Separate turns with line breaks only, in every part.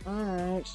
Alright.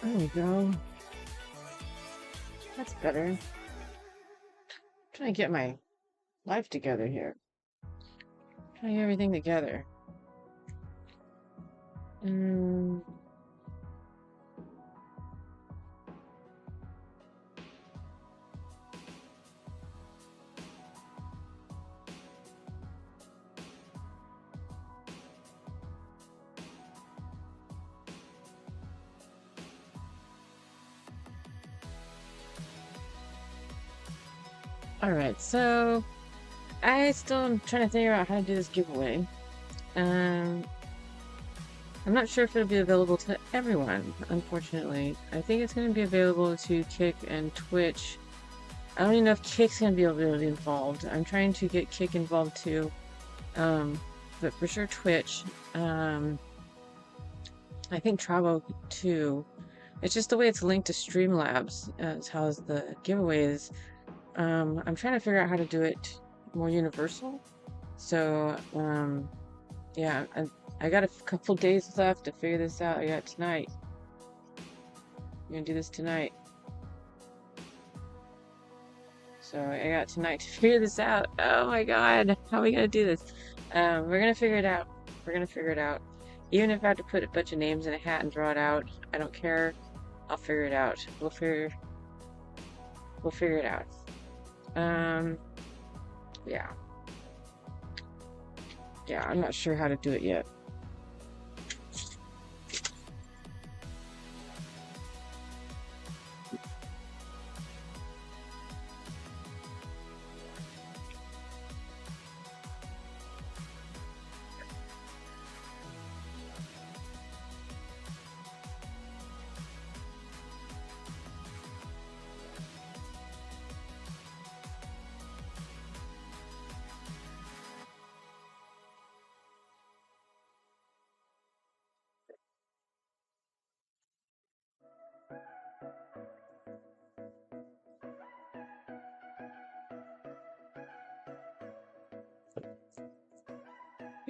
There we go. That's better. Trying to get my life together here. Trying to get everything together. Alright, so I still am trying to figure out how to do this giveaway. I'm not sure if it'll be available to everyone, unfortunately. I think it's going to be available to Kick and Twitch. I don't even know if Kick's going to be able to be involved. I'm trying to get Kick involved too. But for sure Twitch. I think Travo too. It's just the way it's linked to Streamlabs is how the giveaway is. I'm trying to figure out how to do it more universal. So, yeah, I got a couple days left to figure this out. I got tonight. I'm gonna do this tonight. So I got tonight to figure this out. Oh my god, how are we gonna do this? We're gonna figure it out. We're gonna figure it out. Even if I have to put a bunch of names in a hat and draw it out, I don't care. I'll figure it out. We'll figure it out. Yeah. Yeah, I'm not sure how to do it yet.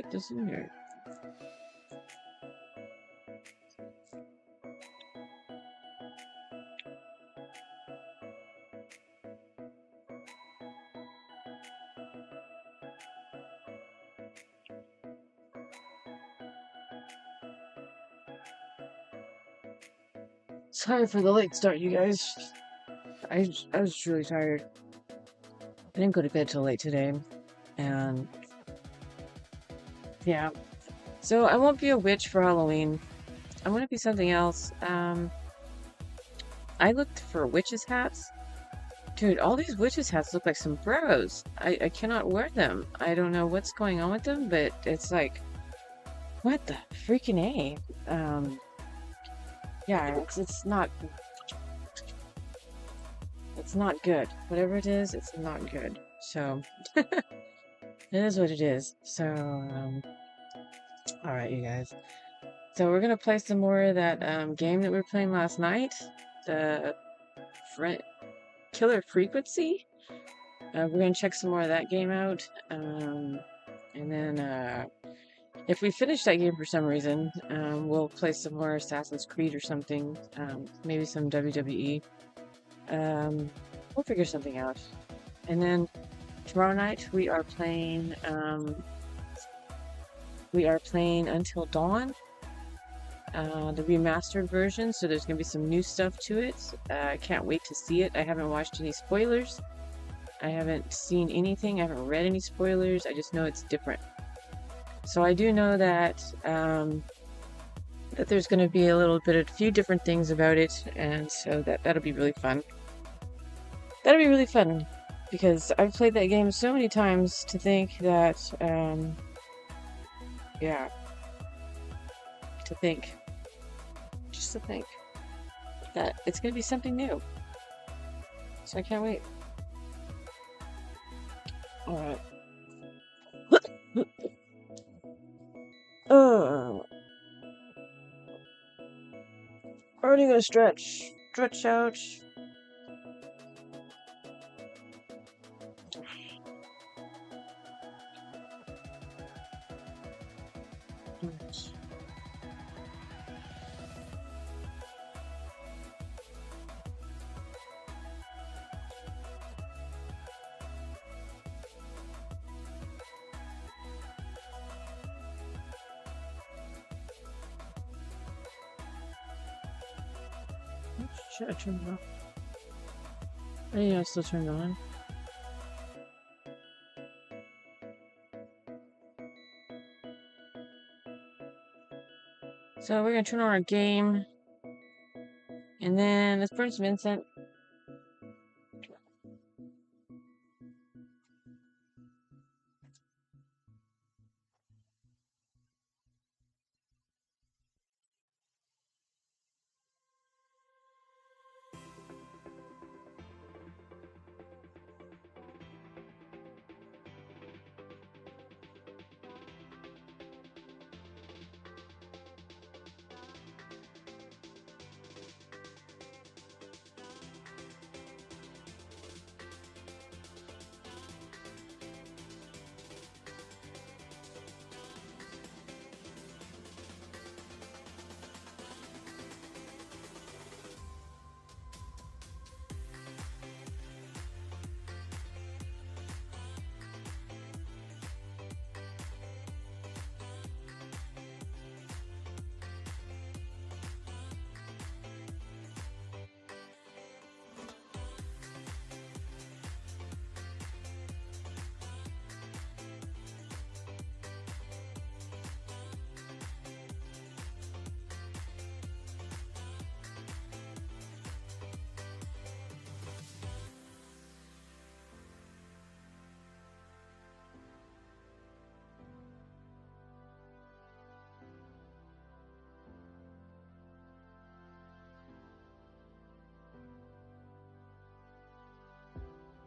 it doesn't hurt. Sorry for the late start, you guys. I was really tired. I didn't go to bed till late today, and yeah. So I won't be a witch for Halloween. I want to be something else. I looked for witches' hats. Dude, all these witches' hats look like sombreros. I cannot wear them. I don't know what's going on with them, but it's like, what the freaking A? Yeah, it's not good. Whatever it is, it's not good. So, it is what it is. So, alright, you guys. So we're gonna play some more of that game that we were playing last night. The Killer Frequency. We're gonna check some more of that game out. And then, if we finish that game for some reason, we'll play some more Assassin's Creed or something. Maybe some WWE. We'll figure something out. And then tomorrow night we are playing Until Dawn, the remastered version. So there's gonna be some new stuff to it. I can't wait to see it. I haven't watched any spoilers. I haven't seen anything. I haven't read any spoilers. I just know it's different. So I do know that that there's going to be a few different things about it, and so that'll be really fun. That'll be really fun because I've played that game so many times to think that, yeah, just to think that it's going to be something new. So I can't wait. All right. Already gonna stretch out. Should I turn it off? I didn't know I still turned it on. So we're gonna turn on our game, and then let's burn some incense.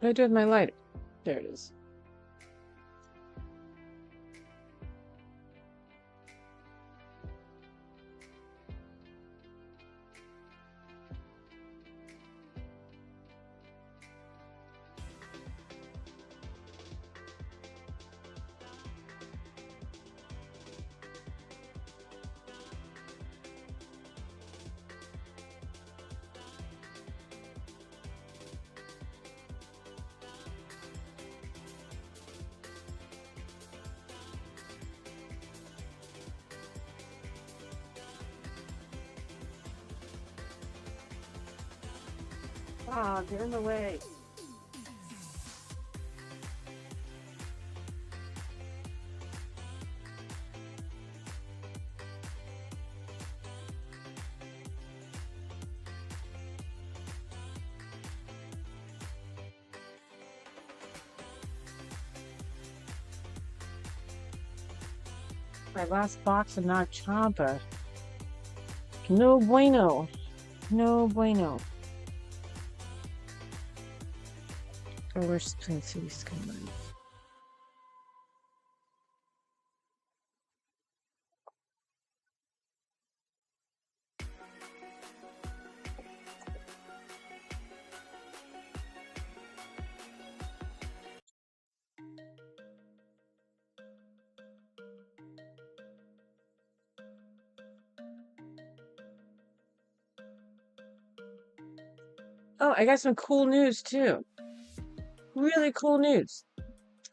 What do I do with my light? There it is. Ah, get in the way. My last box of Nag Champa. No bueno. No bueno. Oh, we're playing City Skylines. Oh, I got some cool news too. Really cool news.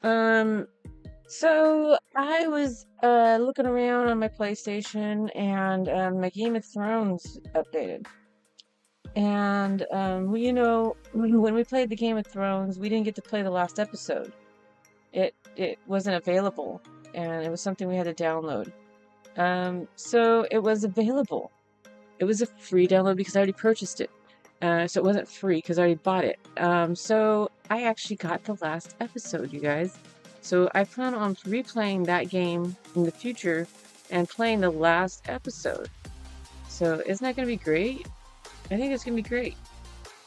So I was looking around on my PlayStation and my Game of Thrones updated. And well, you know, when we played the Game of Thrones, we didn't get to play the last episode. It wasn't available, and it was something we had to download. So it was available. It was a free download because I already purchased it. So it wasn't free because I already bought it. So I actually got the last episode, you guys. So I plan on replaying that game in the future and playing the last episode. So isn't that going to be great? I think it's going to be great.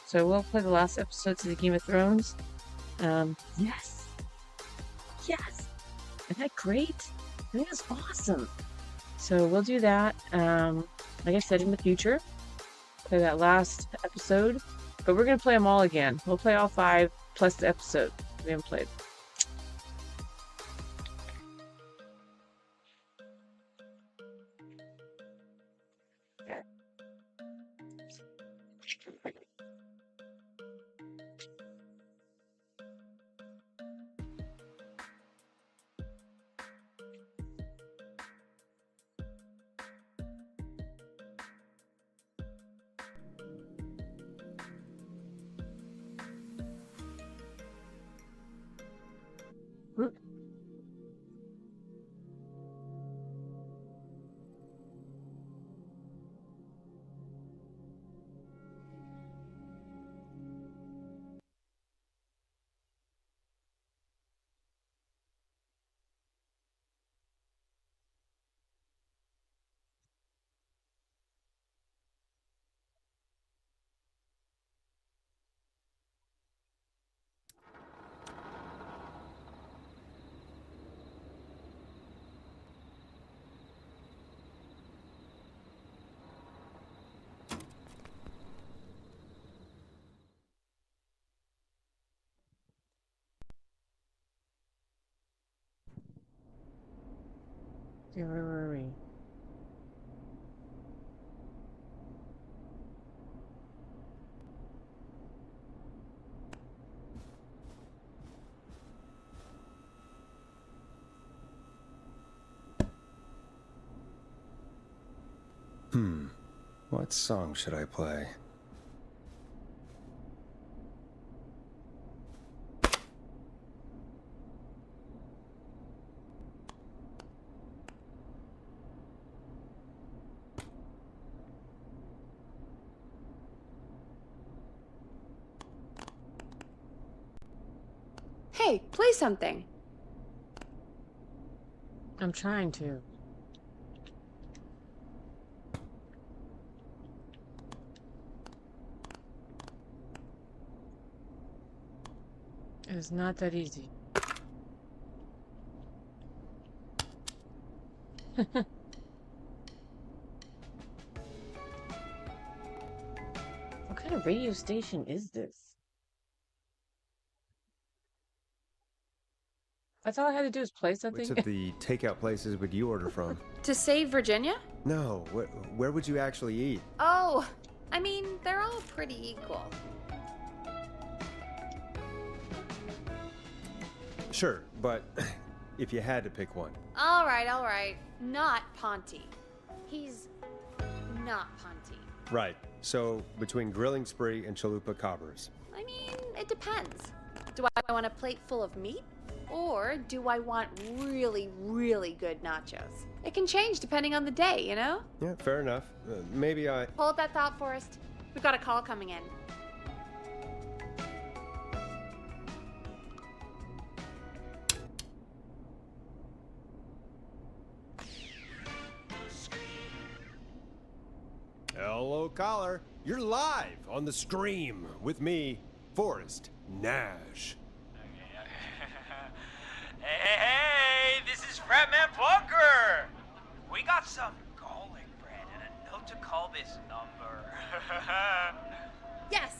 So we'll play the last episodes of the Game of Thrones. Yes. Yes. Isn't that great? I think it's awesome. So we'll do that, like I said, in the future. Play that last episode. But we're going to play them all again. We'll play all 5 plus the episode we haven't played. Where were we?
What song should I play?
Hey, play something.
I'm trying to. It's not that easy. What kind of radio station is this? That's all I had to do is play something?
Which of the takeout places would you order from?
To save Virginia?
No, where would you actually eat?
Oh, I mean, they're all pretty equal.
Sure, but if you had to pick one.
All right. Not Ponty. He's not Ponty.
Right. So, between Grilling Spree and Chalupa Cobbers.
I mean, it depends. Do I want a plate full of meat? Or do I want really, really good nachos? It can change depending on the day, you know?
Yeah, fair enough. Maybe I...
Hold that thought, Forrest. We've got a call coming in.
Hello, caller. You're live on the Scream with me, Forrest Nash.
Hey, this is Fratman Plunker. We got some garlic bread and a note to call this number.
Yes!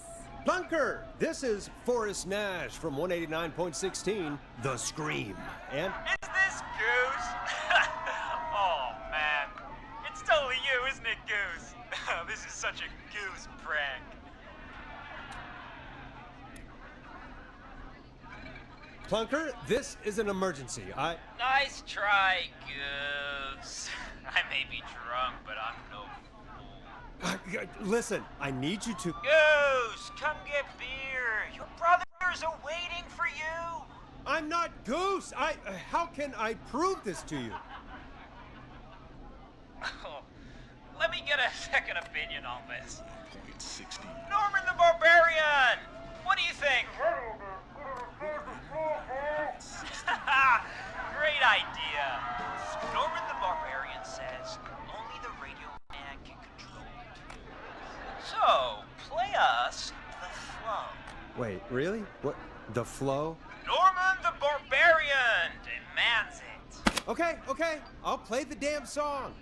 Plunker, this is Forrest Nash from 189.16, The Scream. And
Is this Goose? Oh, man. It's totally you, isn't it, Goose? This is such a Goose prank.
Plunker, this is an emergency.
Nice try, Goose. I may be drunk, but I'm no fool.
Listen, I need you to...
Goose, come get beer. Your brothers are waiting for you.
I'm not Goose! How can I prove this to you?
Let me get a second opinion on this. Norman the Barbarian! What do you think? Great idea. Norman the Barbarian says only the radio man can control it. So, play us the flow.
Wait, really? What? The flow?
Norman the Barbarian demands it.
Okay. I'll play the damn song.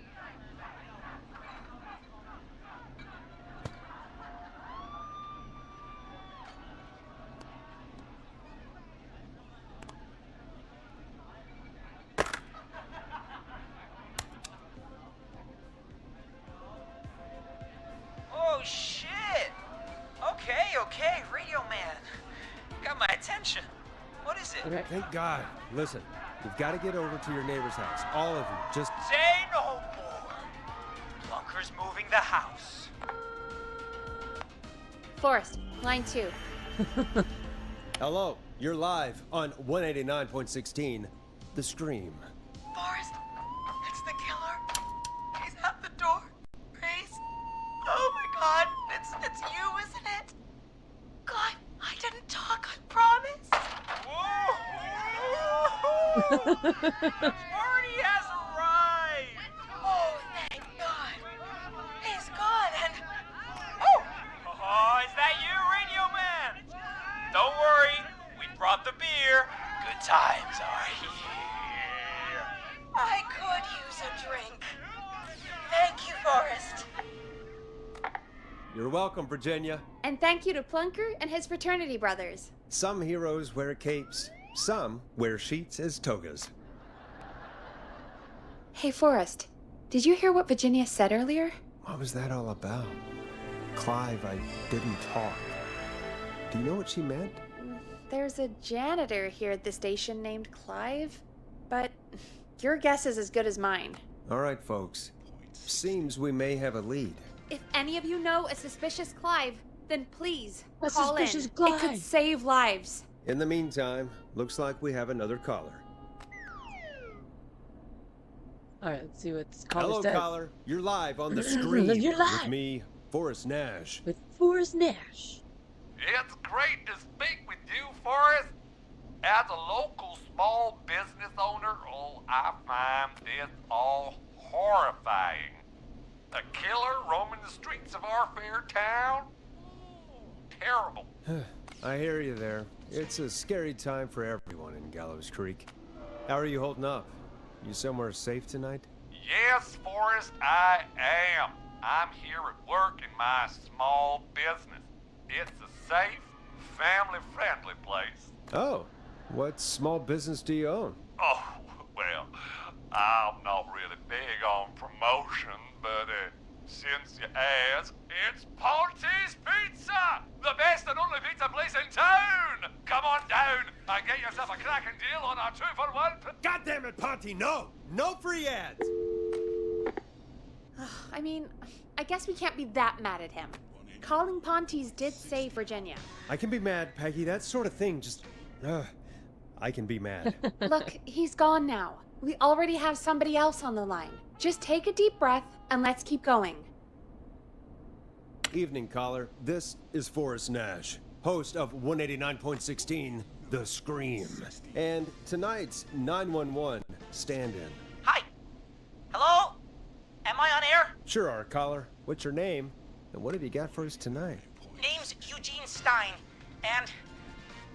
Oh, shit! Okay, Radio Man. Got my attention. What is it?
Okay.
Thank God. Listen, you've got to get over to your neighbor's house. All of you. Just...
Say no more. Plunker's moving the house.
Forrest, line 2.
Hello. You're live on 189.16, The Scream.
Forrest, it's the killer. He's at the door. Grace. Oh my God, it's you, isn't it? God, I didn't talk, I promise.
Whoa! The party has arrived!
Oh, thank God. He's gone and... Oh!
Oh, is that you, Radio Man? Don't worry, we brought the beer. Good times are here.
I could use a drink. Thank you, Forrest.
You're welcome, Virginia.
And thank you to Plunker and his fraternity brothers.
Some heroes wear capes. Some wear sheets as togas.
Hey, Forrest, did you hear what Virginia said earlier?
What was that all about? Clive, I didn't talk. Do you know what she meant?
There's a janitor here at the station named Clive, but your guess is as good as mine.
All right, folks. Seems we may have a lead.
If any of you know a suspicious Clive, then please
A
call in.
suspicious
It
Clive.
could save lives.
In the meantime, looks like we have another caller.
All right, let's see what's called.
Hello,
instead.
caller. You're live on The Scream.
You're live.
With me, Forrest Nash.
With Forrest Nash.
It's great to speak with you, Forrest. As a local small business owner, I find this all horrifying. A killer roaming the streets of our fair town? Ooh, terrible.
I hear you there. It's a scary time for everyone in Gallows Creek. How are you holding up? You somewhere safe tonight?
Yes, Forrest, I am. I'm here at work in my small business. It's a safe, family-friendly place.
Oh, what small business do you own?
Oh, well, I'm not really big on promotion, but since you ask, it's Ponty's Pizza! The best and only pizza place in town! Come on down and get yourself a cracking deal on our 2-for-1
God damn it, Ponty, no! No free ads!
I I mean, I guess we can't be that mad at him. Calling Pontes did save Virginia.
I can be mad, Peggy. That sort of thing just... I can be mad.
Look, he's gone now. We already have somebody else on the line. Just take a deep breath and let's keep going.
Evening, caller. This is Forrest Nash, host of 189.16, The Scream. And tonight's 911 stand-in.
Hi. Hello? Am I on air?
Sure are, caller. What's your name? And what have you got for us tonight?
Name's Eugene Stein, and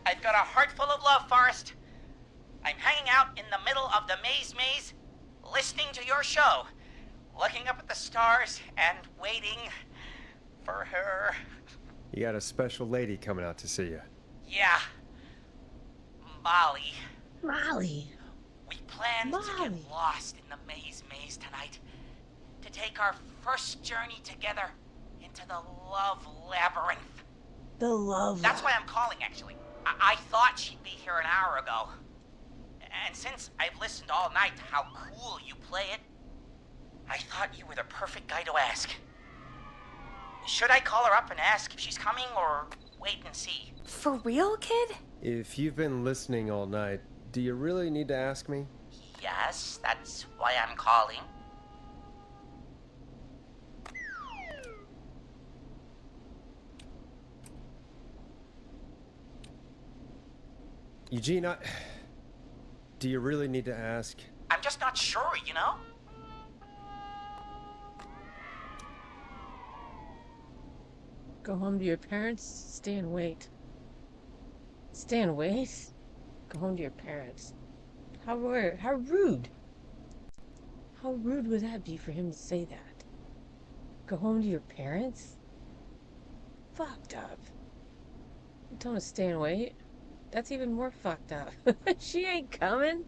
I've got a heart full of love, Forrest. I'm hanging out in the middle of the maze, listening to your show, looking up at the stars and waiting for her.
You got a special lady coming out to see you.
Yeah. Molly.
Molly.
We planned to
Molly.
get lost in the maze tonight. To take our first journey together into the love labyrinth.
The love.
That's why I'm calling, actually. I thought she'd be here an hour ago. And since I've listened all night to how cool you play it, I thought you were the perfect guy to ask. Should I call her up and ask if she's coming, or wait and see?
For real, kid?
If you've been listening all night, do you really need to ask me?
Yes, that's why I'm calling.
Eugene, do you really need to ask?
I'm just not sure, you know?
Go home to your parents, stay and wait. Stay and wait? Go home to your parents. How rude. How rude. How rude would that be for him to say that? Go home to your parents? Fucked up. You told him to stay and wait? That's even more fucked up. She ain't coming?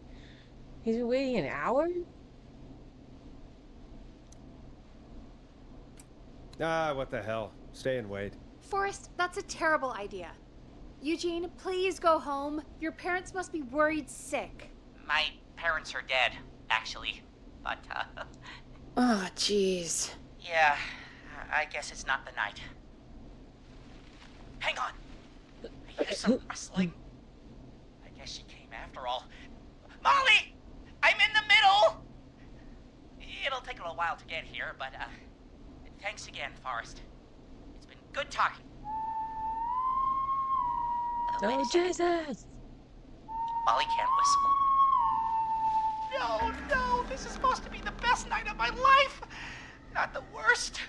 He's been waiting an hour?
What the hell. Stay and wait.
Forrest, that's a terrible idea. Eugene, please go home. Your parents must be worried sick.
My parents are dead, actually. But,
Oh, jeez.
yeah, I guess it's not the night. Hang on. I hear some rustling. I guess she came after all. Molly! I'm in the middle! It'll take a little while to get here, but, thanks again, Forrest. It's been good talking. Wait a
Oh,
second.
Jesus!
Molly can't whistle. No, this is supposed to be the best night of my life, not the worst.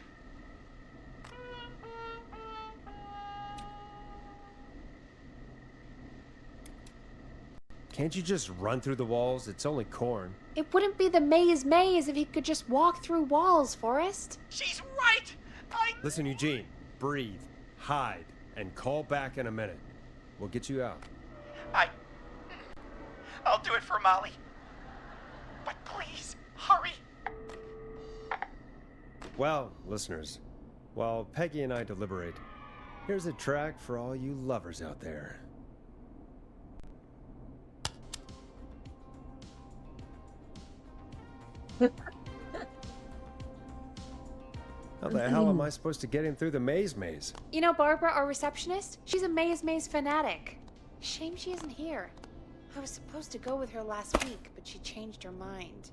Can't you just run through the walls? It's only corn.
It wouldn't be the maze if he could just walk through walls, Forrest.
She's right.
Listen, Eugene, breathe, hide, and call back in a minute. We'll get you out.
I'll do it for Molly. But please, hurry.
Well, listeners, while Peggy and I deliberate, here's a track for all you lovers out there. How the hell am I supposed to get him through the maze?
You know Barbara, our receptionist? She's a maze fanatic. Shame she isn't here. I was supposed to go with her last week, but she changed her mind.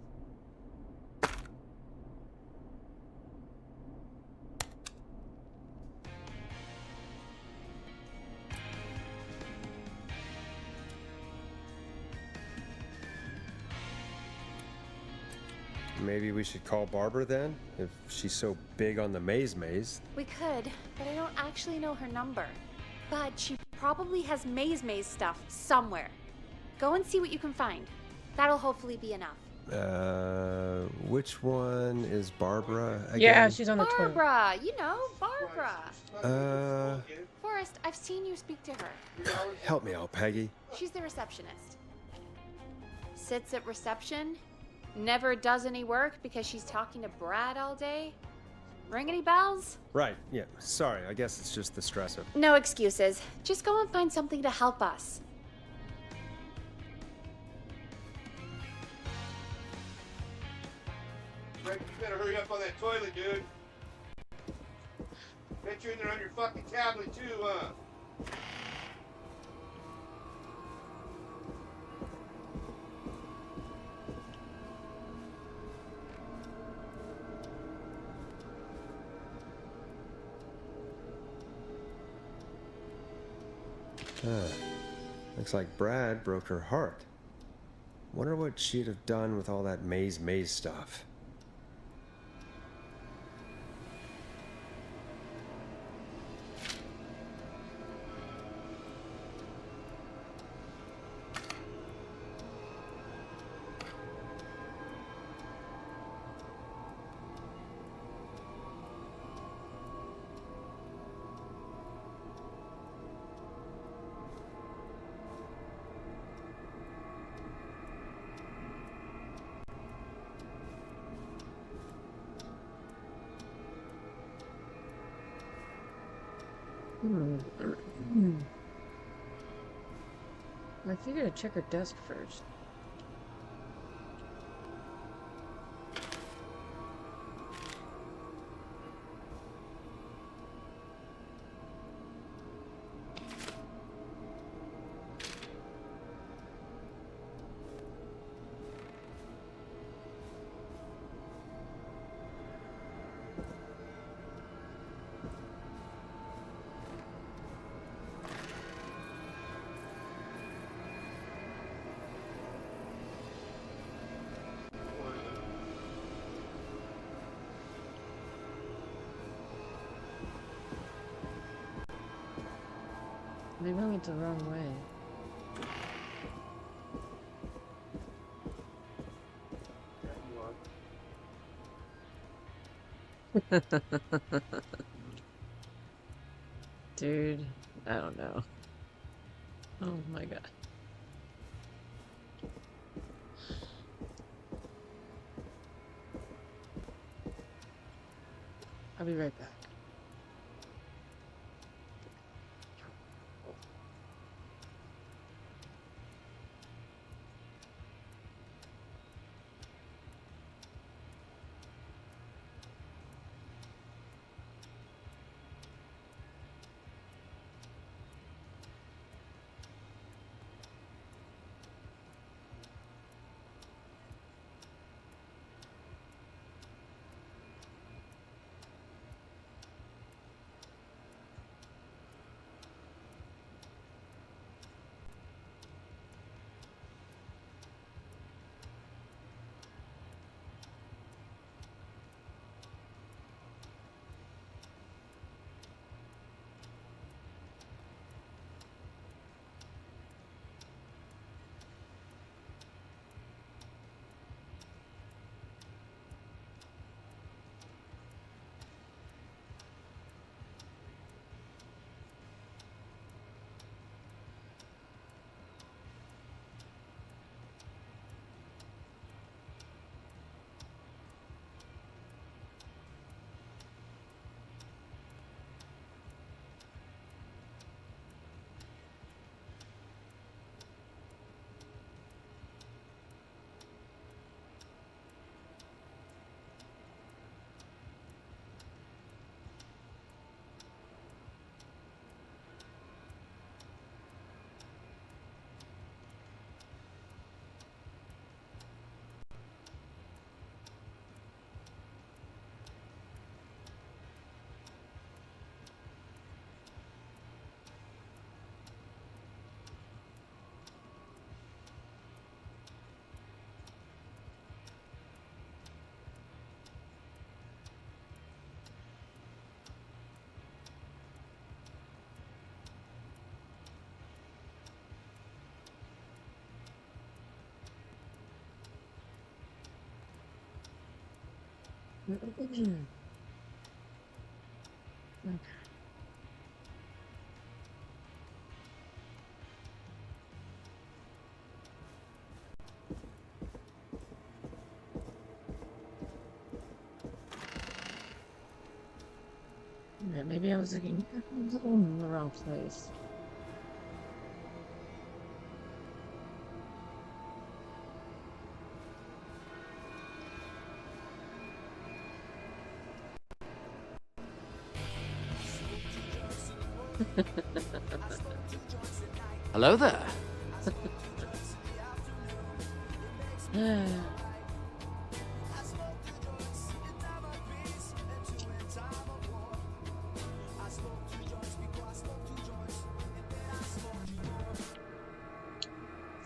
Maybe we should call Barbara then, if she's so big on the maze.
We could, but I don't actually know her number. But she probably has maze stuff somewhere. Go and see what you can find. That'll hopefully be enough.
Which one is Barbara again?
Yeah, she's on the twin.
Barbara! You know, Barbara! Forrest, I've seen you speak to her.
Help me out, Peggy.
She's the receptionist. Sits at reception, never does any work because she's talking to Brad all day. Ring any bells?
Right, yeah, sorry, I guess it's just the stress of...
No excuses. Just go and find something to help us.
Greg, you better hurry up on that toilet, dude. Bet you're in there on your fucking tablet too, huh?
Looks like Brad broke her heart. Wonder what she'd have done with all that maze stuff.
I figured I'd check her desk first. Maybe I went the wrong way. Dude, I don't know. Oh my god. I'll be right back. Okay. Yeah, maybe I was looking in the wrong place.
Hello there.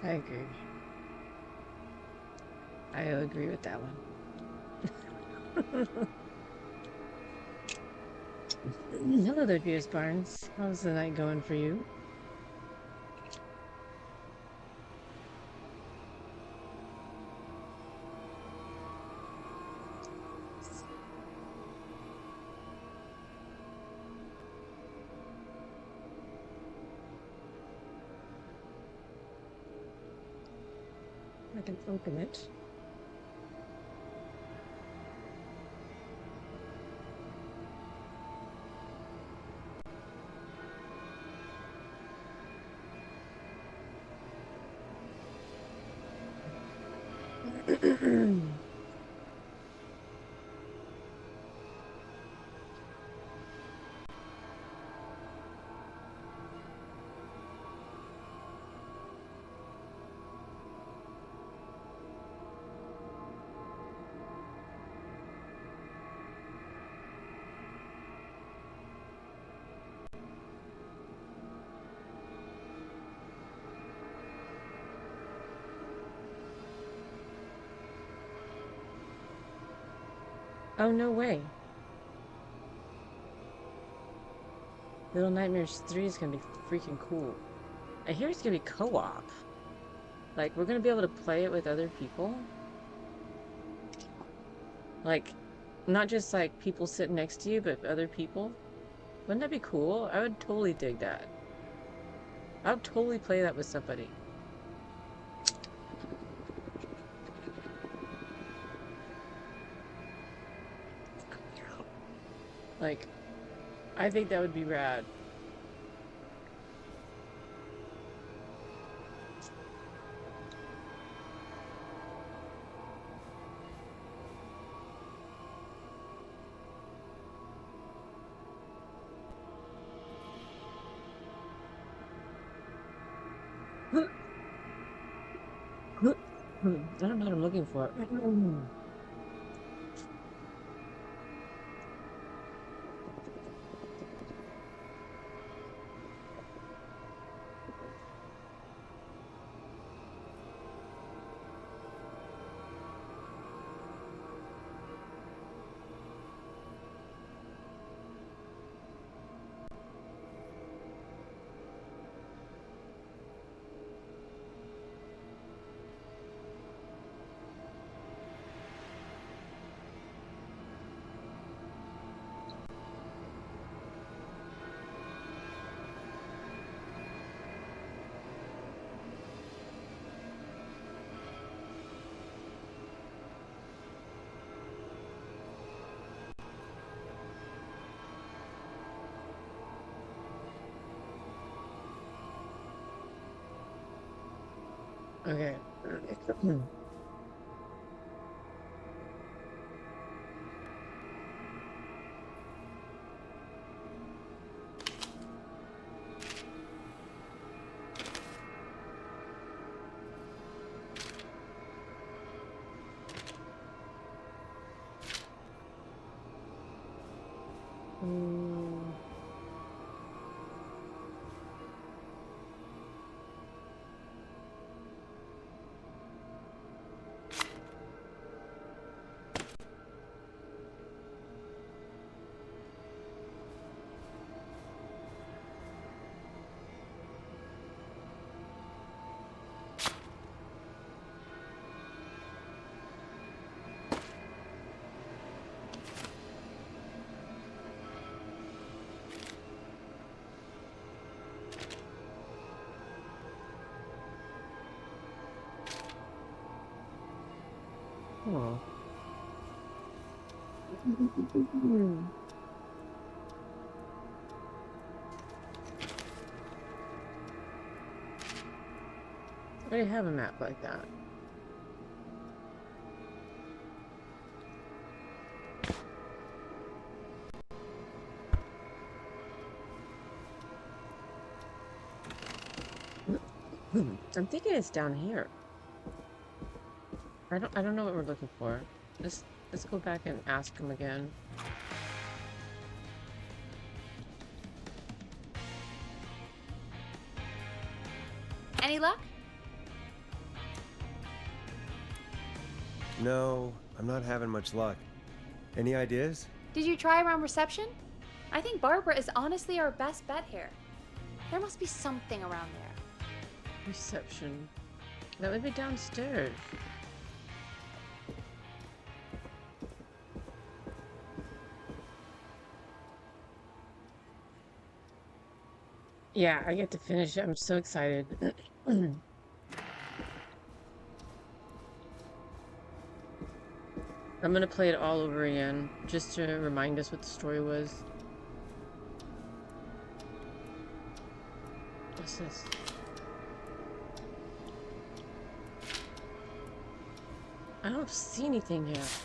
I agree. I agree with that one. Hello there, Pierce Barnes. How's the night going for you? I can open it. Oh, no way. Little Nightmares 3 is gonna be freaking cool. I hear it's gonna be co-op. Like, we're gonna be able to play it with other people. Like, not just like people sitting next to you, but other people. Wouldn't that be cool? I would totally dig that. I would totally play that with somebody. Like, I think that would be rad. I don't know what I'm looking for. Okay. Mm. Oh. I already have a map like that. I'm thinking it's down here. I don't know what we're looking for. Let's go back and ask him again.
Any luck?
No, I'm not having much luck. Any ideas?
Did you try around reception? I think Barbara is honestly our best bet here. There must be something around there.
Reception. That would be downstairs. Yeah, I get to finish it. I'm so excited. I'm gonna play it all over again, just to remind us what the story was. What's this? I don't see anything yet.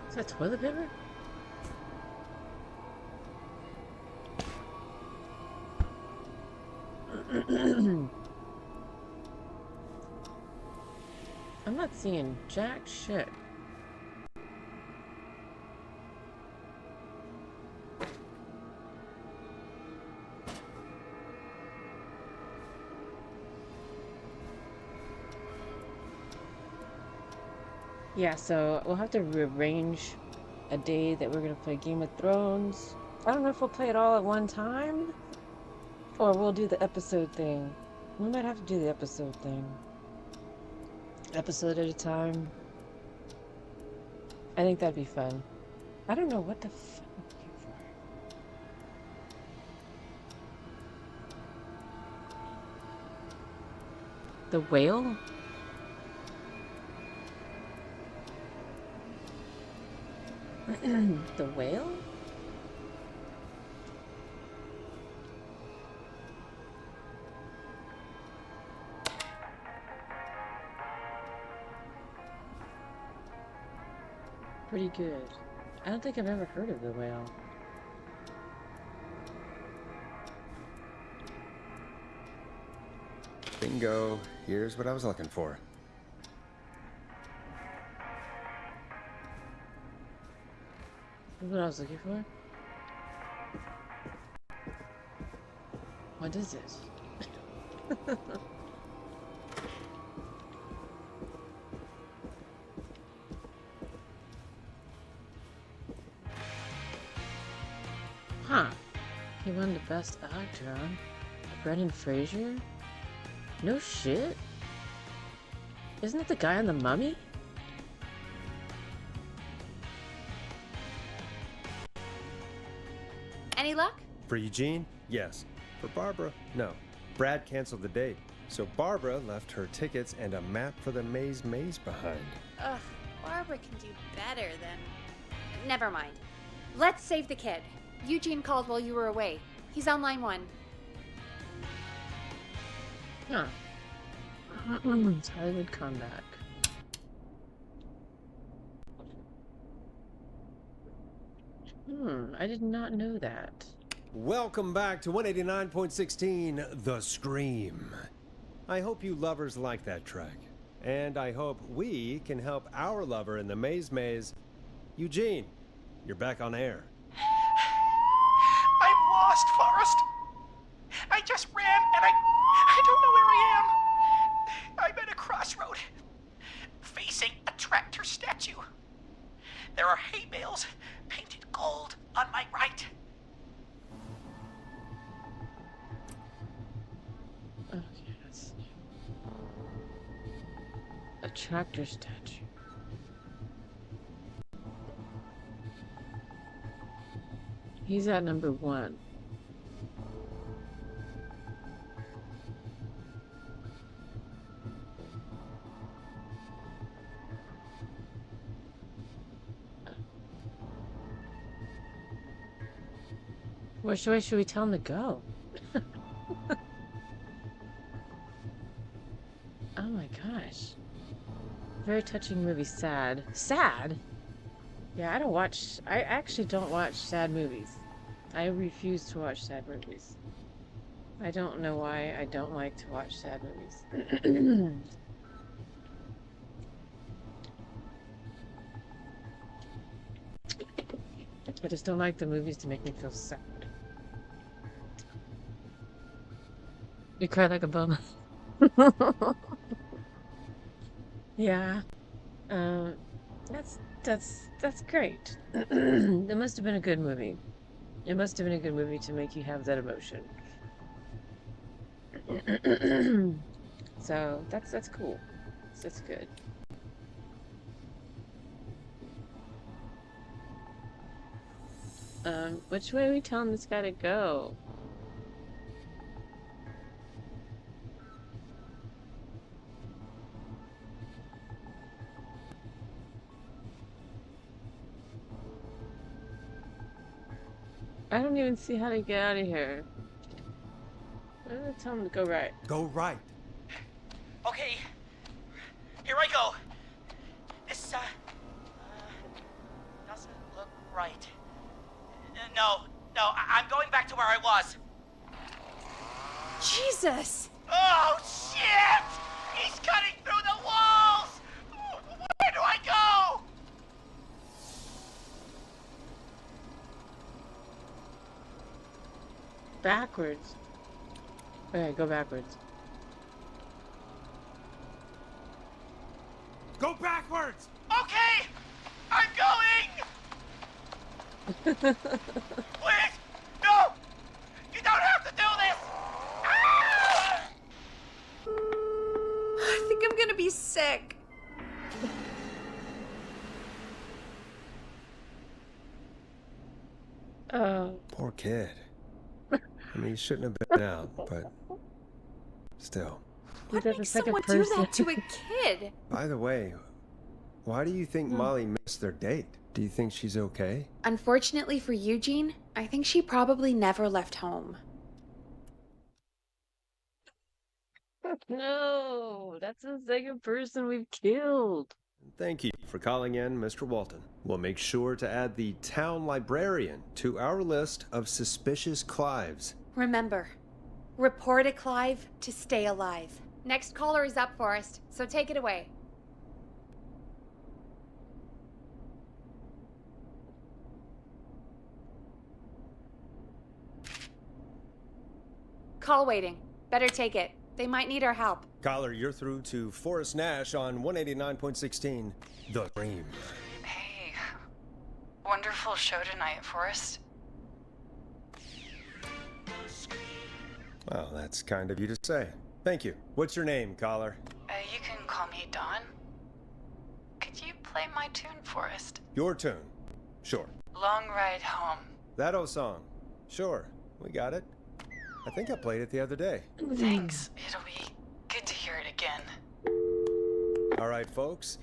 Is that toilet paper? I'm not seeing jack shit. Yeah, so we'll have to rearrange a day that we're gonna play Game of Thrones. I don't know if we'll play it all at one time, or we'll do the episode thing. We might have to do the episode thing. Episode at a time. I think that'd be fun. I don't know what the fuck I'm looking for. The whale? The whale? Pretty good. I don't think I've ever heard of the whale.
Bingo. Here's what I was looking for.
That's what I was looking for? What is it? Huh. He won the best actor, huh? Brendan Fraser? No shit? Isn't it the guy on The Mummy?
Any luck?
For Eugene? Yes. For Barbara? No. Brad canceled the date, so Barbara left her tickets and a map for the maze behind.
Ugh, Barbara can do better than... Never mind. Let's save the kid. Eugene called while you were away. He's on line 1.
Huh. Hollywood comeback. I did not know that.
Welcome back to 189.16 The Scream. I hope you lovers like that track. And I hope we can help our lover in the maze. Eugene, you're back on air.
I'm lost, Forrest. I just ran and I don't know where I am. I'm at a crossroad, facing a tractor statue. There are hay bales painted gold on my right.
Okay, let's see. A tractor statue. He's at number 1. Which way should we tell him to go? Oh my gosh. Very touching movie. Sad. Sad? Yeah, I actually don't watch sad movies. I refuse to watch sad movies. I don't know why I don't like to watch sad movies. I just don't like the movies to make me feel sad. You cry like a bum. Yeah. That's great. It must have been a good movie. It must have been a good movie to make you have that emotion. So that's cool. That's good. Which way are we telling this guy to go? I don't even see how to get out of here. I'm gonna tell him to go right.
Go right.
Okay, here I go. This, doesn't look right. No, I'm going back to where I was.
Jesus!
Oh, shit! He's cutting through the walls! Where do I go?
Backwards. Okay, go backwards.
Go backwards!
Okay! I'm going! Please! No! You don't have to do this! Ah!
I think I'm gonna be sick.
Poor kid. I mean, he shouldn't have been out, but still.
What
That's a
makes
second
someone do
person.
that to a kid?
By the way, why do you think Molly missed their date? Do you think she's okay?
Unfortunately for Eugene, I think she probably never left home.
No, that's the second person we've killed.
Thank you for calling in, Mr. Walton. We'll make sure to add the town librarian to our list of suspicious Clives.
Remember, report a Clive to stay alive. Next caller is up, Forrest, so take it away. Call waiting. Better take it. They might need our help.
Caller, you're through to Forrest Nash on 189.16, The Scream.
Hey, wonderful show tonight, Forrest.
Well, that's kind of you to say. Thank you. What's your name, caller?
You can call me Dawn. Could you play my tune, Forrest?
Your tune. Sure.
Long Ride Home.
That old song. Sure. We got it. I think I played it the other day.
Thanks. It'll be good to hear it again.
All right, folks.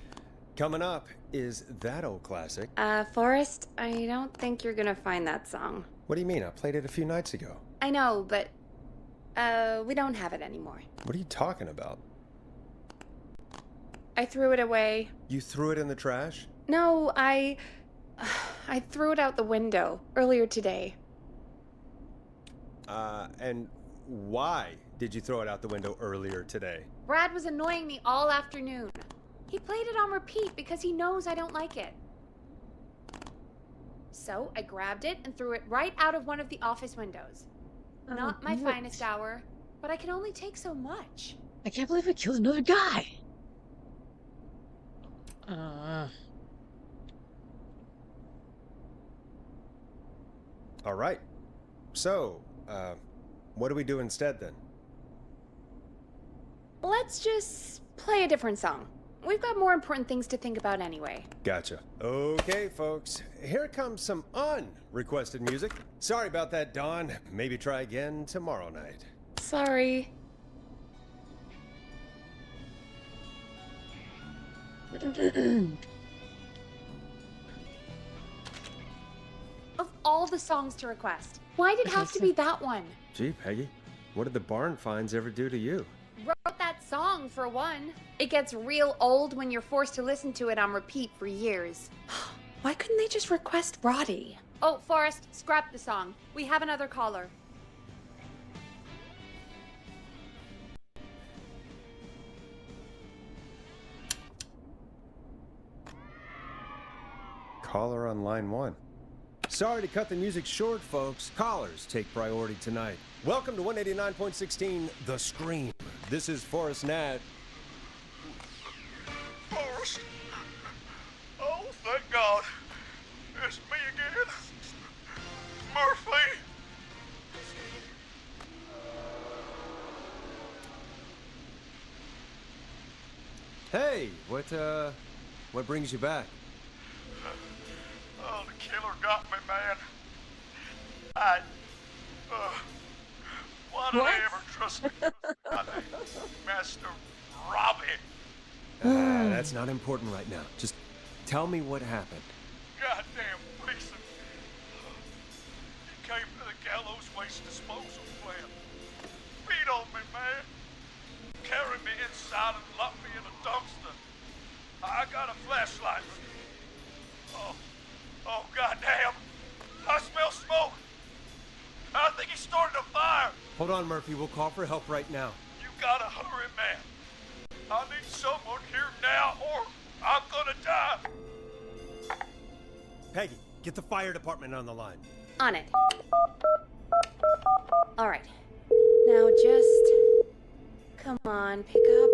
Coming up is that old classic.
Forrest, I don't think you're gonna find that song.
What do you mean? I played it a few nights ago.
I know, but, we don't have it anymore.
What are you talking about?
I threw it away.
You threw it in the trash?
No, I threw it out the window earlier today.
And why did you throw it out the window earlier today?
Brad was annoying me all afternoon. He played it on repeat because he knows I don't like it. So I grabbed it and threw it right out of one of the office windows. Not my finest hour, but I can only take so much.
I can't believe I killed another guy.
All right. So, what do we do instead then?
Let's just play a different song. We've got more important things to think about anyway.
Gotcha. Okay, folks. Here comes some unrequested music. Sorry about that, Dawn. Maybe try again tomorrow night.
Sorry. Of all the songs to request, why did it have to be that one?
Gee, Peggy, what did the barn finds ever do to you?
Wrote that song, for one. It gets real old when you're forced to listen to it on repeat for years.
Why couldn't they just request Roddy?
Oh, Forrest, scrap the song. We have another caller.
Caller on line 1. Sorry to cut the music short, folks. Callers take priority tonight. Welcome to 189.16 The Scream. This is Forrest Nat.
Forrest? Oh, thank God. It's me again. Murphy.
Hey, what brings you back?
Oh, the killer got me, man. Why did I ever trust me? Master Robbie.
That's not important right now. Just tell me what happened.
Goddamn piece of... He came to the gallows waste disposal plant. Beat on me, man. Carried me inside and locked me in a dumpster. I got a flashlight. Oh, goddamn. I smell smoke. I think he started a fire.
Hold on, Murphy. We'll call for help right now.
You gotta hurry, man. I need someone here now or I'm gonna die.
Peggy, get the fire department on the line.
On it. All right. Now just... Come on, pick up.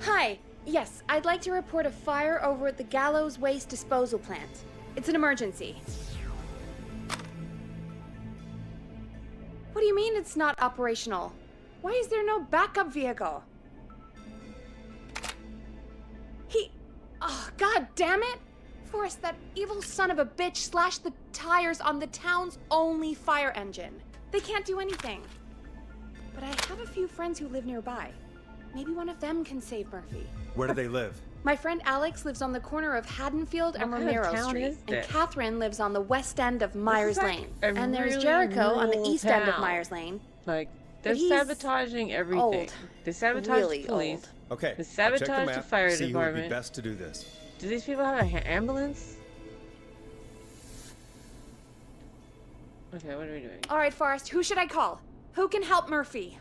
Hi. Yes, I'd like to report a fire over at the Gallows Waste Disposal Plant. It's an emergency. What do you mean it's not operational? Why is there no backup vehicle? Oh, god damn it! Forrest, that evil son of a bitch slashed the tires on the town's only fire engine. They can't do anything. But I have a few friends who live nearby. Maybe one of them can save Murphy.
Where do they live?
My friend Alex lives on the corner of Haddonfield and Romero Street, and Catherine lives on the west end of Myers Lane. And there's Jericho on the east end of Myers Lane.
Like, they're sabotaging everything.
Old.
They sabotage
Really
the police.
old.
Okay,
They sabotage the fire
see who would
department.
be best to do this.
Do these people have an ambulance? Okay, what are we doing?
All right, Forrest, who should I call? Who can help Murphy?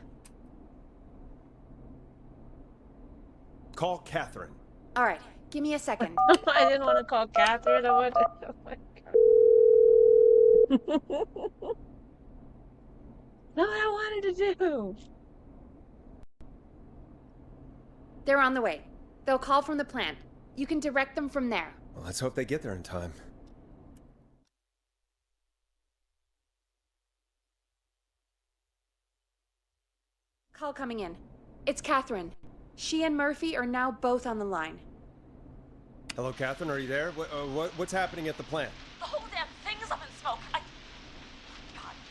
Call Catherine.
All right, give me a second.
I didn't want to call Catherine. I wanted to... Oh my god. No, what I wanted to do.
They're on the way. They'll call from the plant. You can direct them from there.
Well, let's hope they get there in time.
Call coming in. It's Catherine. She and Murphy are now both on the line.
Hello, Catherine. Are you there? What's happening at the plant?
The whole damn thing is up in smoke. God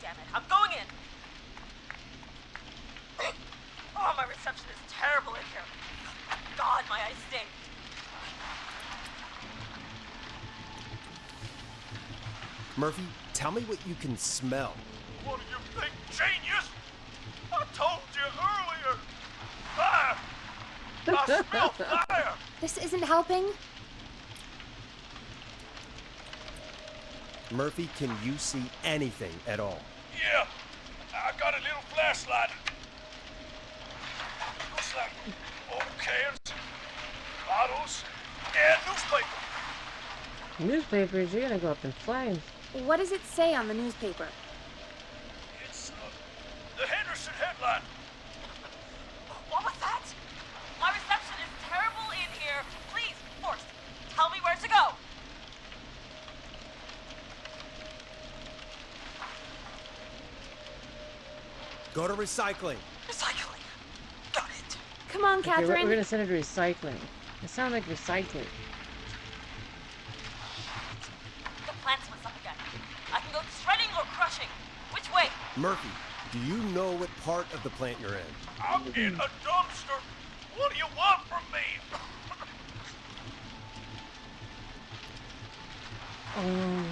damn it. I'm going in. Oh, my reception is terrible in here. God, my eyes sting.
Murphy, tell me what you can smell.
What do you think, genius? I told you earlier. Fire! I smell fire!
This isn't helping.
Murphy, can you see anything at all?
Yeah, I got a little flashlight. Looks like old cans, bottles, and newspaper.
Newspapers, you're gonna go up in flames.
What does it say on the newspaper?
It's the Henderson headline.
What was that? My reception is terrible in here. Please, Forrest, tell me where to go.
Go to recycling.
Recycling. Got it.
Come on,
Okay,
Catherine.
we're gonna send it to recycling. It sounds like recycling.
The plant's what's up again. I can go shredding or crushing. Which way?
Murphy, do you know what part of the plant you're in?
I'm in a dumpster. What do you want from me?
Oh.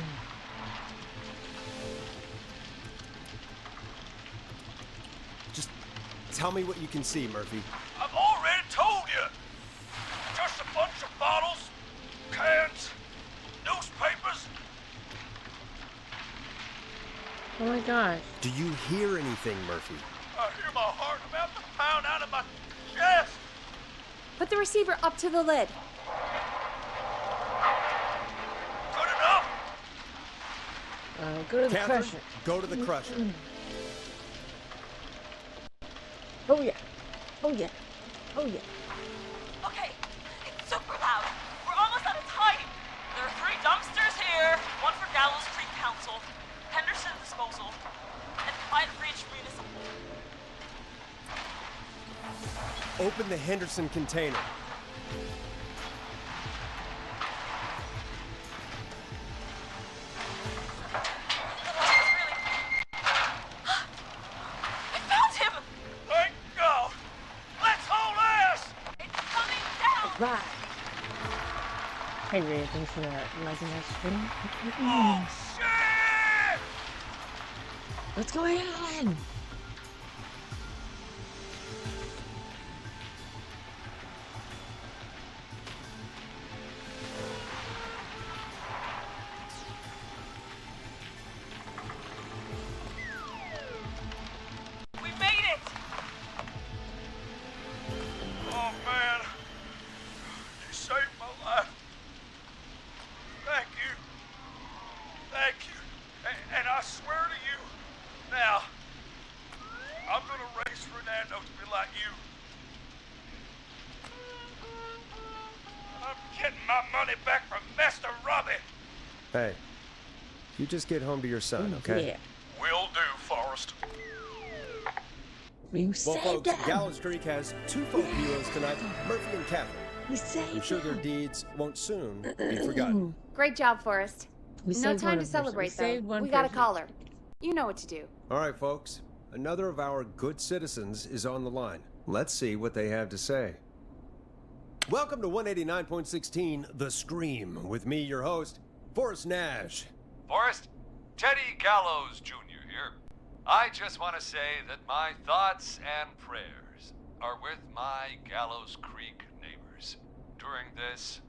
Just tell me what you can see, Murphy.
I've already told you. Just a bunch of bottles, cans, newspapers.
Oh my gosh.
Do you hear anything, Murphy?
I hear my heart about to pound out of my chest.
Put the receiver up to the lid.
Good enough.
Go to the
Catherine,
crusher.
go to the crusher.
Oh yeah. Oh yeah. Oh yeah.
Okay, it's super loud. We're almost out of time. There are 3 dumpsters here. 1 for Gallows Creek Council, Henderson Disposal, and Quiet Reach Municipal.
Open the Henderson container.
I found him!
Thank God. Let's haul ass.
It's coming down!
Right. Hey Ray, thanks for liking that stream.
Oh, shit!
What's going on?
We made it!
Oh, man. You saved my life. Thank you. Thank you. And I swear to you, now, I'm gonna race Fernando to be like you. I'm getting my money back from Mr. Robbie.
Hey, you just get home to your son, okay?
Yeah.
Will do, Forrest.
You
Well,
saved
folks,
him.
Gallows Creek has 2 folk heroes tonight, Murphy and Catherine.
We saved
I'm sure their
him.
deeds won't soon be forgotten.
Great job, Forrest.
We
No
saved
time
one
to
person.
celebrate,
We
though.
saved one
We gotta
person.
call her. You know what to do.
All right, folks, another of our good citizens is on the line. Let's see what they have to say. Welcome to 189.16 The Scream, with me, your host, Forrest Nash.
Forrest, Teddy Gallows Jr. here. I just want to say that my thoughts and prayers are with my Gallows Creek neighbors during this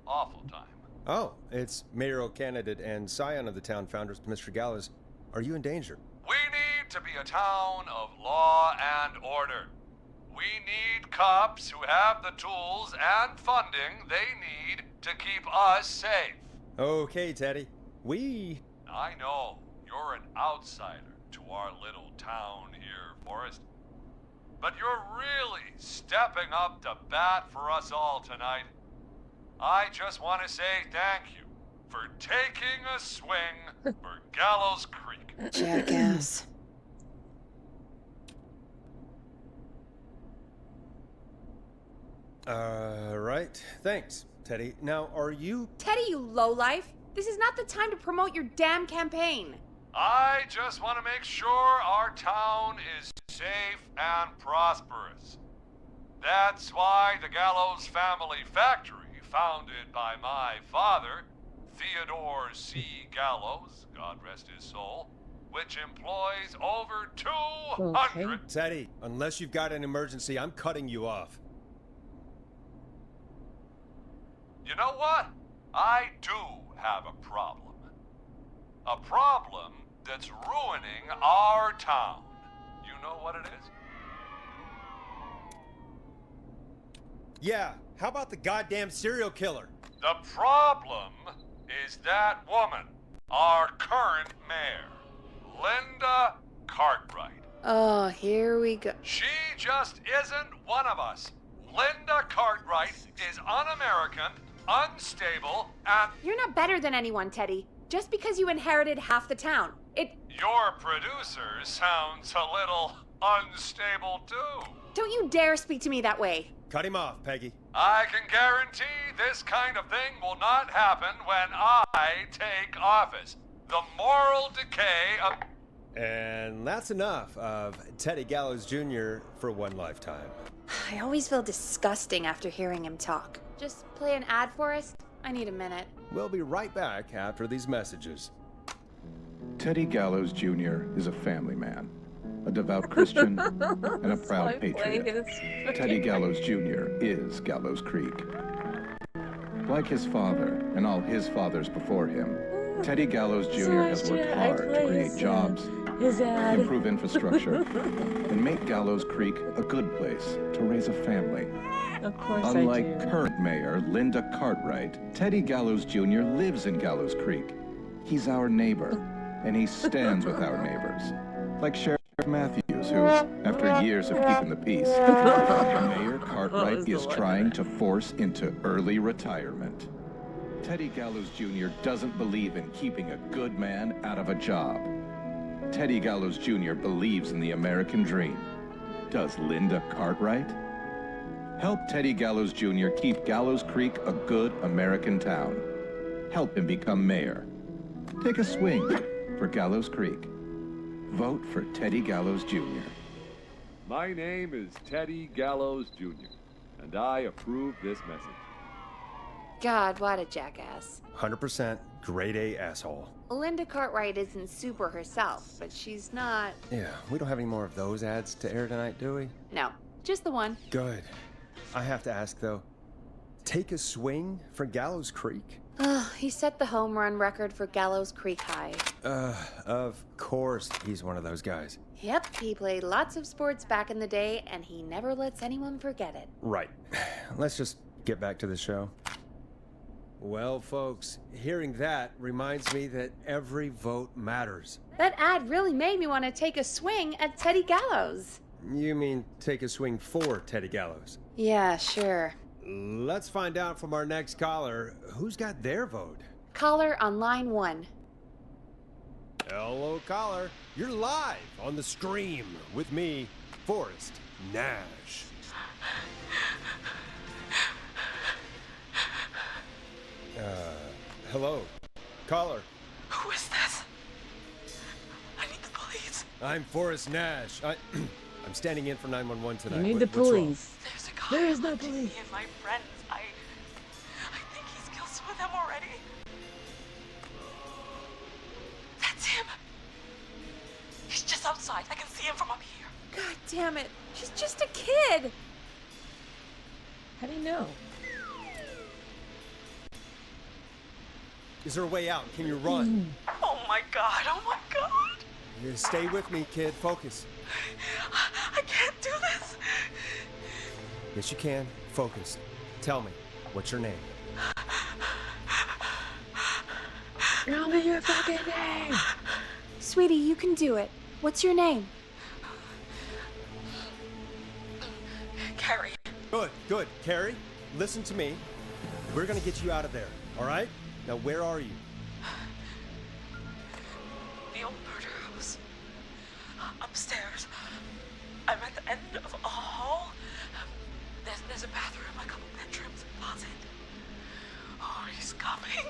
awful time.
Oh, it's mayoral candidate and scion of the town founders, Mr. Gallows. Are you in danger?
We need to be a town of law and order. We need cops who have the tools and funding they need to keep us safe.
Okay, Teddy.
I know you're an outsider to our little town here, Forrest. But you're really stepping up to bat for us all tonight. I just want to say thank you for taking a swing for Gallows Creek.
Jackass.
Right. Thanks, Teddy. Now, are you...
Teddy, you lowlife. This is not the time to promote your damn campaign.
I just want to make sure our town is safe and prosperous. That's why the Gallows Family Factory, founded by my father, Theodore C. Gallows, God rest his soul, which employs over 200...
Okay.
Teddy, unless you've got an emergency, I'm cutting you off.
You know what? I do have a problem. A problem that's ruining our town. You know what it is?
Yeah, how about the goddamn serial killer?
The problem is that woman, our current mayor, Linda Cartwright.
Oh, here we go.
She just isn't one of us. Linda Cartwright is un-American, unstable, and
You're not better than anyone, Teddy. Just because you inherited half the town.
your producer sounds a little unstable too.
Don't you dare speak to me that way.
Cut him off, Peggy.
I can guarantee this kind of thing will not happen when I take office. The moral decay of...
And that's enough of Teddy Gallows Jr. for one lifetime.
I always feel disgusting after hearing him talk. Just play an ad for us? I need a minute.
We'll be right back after these messages.
Teddy Gallows Jr. is a family man, a devout Christian, and a proud patriot. Teddy Gallows Jr. is Gallows Creek. Like his father and all his fathers before him, Teddy Gallows Jr. has worked hard to create jobs, improve infrastructure, and make Gallows Creek a good place to raise a family.
Of course
Unlike current mayor Linda Cartwright, Teddy Gallows Jr. lives in Gallows Creek. He's our neighbor, and he stands with our neighbors. Like Sheriff Matthews, who, after years of keeping the peace, Mayor Cartwright is trying to force into early retirement. Teddy Gallows Jr. doesn't believe in keeping a good man out of a job. Teddy Gallows Jr. believes in the American dream. Does Linda Cartwright? Help Teddy Gallows Jr. keep Gallows Creek a good American town. Help him become mayor. Take a swing for Gallows Creek. Vote for Teddy Gallows Jr.
My name is Teddy Gallows Jr., and I approve this message.
God, what a jackass.
100% grade A asshole.
Linda Cartwright isn't super herself, but she's not...
Yeah, we don't have any more of those ads to air tonight, do we?
No, just the one.
Good. I have to ask, though, take a swing for Gallows Creek?
He set the home run record for Gallows Creek High.
Of course he's one of those guys.
Yep, he played lots of sports back in the day, and he never lets anyone forget it.
Right. Let's just get back to the show. Well, folks, hearing that reminds me that every vote matters.
That ad really made me want to take a swing at Teddy Gallows.
You mean take a swing for Teddy Gallows?
Yeah, sure.
Let's find out from our next caller who's got their vote.
Caller on line 1.
Hello, caller. You're live on the stream with me, Forrest Nash. Hello, caller.
Who is this? I need the police.
I'm Forrest Nash. I'm standing in for 911 tonight.
You need the police.
There's a guy
There is no
hunting
police.
me and my friends. I think he's killed some of them already. That's him. He's just outside. I can see him from up here.
God damn it. She's just a kid.
How do you know?
Is there a way out? Can you run?
Oh my god. Oh my god.
You stay with me, kid. Focus.
I can't do this.
Yes, you can. Focus. Tell me, what's your name?
Tell me your fucking name!
Sweetie, you can do it. What's your name?
Carrie.
Good, good. Carrie, listen to me. We're gonna get you out of there, all right? Now, where are you?
The old murder house. Upstairs. I'm at the end of a hall. There's a bathroom, a couple bedrooms, a closet. Oh, he's coming.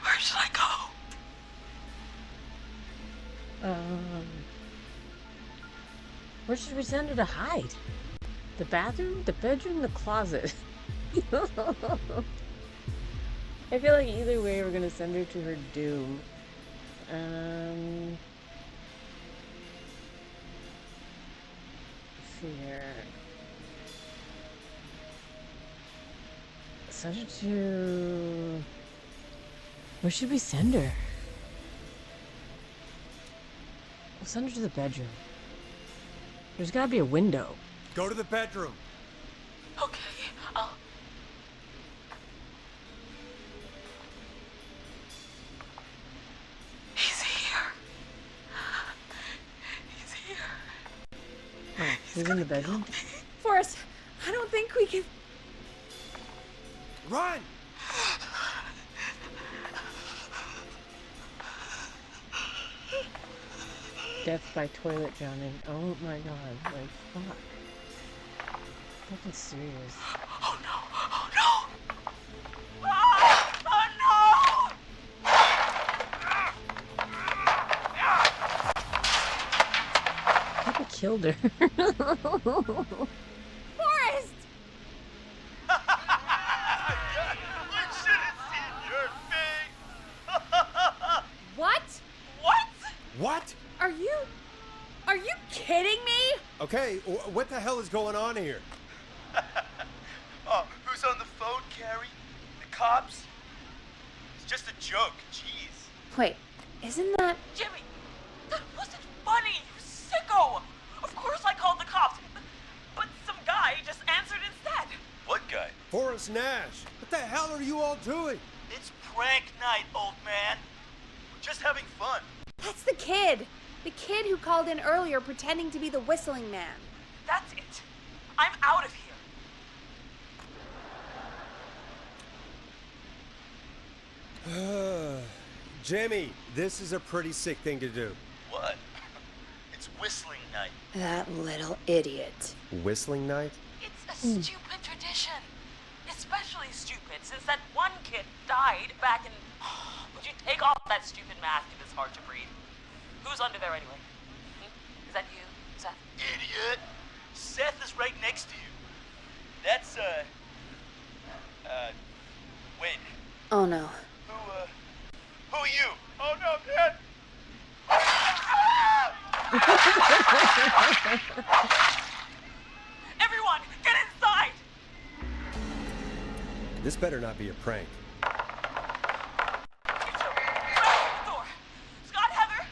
Where should I go?
Where should we send her to hide? The bathroom, the bedroom, the closet. I feel like either way we're gonna send her to her doom. Let's see here. Send her to... Where should we send her? We'll send her to the bedroom. There's gotta be a window.
Go to the bedroom.
Okay, I'll... He's here. He's here.
Oh, he's in the bedroom?
Forrest, I don't think we can...
Run!
Death by toilet drowning. Oh my god, like fuck. What Fucking serious.
Oh no! Oh no! Ah! Oh no!
People killed her.
Forrest!
You should have seen your face.
What?
What?
What?
Are you kidding me?
Okay, what the hell is going on here?
Oh, who's on the phone, Carrie? The cops? It's just a joke, jeez.
Wait, isn't that...
Jimmy, that wasn't funny, you sicko! Of course I called the cops, but some guy just answered instead.
What guy?
Forrest Nash. What the hell are you all doing?
It's prank night, old man. We're just having fun.
That's the kid! The kid who called in earlier pretending to be the whistling man.
That's it. I'm out of here.
Jimmy, this is a pretty sick thing to do.
What? It's whistling night.
That little idiot.
Whistling night?
It's a stupid tradition. Especially stupid since that one kid died back in... Would you take off that stupid mask if it's hard to breathe? Who's under there anyway? Is that you, Seth?
Idiot! Seth is right next to you. That's, Wade.
Oh no.
Who are you? Oh no, Dad!
Everyone, get inside!
This better not be a prank.
It's open. Close the door. Scott, Heather,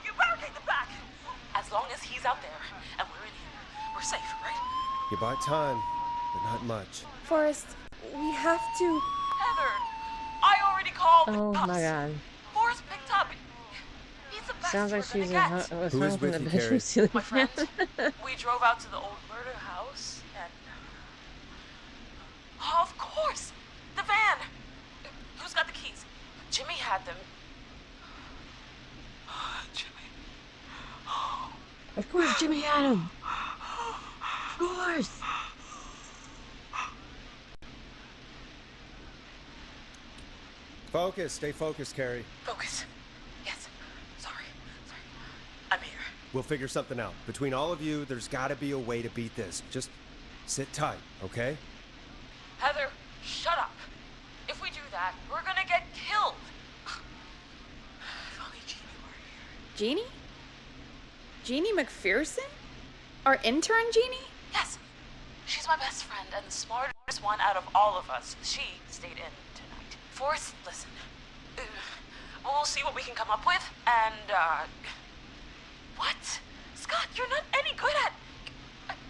you barricade the back. As long as he's out there and we're in here, we're safe, right?
You buy time, but not much.
Forrest, we have to...
Heather, I already called the
Oh
cops.
my god.
Forrest picked up. He's the best
Sounds like
we're
she's
gonna
a
get.
Who is with you, Carrie?
ceiling
My
fan.
friend. We drove out to the old murder house and... Oh, of course! The van! Who's got the keys? Jimmy had them. Jimmy.
Of course, Jimmy had him. Of course.
Focus, stay focused, Carrie.
Focus. Yes. Sorry. I'm here.
We'll figure something out. Between all of you, there's gotta be a way to beat this. Just sit tight, okay?
Heather, shut up. If we do that, we're gonna get killed. If only Jeannie were here.
Jeannie? Jeannie McPherson? Our intern Jeannie?
Yes. She's my best friend and the smartest one out of all of us. She stayed in tonight. Forrest, listen. We'll see what we can come up with, and, What? Scott, you're not any good at...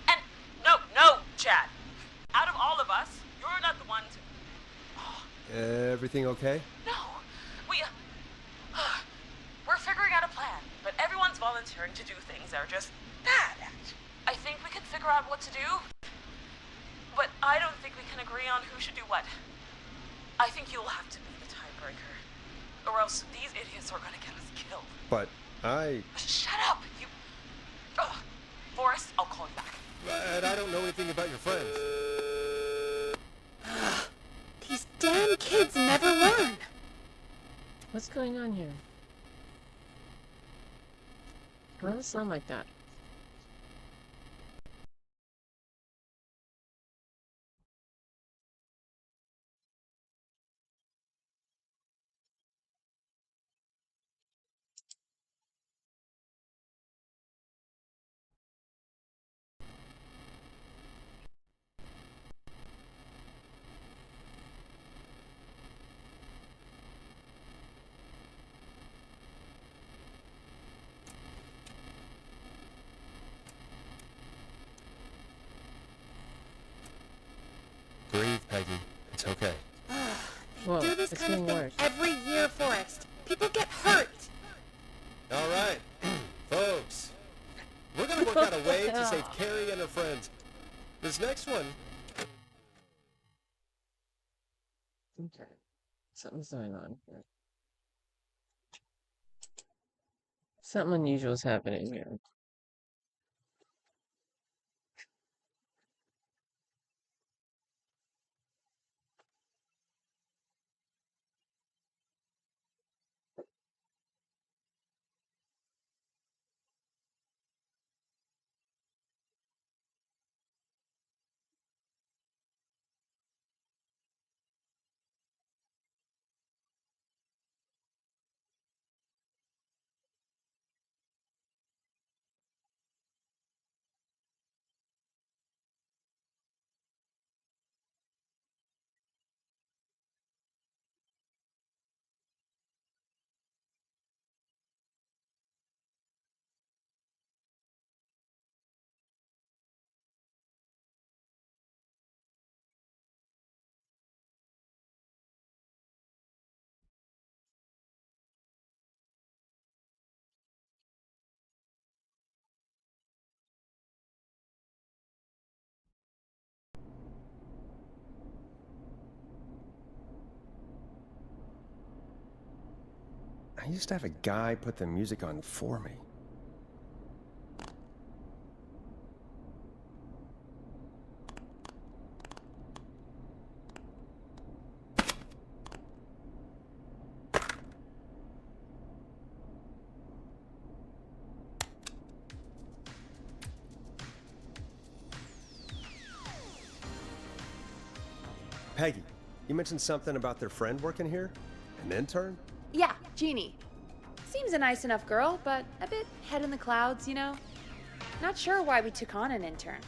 And... No, Chad. Out of all of us, you're not the one to...
Everything okay?
No. We're figuring out a plan, but everyone's volunteering to do things they're just bad at. I think we can figure out what to do, but I don't think we can agree on who should do what. I think you'll have to be the tiebreaker, or else these idiots are gonna get us killed.
But
Shut up, you... Ugh. Forrest, I'll call you back.
I don't know anything about your friends.
These damn kids never learn.
What's going on here? Why does it sound like that?
Breathe, Peggy. It's okay.
Whoa,
Do this
it's
kind of
getting
thing
worse.
every year, Forrest. People get hurt.
All right, folks. We're gonna work out a way to save Carrie and her friends. This next one...
Okay. Something's going on here. Something unusual is happening here.
I used to have a guy put the music on for me. Peggy, you mentioned something about their friend working here? An intern?
Yeah, Jeannie. Seems a nice enough girl, but a bit head in the clouds, you know? Not sure why we took on an intern.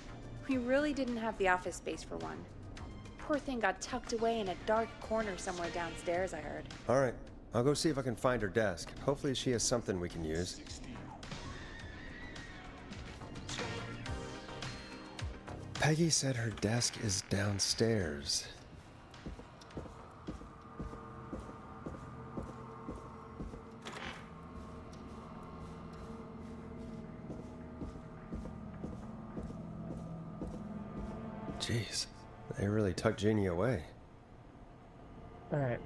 We really didn't have the office space for one. Poor thing got tucked away in a dark corner somewhere downstairs, I heard.
All right, I'll go see if I can find her desk. Hopefully she has something we can use. Peggy said her desk is downstairs. Jeez, they really tucked Jeannie away.
All right.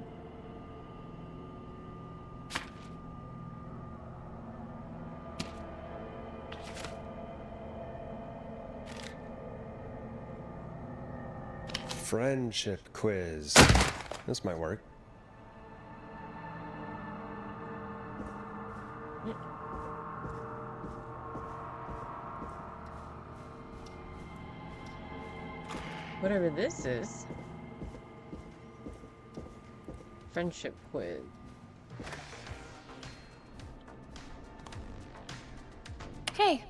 Friendship quiz. This might work.
Whatever this is. Friendship quiz.
Hey,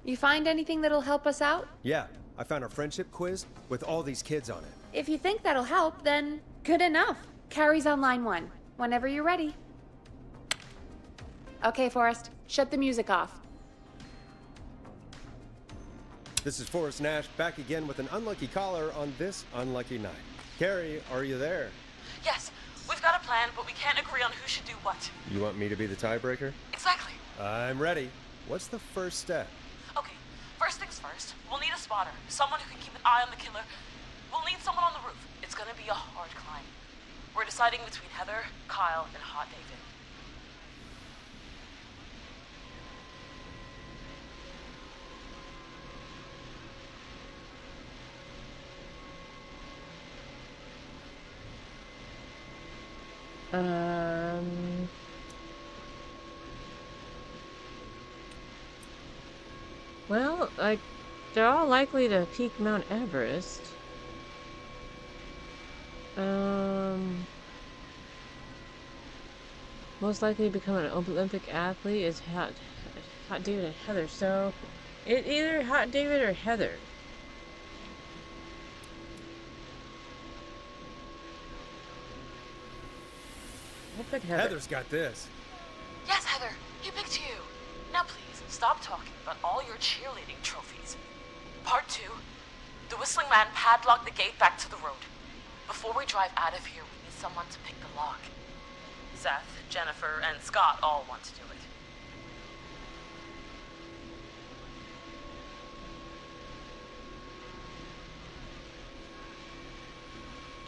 you find anything that'll help us out?
Yeah, I found a friendship quiz with all these kids on it.
If you think that'll help, then good enough. Carrie's on line 1, whenever you're ready. Okay, Forrest, shut the music off.
This is Forrest Nash back again with an unlucky caller on this unlucky night. Carrie, are you there?
Yes, we've got a plan, but we can't agree on who should do what.
You want me to be the tiebreaker?
Exactly.
I'm ready. What's the first step?
Okay, first things first. We'll need a spotter, someone who can keep an eye on the killer. We'll need someone on the roof. It's gonna be a hard climb. We're deciding between Heather, Kyle, and Hot David.
Well, like, they're all likely to peak Mount Everest. Most likely to become an Olympic athlete is Hot David and Heather. So, it either Hot David or Heather. We'll pick Heather.
Heather's got this.
Yes, Heather, he picked you. Now please, stop talking about all your cheerleading trophies. Part 2. The Whistling Man padlocked the gate back to the road. Before we drive out of here, we need someone to pick the lock. Seth, Jennifer, and Scott all want to do it.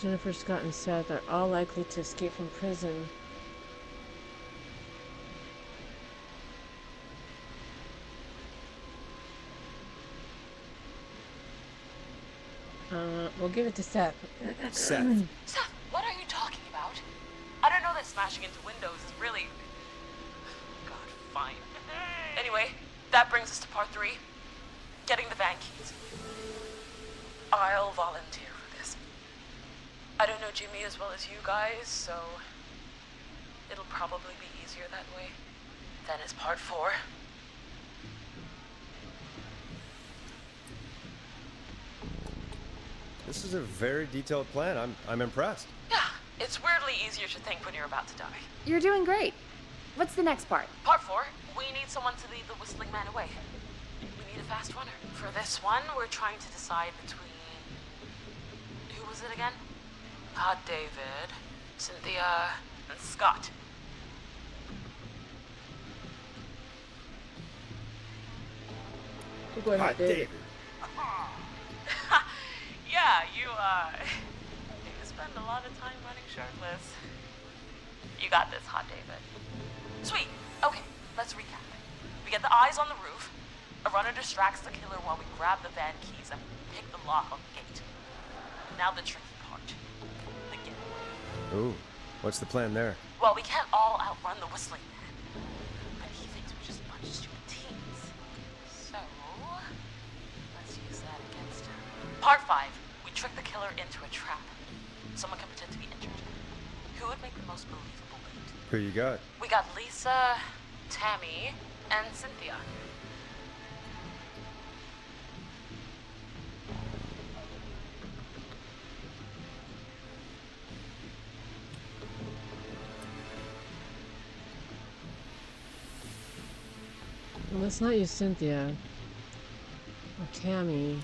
Jennifer, Scott, and Seth are all likely to escape from prison. We'll give it to Seth.
Seth.
Seth, what are you talking about? I don't know that smashing into windows is really... God, fine. Anyway, that brings us to part 3. Getting the van keys. I'll volunteer for this. I don't know Jimmy as well as you guys, so... it'll probably be easier that way. Then it's part 4.
This is a very detailed plan. I'm impressed.
Yeah, it's weirdly easier to think when you're about to die.
You're doing great. What's the next part?
Part 4, we need someone to lead the Whistling Man away. We need a fast runner. For this one, we're trying to decide between... who was it again? Hot David, Cynthia, and Scott.
Hot David.
Yeah, you spend a lot of time running shirtless. You got this, Hot David. Sweet. Okay, let's recap. We get the eyes on the roof. A runner distracts the killer while we grab the van keys and pick the lock on the gate. Now the tricky part. The getaway.
Ooh, what's the plan there?
Well, we can't all outrun the whistling man. But he thinks we're just a bunch of stupid teens. So, let's use that against him. Part 5. We trick the killer into a trap. Someone can pretend to be injured. Who would make the most believable lead?
Who you got?
We got Lisa, Tammy, and Cynthia.
Let's not use Cynthia or Tammy.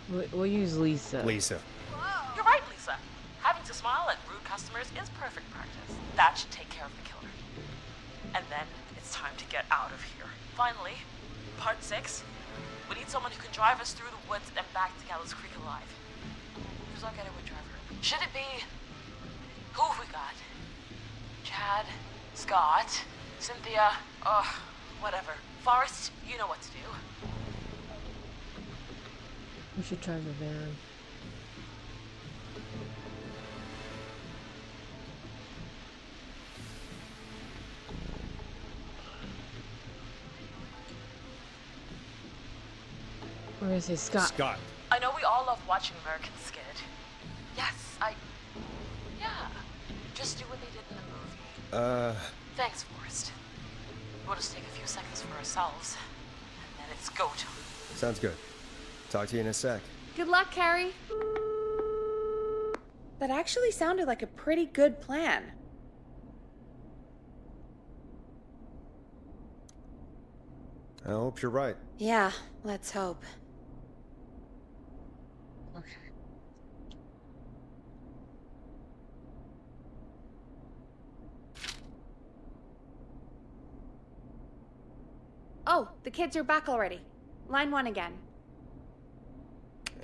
We'll use Lisa.
Lisa.
You're right, Lisa. Having to smile at rude customers is perfect practice. That should take care of the killer. And then it's time to get out of here. Finally, part 6. We need someone who can drive us through the woods and back to Gallows Creek alive. Who's our getaway driver? Should it be... Who have we got? Chad, Scott, Cynthia, whatever. Forrest, you know what to do.
We should drive the van. We're gonna say Scott.
Scott.
I know we all love watching American Skid. Yes, yeah. Just do what they did in the movie. Thanks, Forrest. We'll just take a few seconds for ourselves, and then it's go time.
Sounds good. Talk to you in a sec.
Good luck, Carrie. That actually sounded like a pretty good plan.
I hope you're right.
Yeah, let's hope.
Okay.
Oh, the kids are back already. Line 1 again.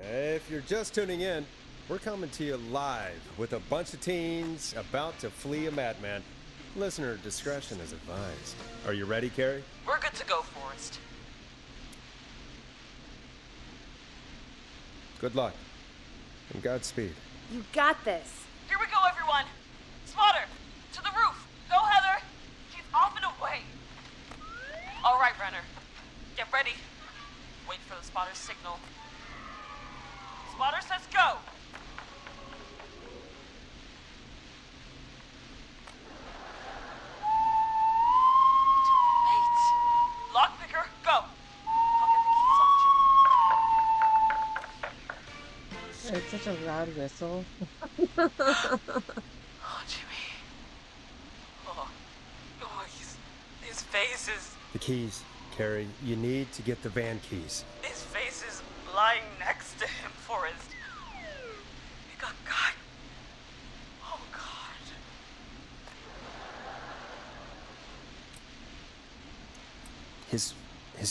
If you're just tuning in, we're coming to you live with a bunch of teens about to flee a madman. Listener discretion is advised. Are you ready, Carrie?
We're good to go, Forrest.
Good luck. And Godspeed.
You got this.
Here we go, everyone. Spotter, to the roof. Go, Heather. She's off and away. All right, Renner. Get ready. Wait for the spotter's signal. Spotter says go. Mate. Lockpicker, go. I'll get the keys off Jimmy.
It's such a loud whistle.
Oh, Jimmy. Oh, his face is...
The keys, Carrie. You need to get the van keys.
His face is lying next to him, Forrest. He got cut. Oh, God.
His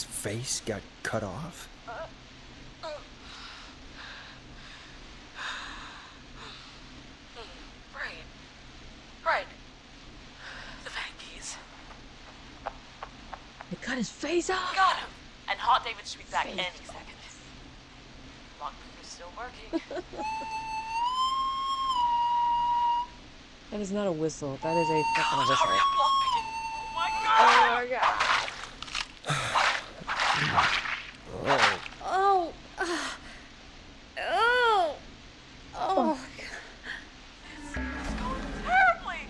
face got cut off?
Right. The van keys.
They cut his face off.
Got him. And Hot David should be back any second. Lockpicker's still working.
That is not a whistle. That is a fucking
God,
whistle.
hurry up, lockpicking. Oh, my God.
Oh my god.
Oh. Oh. Oh.
It's going terribly.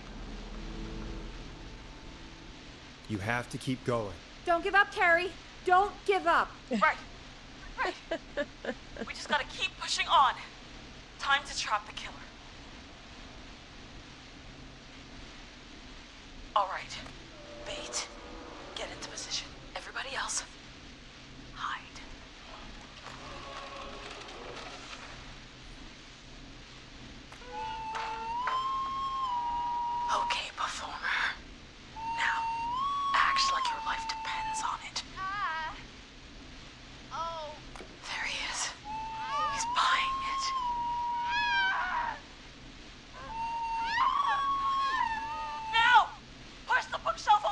You have to keep going.
Don't give up, Carrie. Don't give up.
Right. We just gotta keep pushing on. Time to trap the killer. All right. Bait. Get into position. Everybody else, hide. Okay, performer. Now, act like your life depends on it. There he is. He's buying it. Now! Push the bookshelf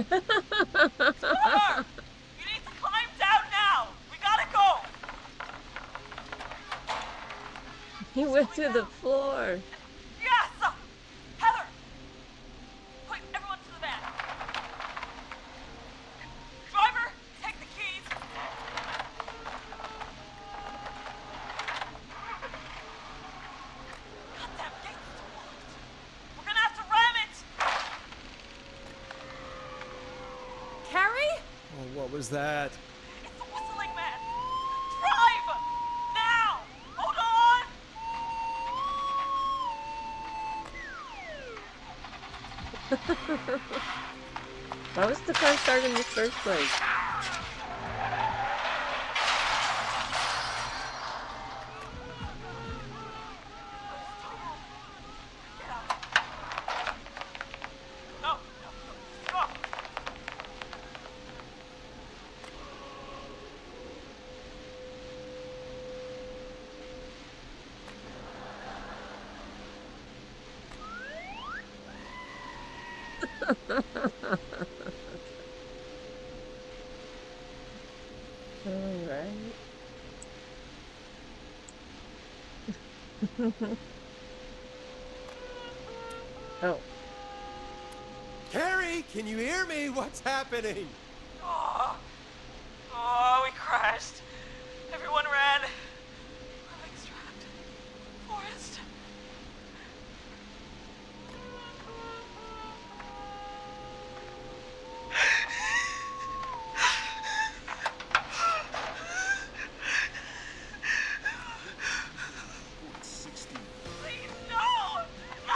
Scar! You need to climb down now! We gotta go!
He went through the floor.
Yes! Heather! Quick, everyone to the van. Driver, take the keys. Goddamn gate's still locked. We're gonna have to ram it!
Carrie?
Oh, what was that?
It's the whistling man! Drive! Now! Hold on!
Why was the car started in the first place?
No! Stop!
Alright. Oh.
Carrie, can you hear me? What's happening?
Oh, we crashed. Everyone ran. My leg's trapped. Forrest. Please, no! No!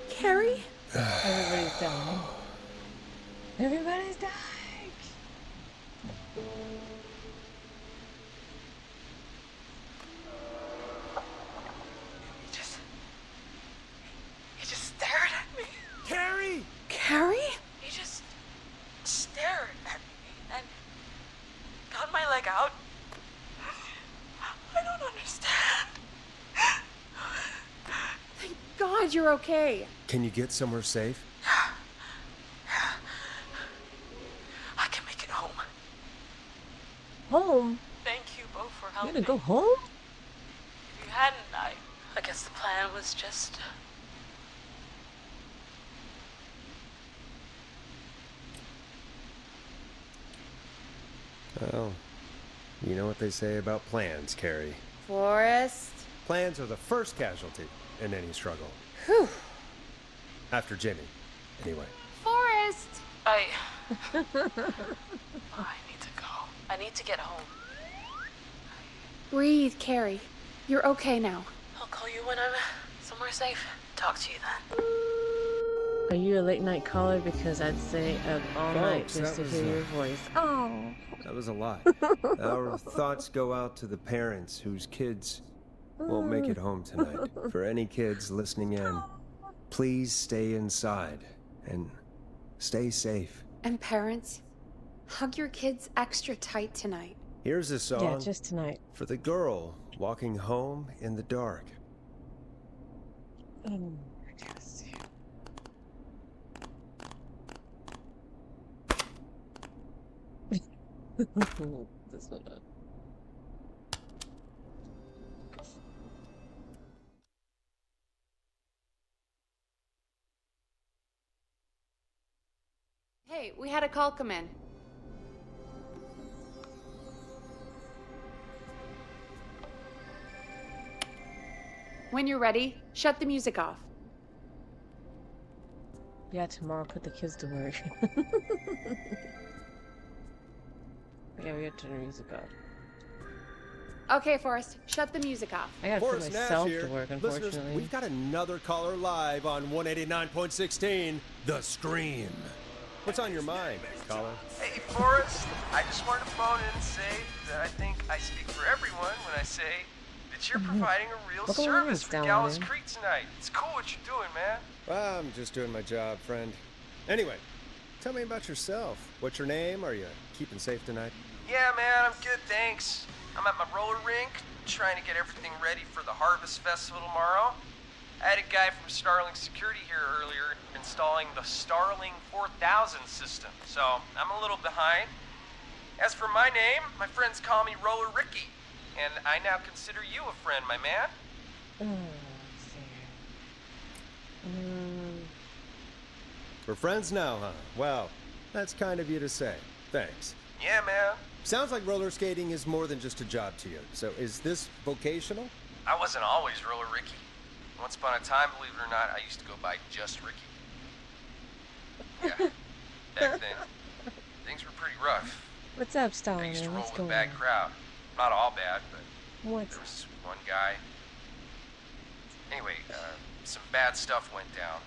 Carrie?
Everybody's dying. Everybody's dying.
He just stared at me.
Carrie!
Carrie?
He just stared at me and got my leg out. I don't understand.
Thank God you're okay.
Can you get somewhere safe?
I can make it home.
Home?
Thank you both for
You
helping.
gonna go home?
If you hadn't, I guess the plan was just...
Well, you know what they say about plans, Carrie.
Forrest?
Plans are the first casualty in any struggle.
Whew.
After Jimmy, anyway.
Forrest!
I need to go. I need to get home.
Breathe, Carrie. You're okay now.
I'll call you when I'm somewhere safe. Talk to you then.
Are you a late night caller? Because I'd stay up all night
Folks,
just to
that
hear
was,
your voice. Oh.
That was a lot. Our thoughts go out to the parents whose kids won't make it home tonight. For any kids listening in, please stay inside and stay safe.
And parents, hug your kids extra tight tonight.
Here's a song
Yeah, just tonight.
for the girl walking home in the dark.
Oh, yes. This one.
Hey, we had a call come in. When you're ready, shut the music off.
Yeah, tomorrow put the kids to work. Yeah, we have to turn the music off.
Okay, Forrest, shut the music off.
I gotta put
Forrest Nash
myself
here.
to work,
Listeners,
unfortunately.
we've got another caller live on 189.16, The Scream. What's on your mind, caller?
Hey, Forrest. I just wanted to phone in and say that I think I speak for everyone when I say that you're providing a real
Look at
service
Lawrence
for
down
Gallows
there.
Creek tonight. It's cool what you're doing, man.
Well, I'm just doing my job, friend. Anyway, tell me about yourself. What's your name? Are you keeping safe tonight?
Yeah, man, I'm good, thanks. I'm at my roller rink, trying to get everything ready for the Harvest Festival tomorrow. I had a guy from Starling Security here earlier installing the Starling 4000 system, so I'm a little behind. As for my name, my friends call me Roller Ricky, and I now consider you a friend, my man.
We're friends now, huh? Well, that's kind of you to say. Thanks.
Yeah, man.
Sounds like roller skating is more than just a job to you. So is this vocational?
I wasn't always Roller Ricky. Once upon a time, believe it or not, I used to go by just Ricky. Yeah, back then, things were pretty rough.
What's up,
I
Stalin?
used to roll
What's
with a
going
bad
on?
crowd. Not all bad, but
What?
there was one guy. Anyway, some bad stuff went down.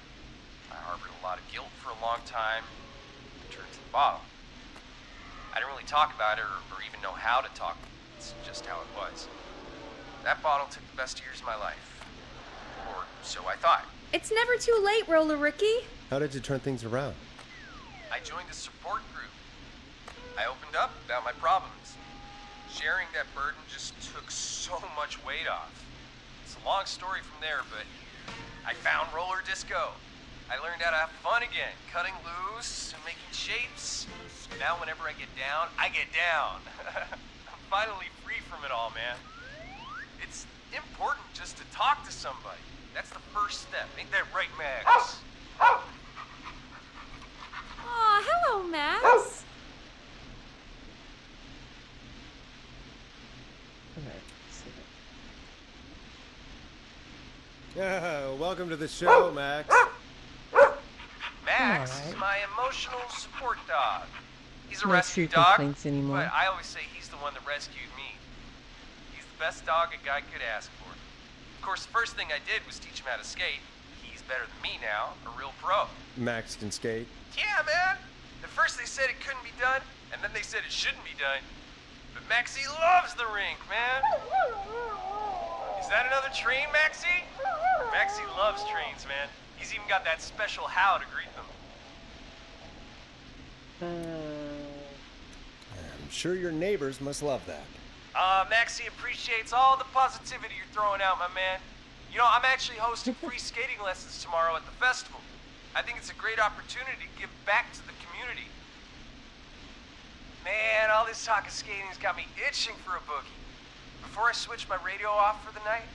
I harbored a lot of guilt for a long time. Turned to the bottle. I didn't really talk about it or even know how to talk. It's just how it was. That bottle took the best years of my life. Or so I thought.
It's never too late, Roller Ricky.
How did you turn things around?
I joined a support group. I opened up about my problems. Sharing that burden just took so much weight off. It's a long story from there, but I found roller disco. I learned how to have fun again, cutting loose and making shapes. Now whenever I get down, I get down. I'm finally free from it all, man. It's important just to talk to somebody. That's the first step. Ain't that right, Max?
Aw, hello, Max.
Welcome to the show, Max.
Max is
Alright.
my emotional support dog. He's a
No
rescue
true
dog,
complaints anymore.
but I always say he's the one that rescued me. He's the best dog a guy could ask for. Of course, the first thing I did was teach him how to skate. He's better than me now, a real pro.
Max can skate.
Yeah, man. At first they said it couldn't be done, and then they said it shouldn't be done. But Maxie loves the rink, man. Is that another train, Maxie? Maxie loves trains, man. He's even got that special how to greet them.
I'm sure your neighbors must love that.
Maxie appreciates all the positivity you're throwing out, my man. You know, I'm actually hosting free skating lessons tomorrow at the festival. I think it's a great opportunity to give back to the community. Man, all this talk of skating's got me itching for a boogie. Before I switch my radio off for the night,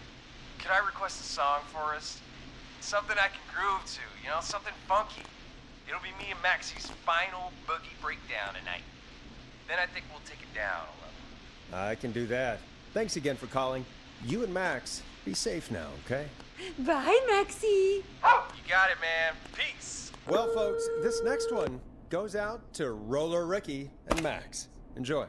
could I request a song for us? Something I can groove to, you know, something funky. It'll be me and Maxie's final boogie breakdown tonight. Then I think we'll take it down a level.
I can do that. Thanks again for calling. You and Max, be safe now, okay?
Bye, Maxie.
You got it, man. Peace.
Well, folks, this next one goes out to Roller Ricky and Max. Enjoy.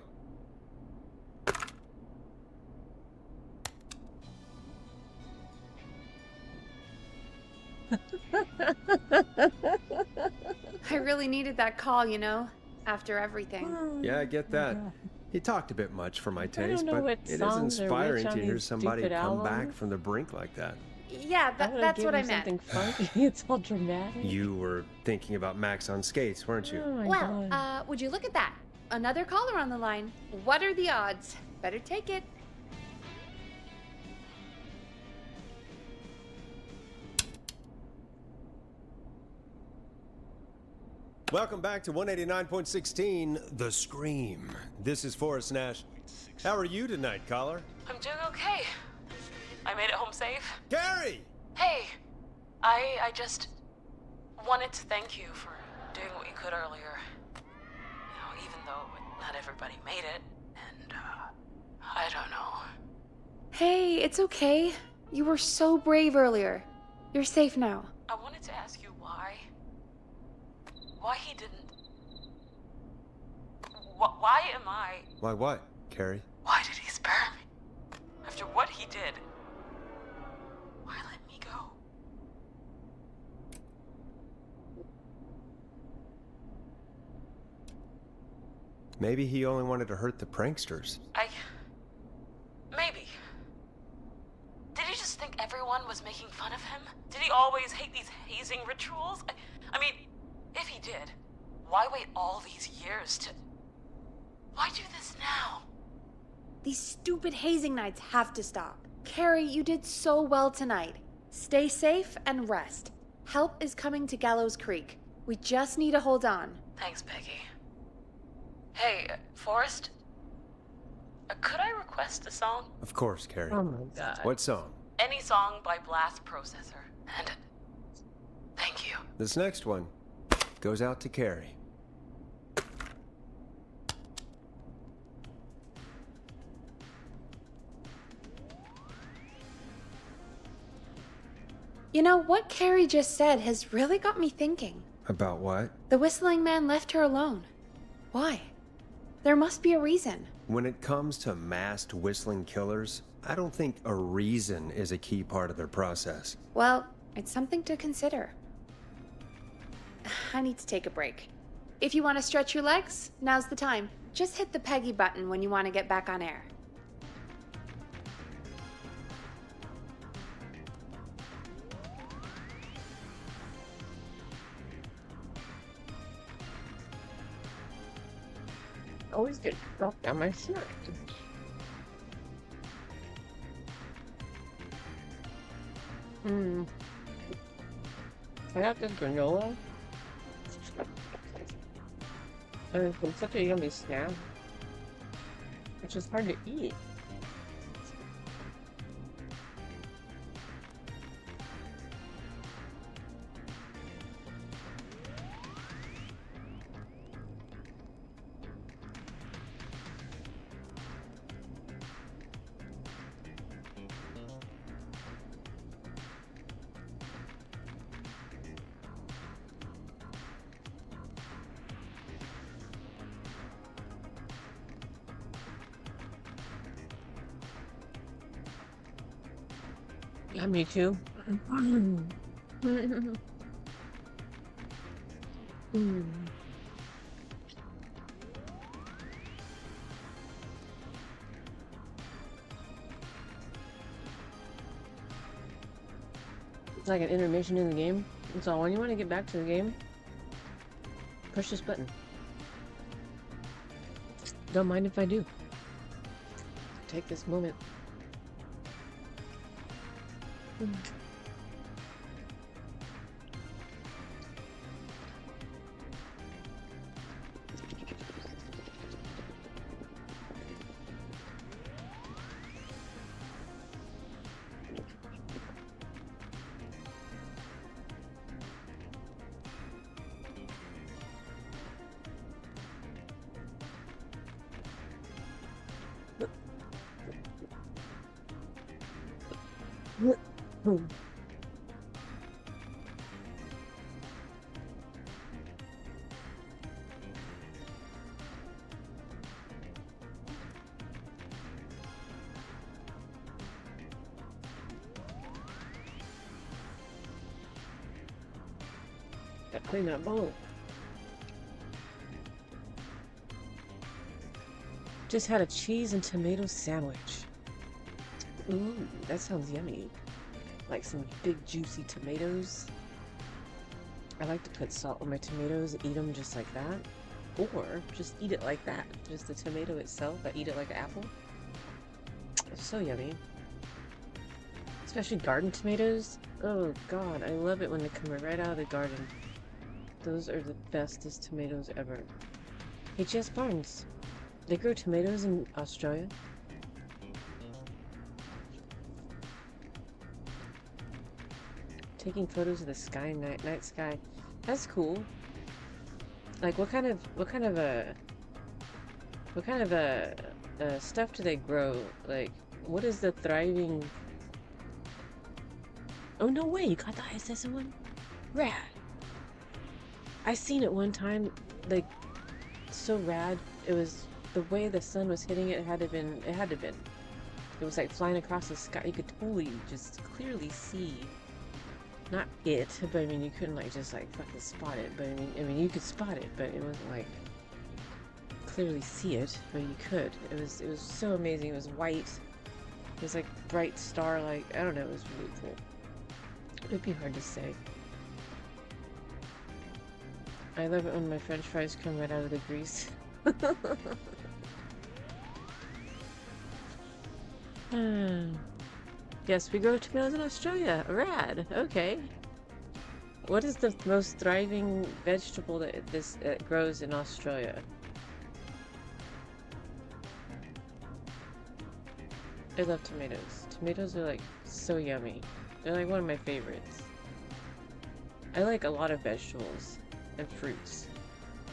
I really needed that call, you know, after everything.
Yeah, I get that. He talked a bit much for my taste,
know
but
what
it is
songs are
inspiring
which
to
on
hear
these
somebody
stupid
come back
albums.
from the brink like that.
Yeah, that's what I meant.
Something funky. It's all dramatic.
You were thinking about Max on skates, weren't you?
Oh my
Well,
God.
would you look at that? Another caller on the line. What are the odds? Better take it.
Welcome back to 189.16, The Scream. This is Forrest Nash. How are you tonight, caller?
I'm doing okay. I made it home safe.
Gary!
Hey, I just wanted to thank you for doing what you could earlier. You know, even though not everybody made it, and, I don't know.
Hey, it's okay. You were so brave earlier. You're safe now.
I wanted to ask you why. Why he didn't... Why am I...
Why what, Carrie?
Why did he spare me? After what he did, why let me go?
Maybe he only wanted to hurt the pranksters.
Maybe. Did he just think everyone was making fun of him? Did he always hate these hazing rituals? I mean, if he did, why wait all these years to... Why do this now?
These stupid hazing nights have to stop. Carrie, you did so well tonight. Stay safe and rest. Help is coming to Gallows Creek. We just need to hold on.
Thanks, Peggy. Hey, Forrest? Could I request a song?
Of course, Carrie.
Oh my god.
What song?
Any song by Blast Processor. And thank you.
This next one goes out to Carrie.
You know, what Carrie just said has really got me thinking.
About what?
The whistling man left her alone. Why? There must be a reason.
When it comes to masked whistling killers, I don't think a reason is a key part of their process.
Well, it's something to consider. I need to take a break. If you want to stretch your legs, now's the time. Just hit the Peggy button when you want to get back on air.
Always get dropped down my shirt. I got this granola. And it's been such a yummy snack. It's just hard to eat. Yeah, me too. It's like an intermission in the game. So when you want to get back to the game, push this button. Don't mind if I do. Take this moment. Gotta clean that bowl. Just had a cheese and tomato sandwich. Ooh, that sounds yummy. Like some big juicy tomatoes. I like to put salt on my tomatoes, eat them just like that. Or just eat it like that. Just the tomato itself, I eat it like an apple. It's so yummy. Especially garden tomatoes. Oh god, I love it when they come right out of the garden. Those are the bestest tomatoes ever. H.S. Barnes. They grow tomatoes in Australia. Taking photos of the sky, night sky. That's cool. Like, what kind of stuff do they grow? Like, what is the thriving? Oh no way! You got the ISS one? Rad. I seen it one time. Like, so rad. It was the way the sun was hitting it. It had to been. It was like flying across the sky. You could totally just clearly see. Not it, but I mean, you couldn't like just like fucking spot it. But I mean, you could spot it, but it wasn't like clearly see it. But you could. It was so amazing. It was white. It was like bright star-like. I don't know. It was really cool. It'd be hard to say. I love it when my French fries come right out of the grease. Yes, we grow tomatoes in Australia. Rad. Okay. What is the most thriving vegetable that grows in Australia? I love tomatoes. Tomatoes are like so yummy. They're like one of my favorites. I like a lot of vegetables and fruits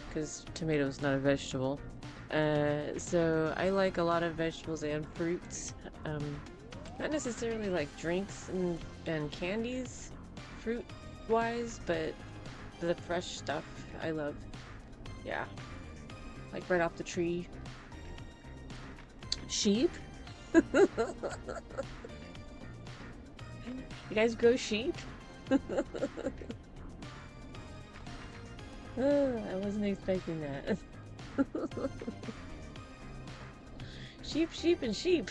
because tomato's not a vegetable. So I like a lot of vegetables and fruits. Not necessarily like drinks and candies, fruit-wise, but the fresh stuff I love. Yeah. Like right off the tree. Sheep? You guys grow sheep? I wasn't expecting that. Sheep, and sheep.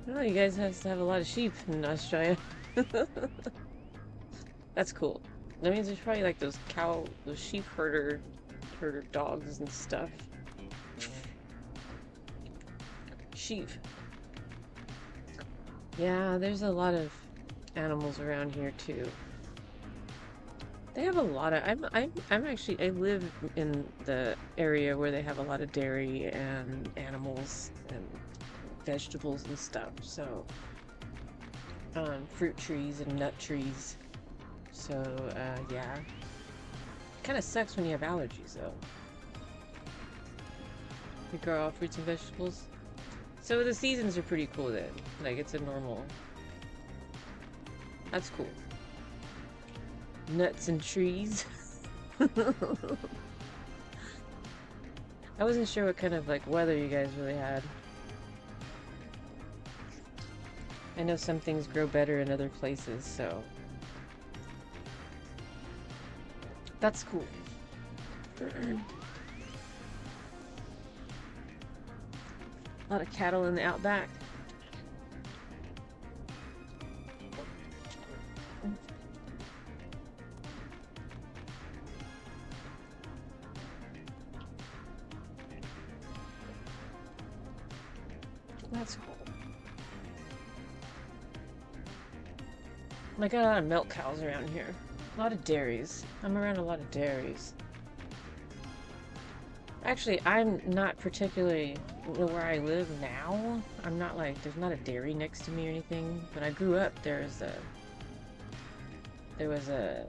Oh, you guys have to have a lot of sheep in Australia. That's cool. That means there's probably like those sheep herder dogs and stuff. Sheep. Yeah, there's a lot of animals around here too. They have a lot of. I live in the area where they have a lot of dairy and animals and vegetables and stuff. So, fruit trees and nut trees. So, yeah. Kind of sucks when you have allergies, though. You grow all fruits and vegetables. So the seasons are pretty cool then. Like it's a normal. That's cool. Nuts and trees. I wasn't sure what kind of like weather you guys really had. I know some things grow better in other places, so that's cool. A lot of cattle in the outback. That's cool. I got a lot of milk cows around here. A lot of dairies. I'm around a lot of dairies. Actually, I'm not particularly where I live now. I'm not like, there's not a dairy next to me or anything. When I grew up, there was a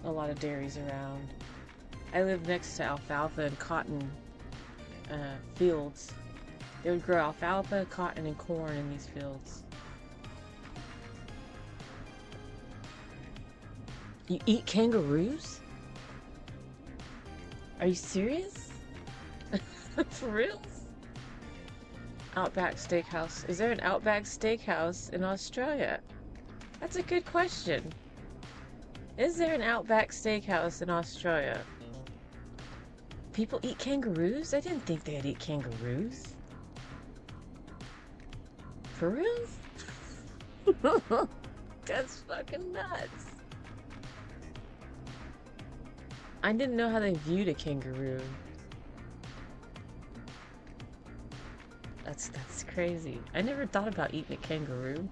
lot of dairies around. I lived next to alfalfa and cotton fields. They would grow alfalfa, cotton, and corn in these fields. You eat kangaroos? Are you serious? For real? Outback Steakhouse. Is there an Outback Steakhouse in Australia? That's a good question. Is there an Outback Steakhouse in Australia? People eat kangaroos? I didn't think they'd eat kangaroos. For real? That's fucking nuts. I didn't know how they viewed a kangaroo. That's crazy. I never thought about eating a kangaroo.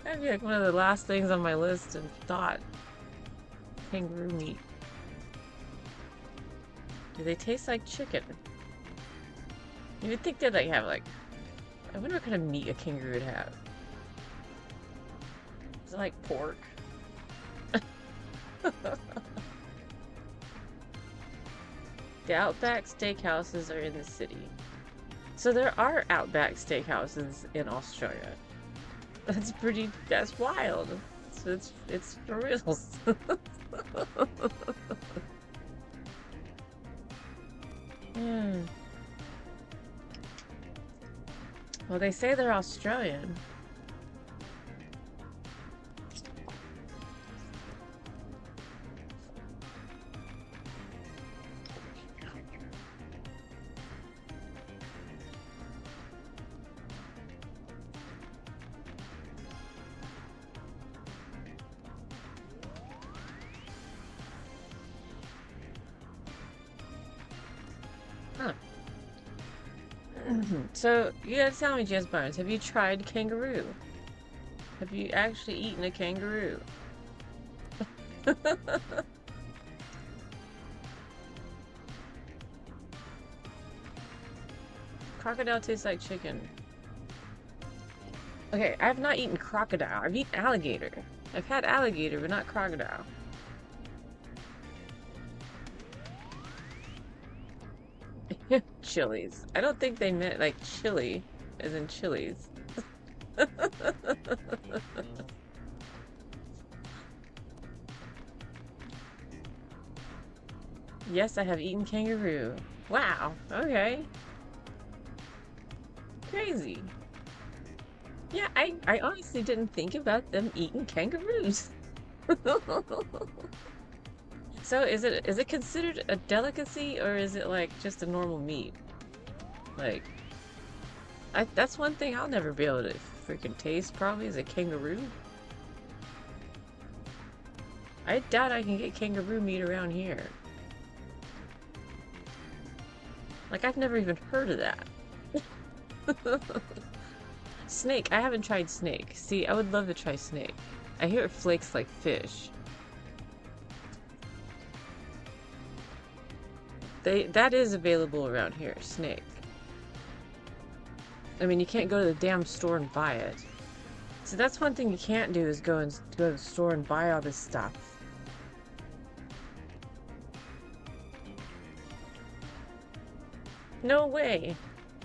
That'd be like one of the last things on my list of thought. Kangaroo meat. Do they taste like chicken? You would think they'd like have like... I wonder what kind of meat a kangaroo would have. Is it like pork? The Outback Steakhouses are in the city. So there are Outback Steakhouses in Australia. That's wild. So it's for real. Well, they say they're Australian. So, you gotta tell me, Jazz Bones, have you tried kangaroo? Have you actually eaten a kangaroo? Crocodile tastes like chicken. Okay, I've not eaten crocodile. I've eaten alligator. I've had alligator, but not crocodile. Chilies. I don't think they meant like chili, as in chilies. Yes, I have eaten kangaroo. Wow, okay. Crazy. Yeah, I honestly didn't think about them eating kangaroos. So is it considered a delicacy, or is it like just a normal meat? Like, that's one thing I'll never be able to freaking taste, probably, is a kangaroo. I doubt I can get kangaroo meat around here. Like, I've never even heard of that. Snake. I haven't tried snake. See, I would love to try snake. I hear it flakes like fish. That is available around here, snake. I mean, you can't go to the damn store and buy it. So that's one thing you can't do, is go to the store and buy all this stuff. No way!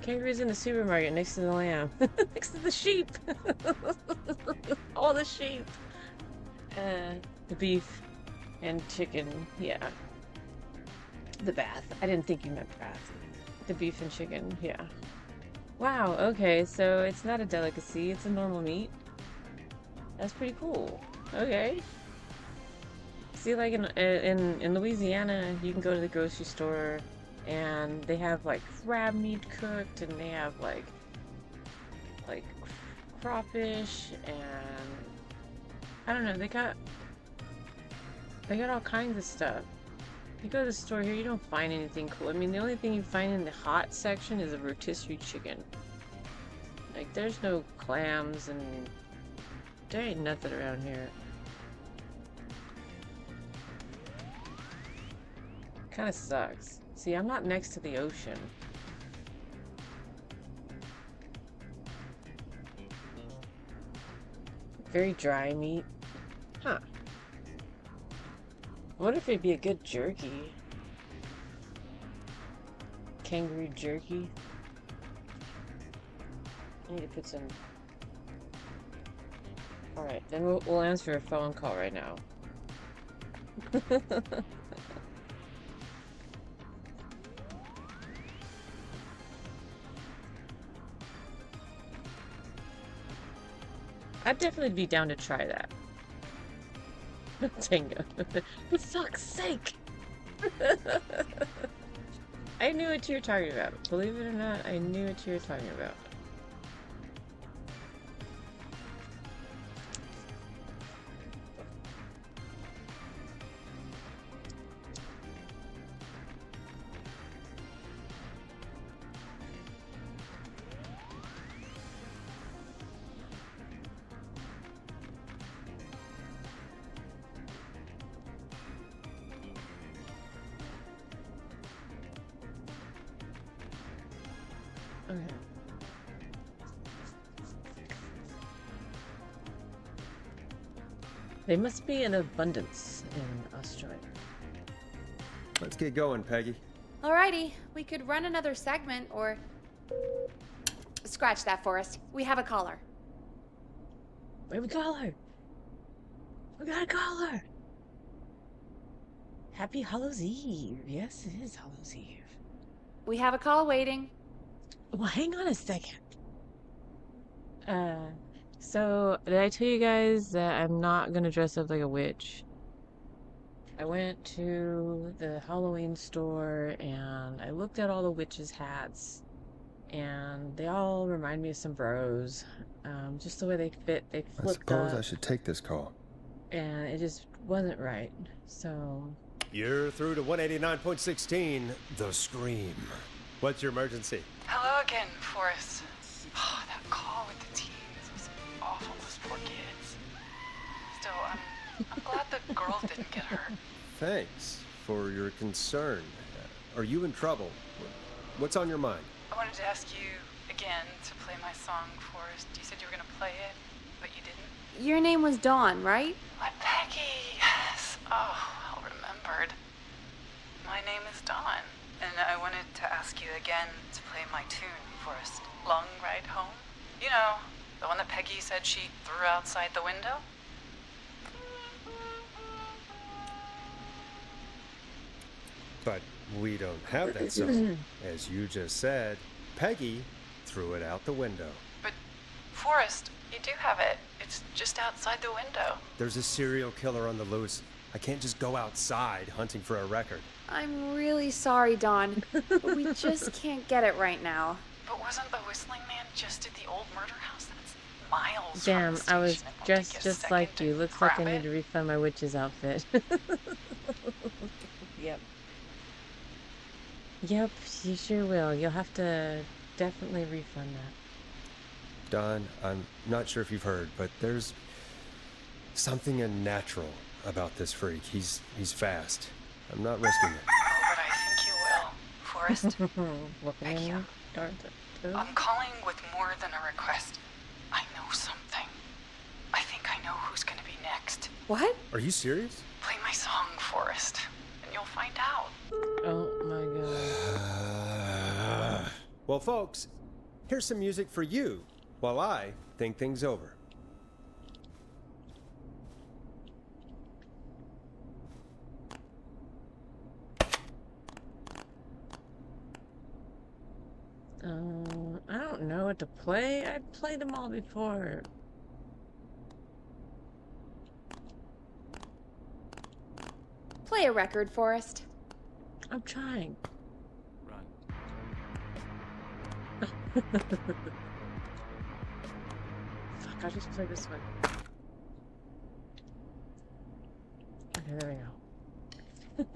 Kangaroo's in the supermarket next to the lamb. Next to the sheep! All the sheep! The beef and chicken, yeah. The bath. I didn't think you meant bath. The beef and chicken, yeah. Wow, okay, so it's not a delicacy, it's a normal meat. That's pretty cool. Okay. See, like in Louisiana, you can go to the grocery store and they have like crab meat cooked, and they have like crawfish, and I don't know, they got all kinds of stuff. You go to the store here, you don't find anything cool. I mean, the only thing you find in the hot section is a rotisserie chicken. Like, there's no clams, and there ain't nothing around here. Kinda sucks. See, I'm not next to the ocean. Very dry meat. Huh. I wonder if it'd be a good jerky. Kangaroo jerky. I need to put some... Alright, then we'll answer a phone call right now. I'd definitely be down to try that. Tango. For fuck's sake! I knew what you were talking about. Believe it or not, I knew what you were talking about. Okay. They must be in abundance in Australia.
Let's get going, Peggy.
Alrighty, we could run another segment, or... Scratch that, Forrest. We have a caller.
We have a caller! We got a caller! Happy Hallows Eve. Yes, it is Hallows Eve.
We have a call waiting.
Well, hang on a second. So, did I tell you guys that I'm not gonna dress up like a witch? I went to the Halloween store and I looked at all the witches' hats, and they all remind me of sombreros. Just the way they fit, they flipped up.
I suppose I should take this call.
And it just wasn't right, so...
You're through to 189.16, The Scream. What's your emergency?
Hello again, Forrest. Oh, that call with the teens was awful, those poor kids. Still, I'm glad the girl didn't get hurt.
Thanks for your concern. Are you in trouble? What's on your mind?
I wanted to ask you again to play my song, Forrest. You said you were gonna play it, but you didn't.
Your name was Dawn, right?
What, Peggy? Yes. Oh, well remembered. My name is Dawn, and I wanted to ask you again to play my tune, Forrest. Long Ride Home? You know, the one that Peggy said she threw outside the window?
But we don't have that song. As you just said, Peggy threw it out the window.
But, Forrest, you do have it. It's just outside the window.
There's a serial killer on the loose. I can't just go outside hunting for a record.
I'm really sorry, Dawn, but we just can't get it right now.
But wasn't the whistling man just at the old murder house? That's miles
Damn,
from the
I was
station. It won't
dressed
take a
just
second
like
to
you. Looks like I
grab
need
it.
to refund my witch's outfit. Yep. Yep, you sure will. You'll have to definitely refund that.
Don, I'm not sure if you've heard, but there's something unnatural about this freak. He's fast. I'm not risking it.
Oh, but I think you will, Forrest.
Looking
Thank you.
darn it.
I'm calling with more than a request. I know something. I think I know who's gonna be next.
What?
Are you serious?
Play my song, Forrest, and you'll find out.
Oh my god.
Well, folks, here's some music for you while I think things over.
I don't know what to play. I've played them all before.
Play a record, Forrest.
I'm trying.
Run.
Fuck, I'll just play this one. Okay, there we go.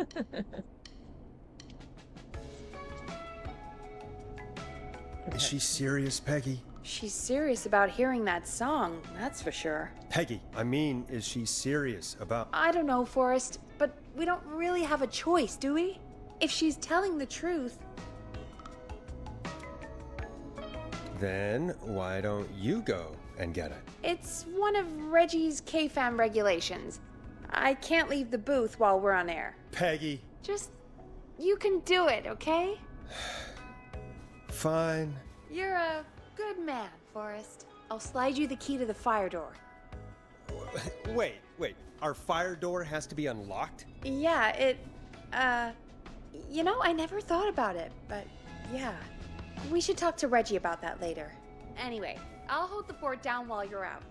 Is she serious, Peggy?
She's serious about hearing that song, that's for sure.
Peggy, I mean, is she serious about...
I don't know, Forrest, but we don't really have a choice, do we? If she's telling the truth...
Then why don't you go and get it?
It's one of Reggie's K-Fam regulations. I can't leave the booth while we're on air.
Peggy.
Just... you can do it, okay?
Fine.
You're a good man, Forrest. I'll slide you the key to the fire door.
Wait. Our fire door has to be unlocked?
Yeah, you know, I never thought about it, but yeah. We should talk to Reggie about that later. Anyway, I'll hold the fort down while you're out.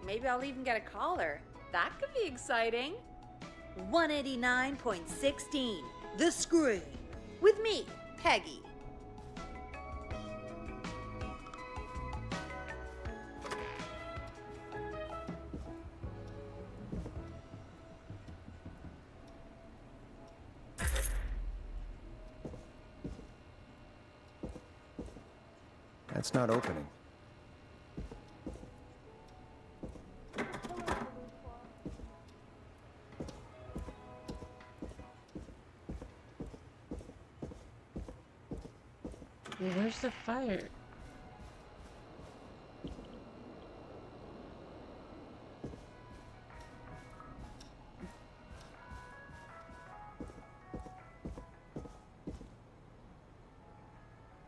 Maybe I'll even get a caller. That could be exciting.
189.16, The Scream. With me, Peggy.
That's not opening.
Where's the fire?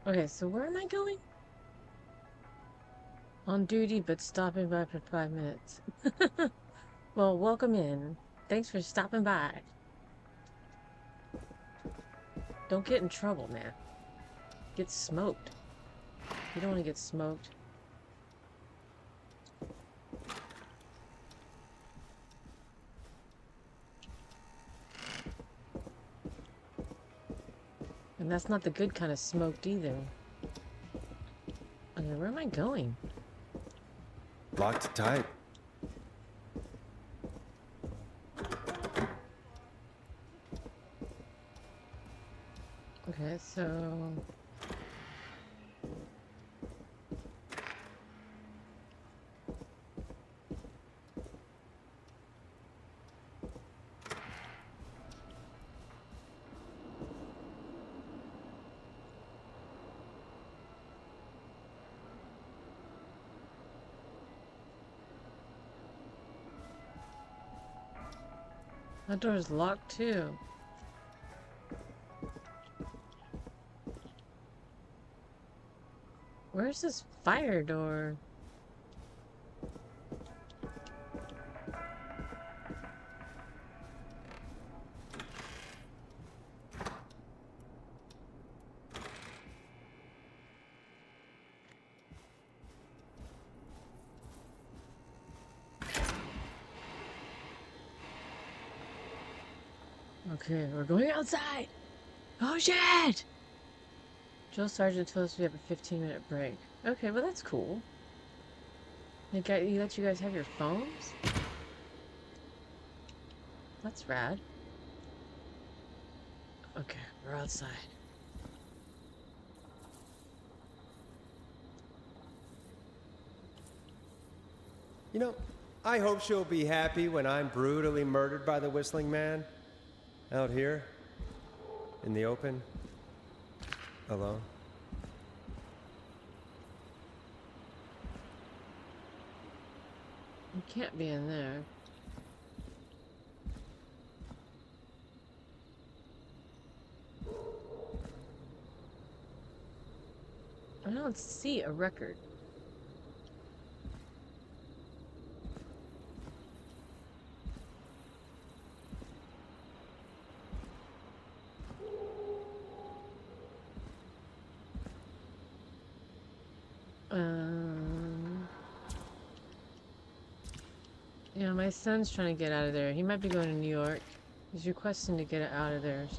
Okay, so where am I going? On duty, but stopping by for 5 minutes. Well, welcome in. Thanks for stopping by. Don't get in trouble, man. Get smoked. You don't want to get smoked. And that's not the good kind of smoked either. Okay, where am I going?
Locked tight.
Okay, so That door's locked too. Where's this fire door? Okay, we're going outside! Oh shit! Drill Sergeant told us we have a 15-minute break. Okay, well that's cool. He let you guys have your phones? That's rad. Okay, we're outside.
You know, I hope she'll be happy when I'm brutally murdered by the Whistling Man. Out here. In the open. Alone.
You can't be in there. I don't see a record. Yeah, my son's trying to get out of there. He might be going to New York. He's requesting to get out of there as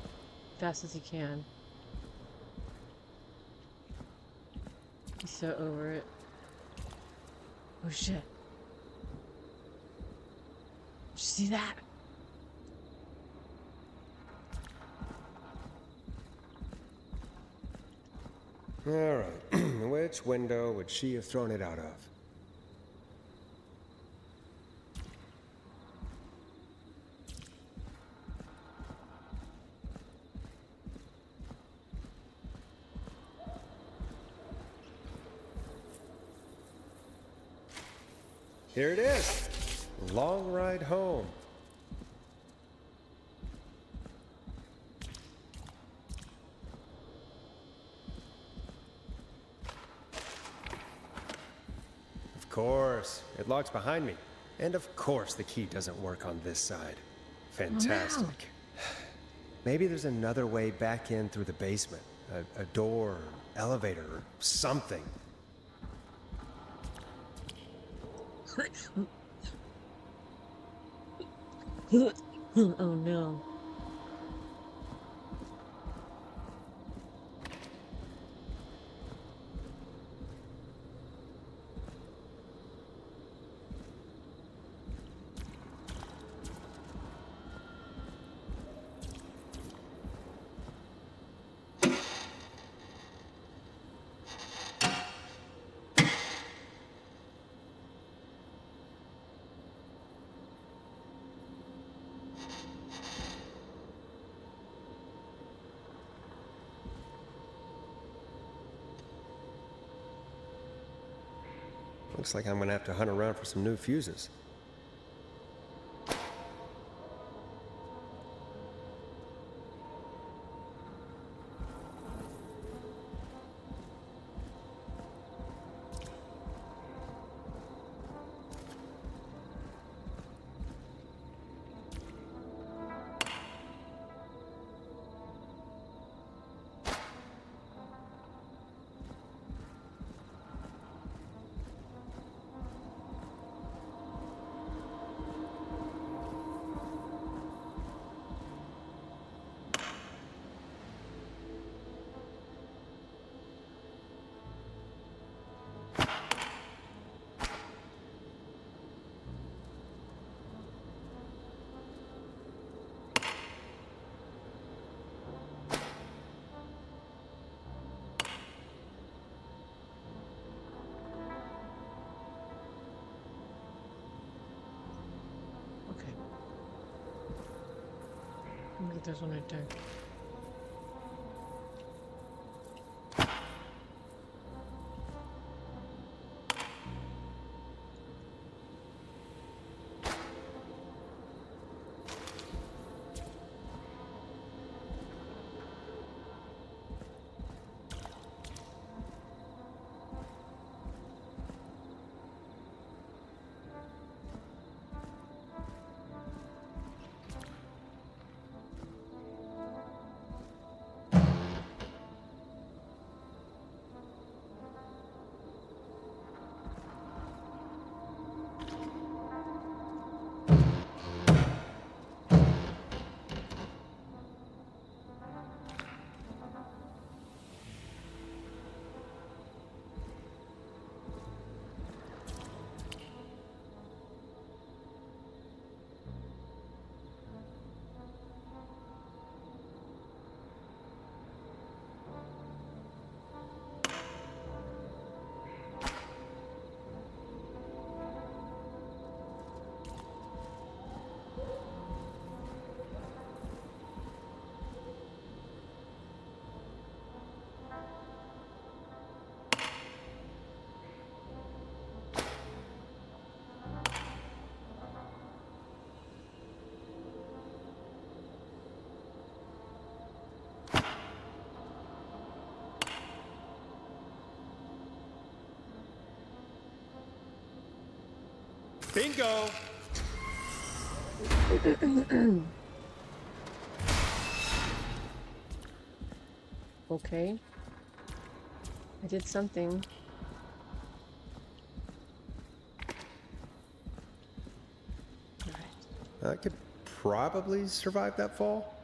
fast as he can. He's so over it. Oh shit. Did you see that?
Alright. Which window would she have thrown it out of? Here it is. Long ride home. Of course. It locks behind me. And of course the key doesn't work on this side. Fantastic.
Oh, no.
Maybe there's another way back in through the basement. A door, elevator, or something.
Oh no.
Looks like I'm gonna have to hunt around for some new fuses. Look at this one right there. Bingo!
Okay. I did something.
I could probably survive that fall.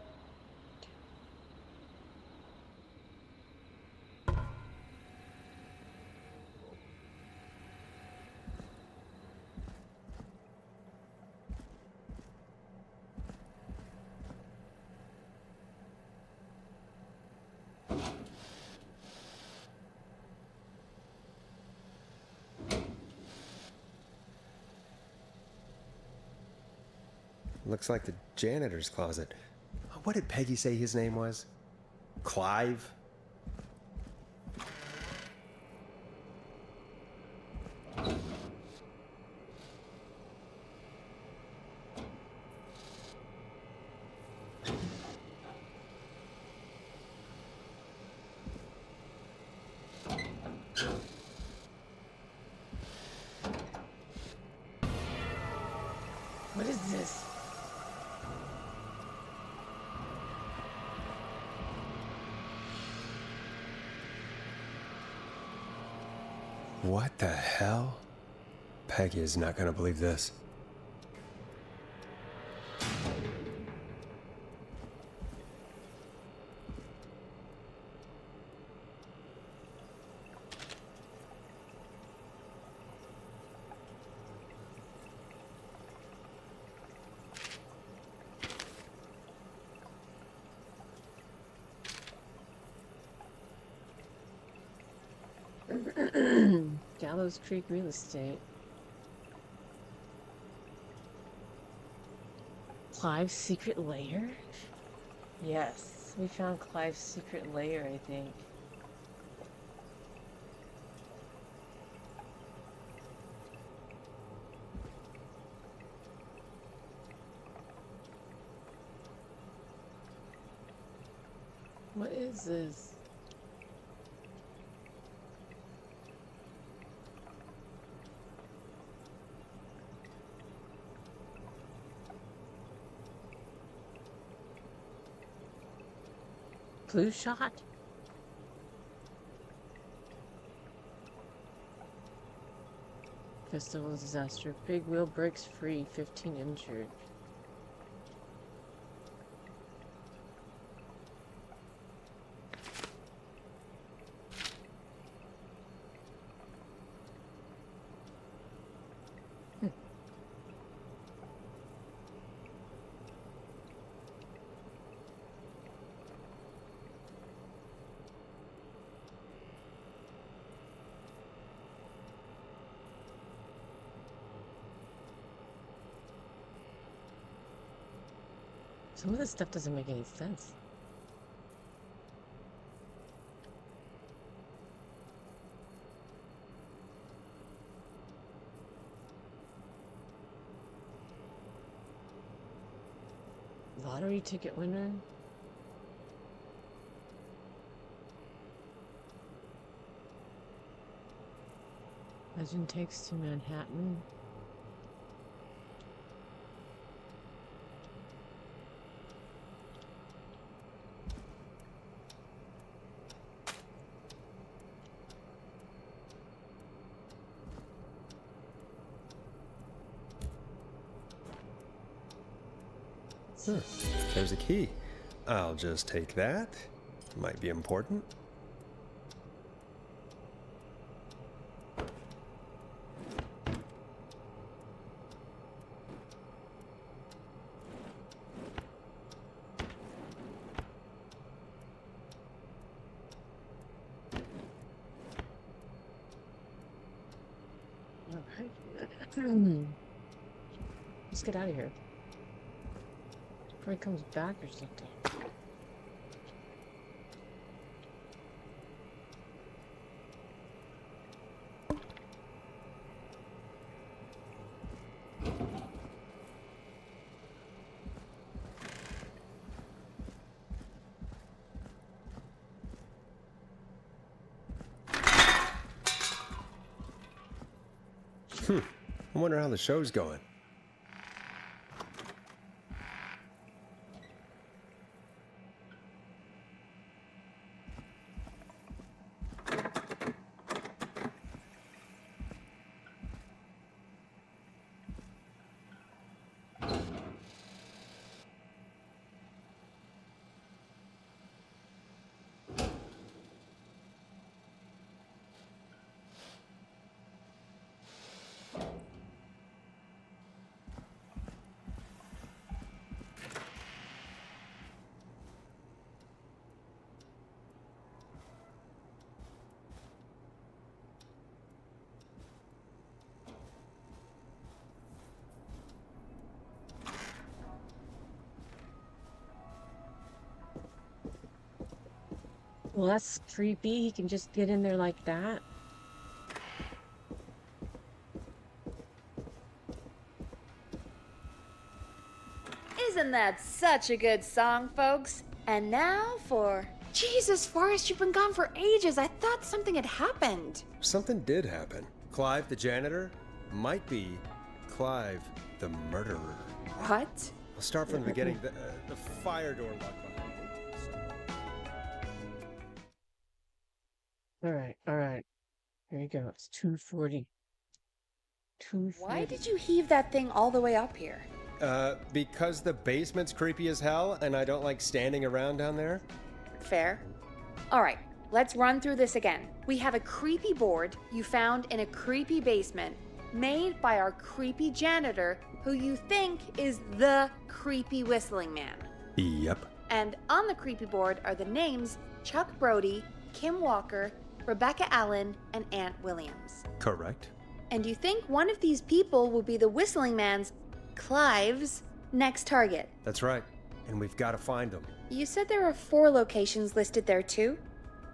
Looks like the janitor's closet. What did Peggy say his name was? Clive?
What is this?
What the hell? Peggy is not gonna believe this.
Gallows Creek Real Estate. Clive's secret lair? Yes, we found Clive's secret lair, I think. What is this? Flu shot? Festival disaster. Big wheel breaks free. 15 injured. Some of this stuff doesn't make any sense. Lottery ticket winner? Legend takes to Manhattan.
There's a key. I'll just take that. Might be important.
Alright. Let's get out of here. Before he comes back or something.
I wonder how the show's going.
Well, that's creepy. He can just get in there like that.
Isn't that such a good song, folks? And now for... Jesus, Forrest, you've been gone for ages. I thought something had happened.
Something did happen. Clive, the janitor, might be Clive, the murderer.
What?
I'll start from the beginning. The fire door locked behind me.
All right. Here you go. It's 2:40. 2:40.
Why did you heave that thing all the way up here?
Because the basement's creepy as hell, and I don't like standing around down there.
Fair. All right, let's run through this again. We have a creepy board you found in a creepy basement made by our creepy janitor who you think is the creepy whistling man.
Yep.
And on the creepy board are the names Chuck Brody, Kim Walker, Rebecca Allen, and Aunt Williams.
Correct.
And you think one of these people will be the whistling man's, Clive's, next target.
That's right. And we've got to find them.
You said there are 4 locations listed there too?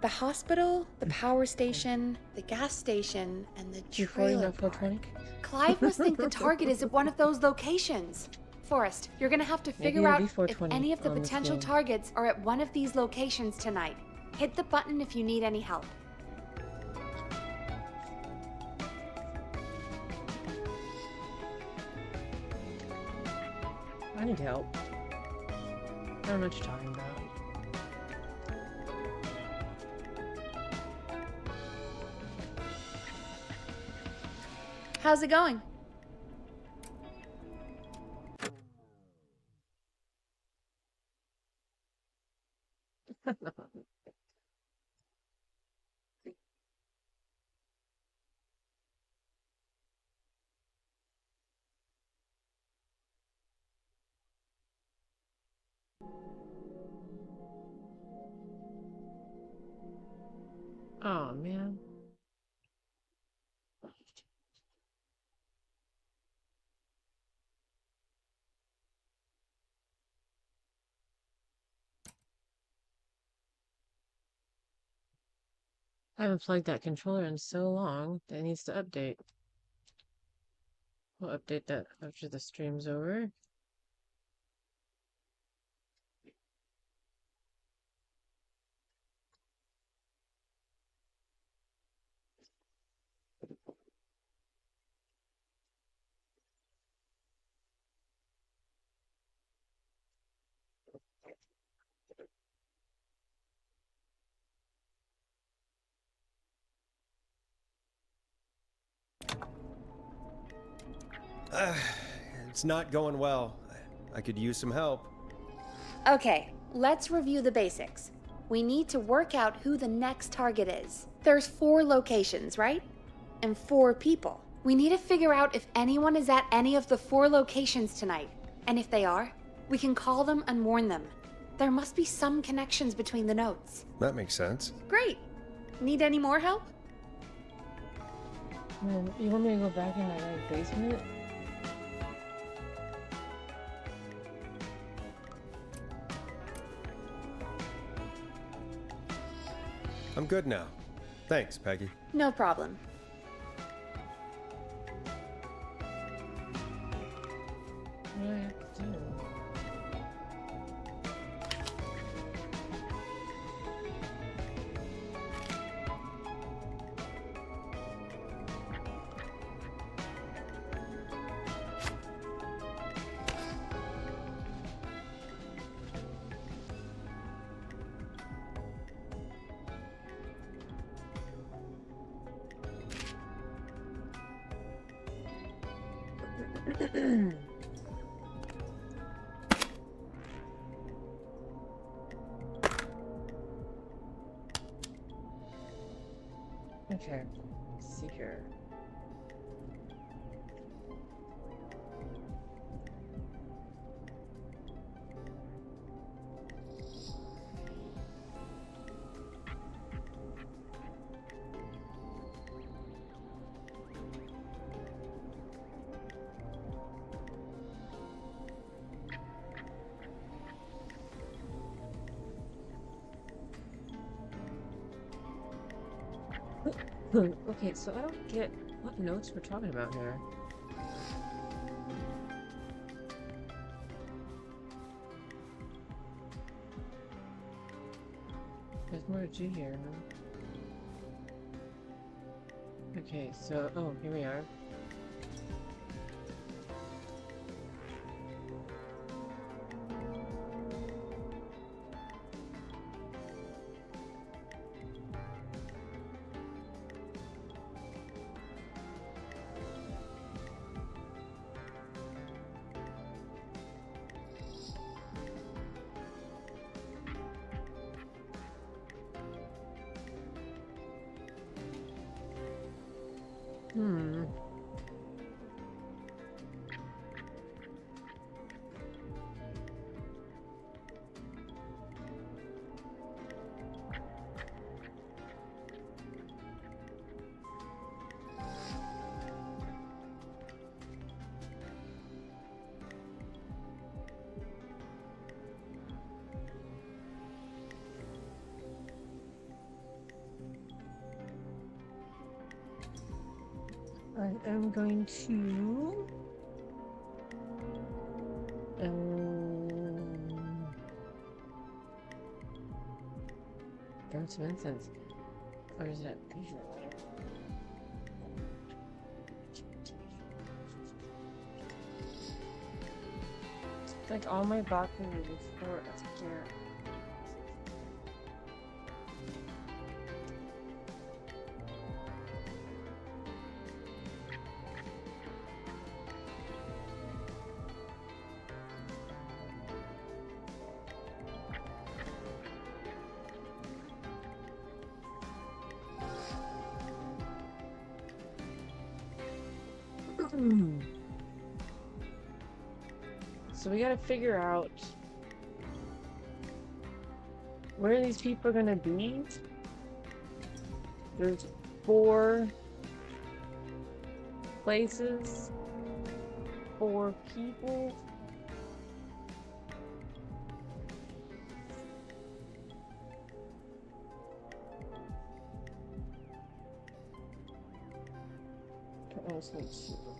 The hospital, the power station, the gas station, and the trailer park. Clive must think the target is at one of those locations. Forrest, you're gonna have to figure out if any of the potential targets are at one of these locations tonight. Hit the button if you need any help.
I need help. I don't know what you're talking about.
How's it going?
Oh, man. I haven't plugged that controller in so long that it needs to update. We'll update that after the stream's over.
It's not going well. I could use some help.
Okay, let's review the basics. We need to work out who the next target is. There's 4 locations, right? And 4 people. We need to figure out if anyone is at any of the 4 locations tonight. And if they are, we can call them and warn them. There must be some connections between the notes.
That makes sense.
Great. Need any more help?
Man, you want me to go back in that basement?
I'm good now. Thanks, Peggy.
No problem.
What do I have to do? Okay, let's see here. Okay, so I don't get what notes we're talking about here. There's more to do here, huh? Okay, so, oh, here we are. Hmm. I am going to burn some incense. Or is that it's like all my boxes are for a scare. So we gotta figure out where these people are gonna be. There's 4 places, 4 people. I also need to.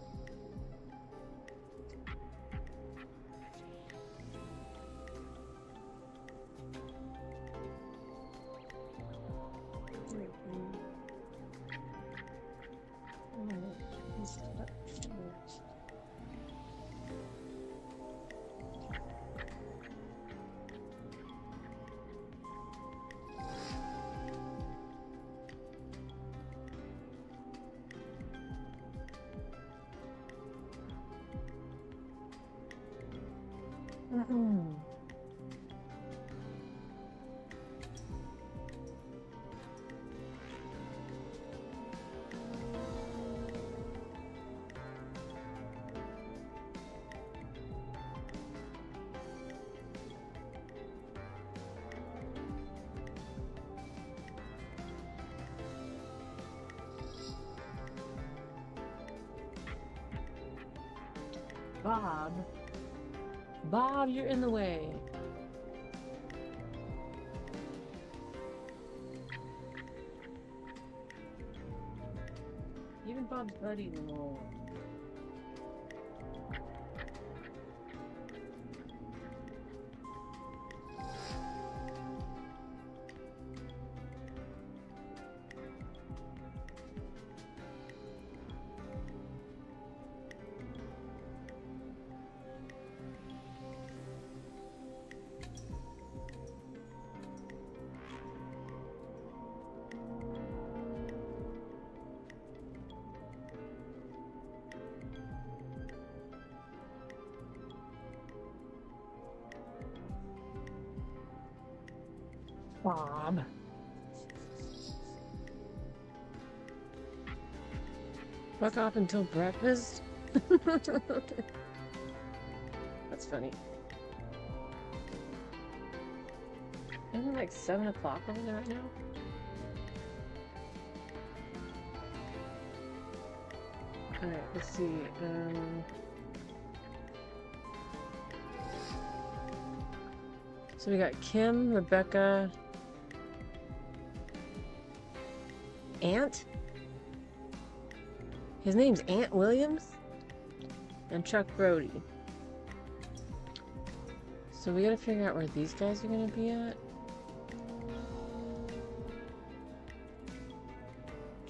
Bob. Bob, you're in the way. Even Bob's buddy in the wall. Bob. Fuck off until breakfast? That's funny. Isn't it like 7 o'clock over there right now? Alright, let's see. So we got Kim, Rebecca, Ant? His name's Ant Williams? And Chuck Brody. So we gotta figure out where these guys are gonna be at.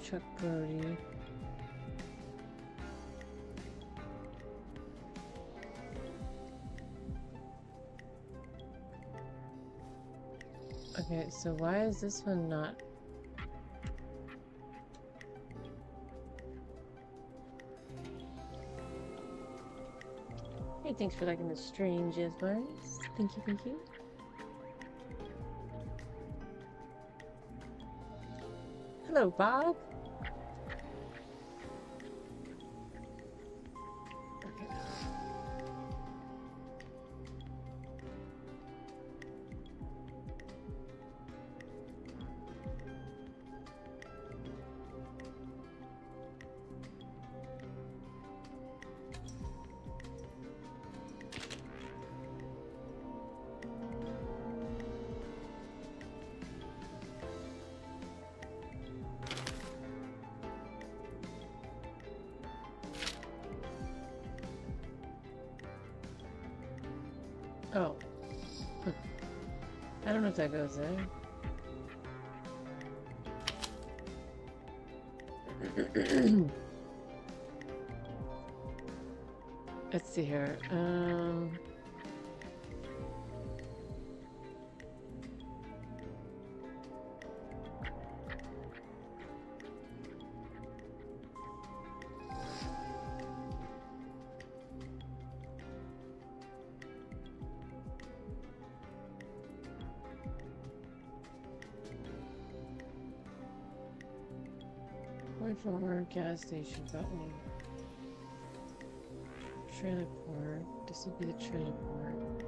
Chuck Brody. Okay, so why is this one not? Hey, thanks for liking the strange advice. Thank you, thank you. Hello, Bob. Oh. I don't know if that goes there. Let's see here. Wait for our gas station button. Trailer port. This will be the trailer port.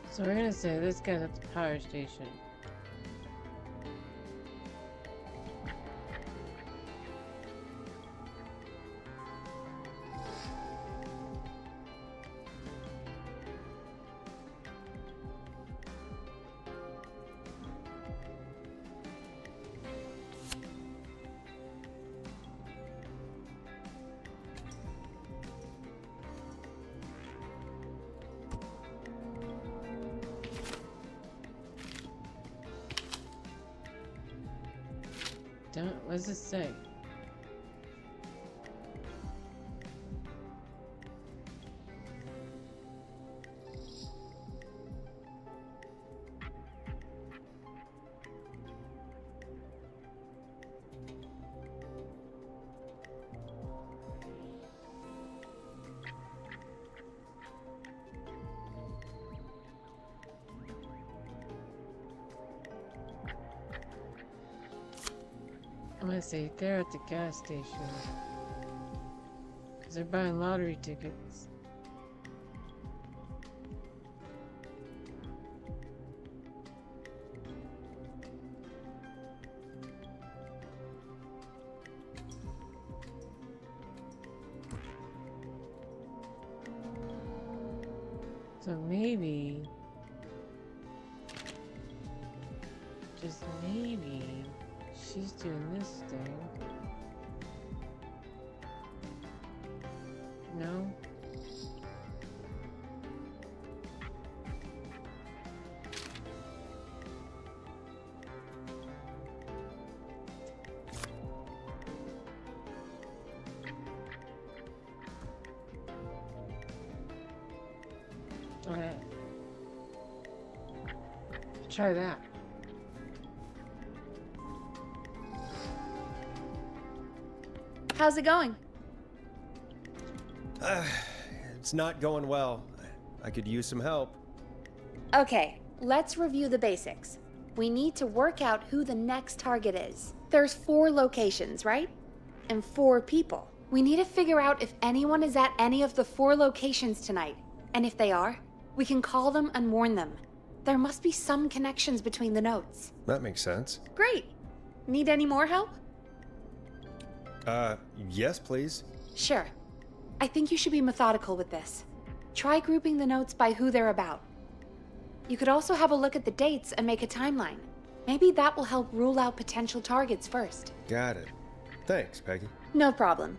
So we're gonna say this guy's at the power station. What does this say? I'm gonna say they're at the gas station. Because they're buying lottery tickets. So maybe, just maybe, she's doing this thing. No? Alright. Try that.
How's it going?
It's not going well. I could use some help.
Okay, let's review the basics. We need to work out who the next target is. There's 4 locations, right? And 4 people. We need to figure out if anyone is at any of the 4 locations tonight. And if they are, we can call them and warn them. There must be some connections between the notes.
That makes sense.
Great. Need any more help?
Yes, please.
Sure. I think you should be methodical with this. Try grouping the notes by who they're about. You could also have a look at the dates and make a timeline. Maybe that will help rule out potential targets first.
Got it. Thanks, Peggy.
No problem.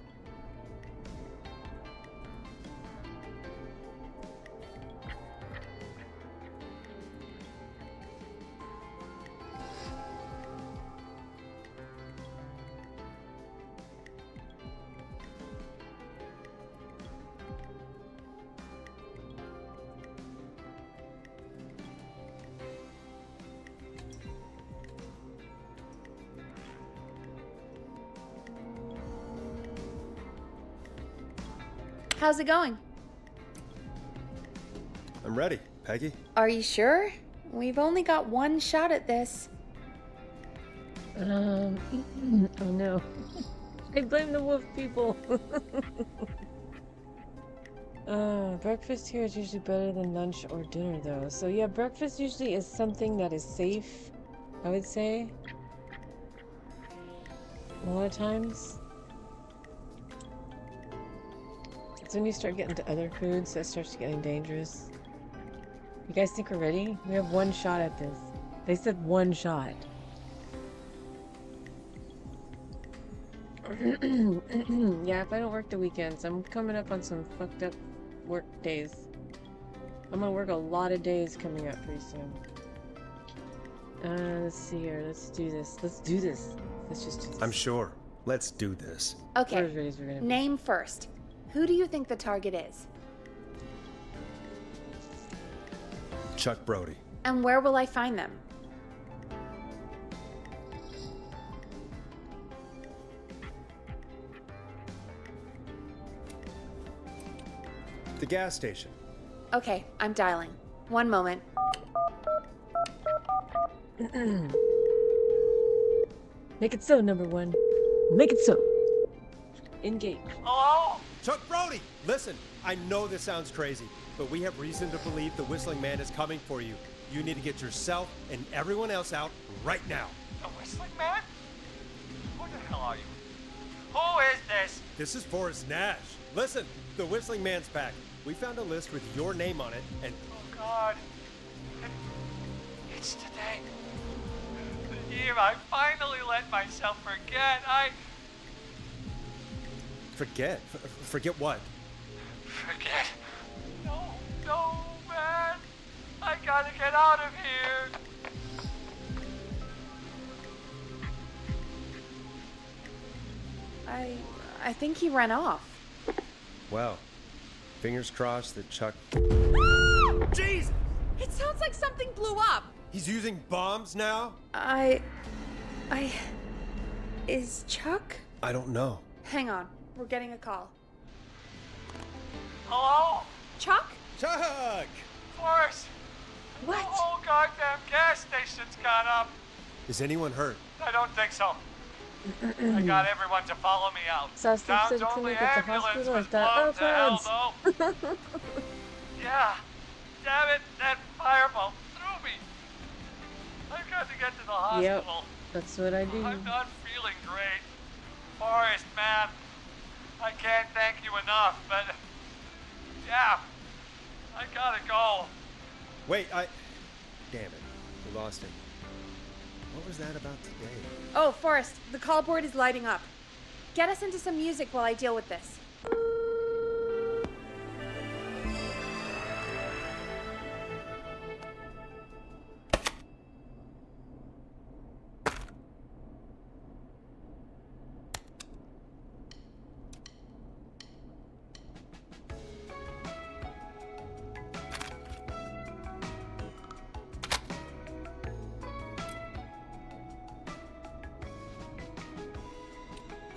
How's it going?
I'm ready, Peggy.
Are you sure? We've only got one shot at this.
Oh no. I blame the wolf people. Breakfast here is usually better than lunch or dinner though. So yeah, breakfast usually is something that is safe, I would say. A lot of times. It's when you start getting to other foods that starts getting dangerous. You guys think we're ready? We have one shot at this. They said one shot. Yeah, if I don't work the weekends, I'm coming up on some fucked up work days. I'm gonna work a lot of days coming up pretty soon. Let's see here. Let's do this. Let's do this. Let's just do this.
I'm sure. Let's do this.
Okay. Name first. Who do you think the target is?
Chuck Brody.
And where will I find them?
The gas station.
Okay, I'm dialing. One moment.
Make it so, number 1. Make it so. Engage.
Hello?
Chuck Brody! Listen, I know this sounds crazy, but we have reason to believe the Whistling Man is coming for you. You need to get yourself and everyone else out right now.
The Whistling Man? Who the hell are you? Who is this?
This is Forrest Nash. Listen, the Whistling Man's back. We found a list with your name on it, and...
Oh, God. It's today. The year I finally let myself forget.
Forget? Forget what?
Forget. No, man. I gotta get out of here.
I think he ran off.
Well, fingers crossed that Chuck...
Jeez! It sounds like something blew up.
He's using bombs now?
Is Chuck?
I don't know.
Hang on. We're getting a call.
Hello?
Chuck?
Chuck!
Forrest!
What?
The whole goddamn gas station's gone up.
Is anyone hurt?
I don't think so. I got everyone to follow me out.
So I was
Town's
to
only
make it to
ambulance
hospital.
was
I thought,
blown to hell,
oh,
though. Yeah. Damn it, that fireball threw me. I've got to get to the hospital.
Yep, that's what I do.
I'm not feeling great. Forrest, man. I can't thank you enough, but... Yeah. I gotta go.
Wait, Damn it. We lost him. What was that about today?
Oh, Forrest, the call board is lighting up. Get us into some music while I deal with this.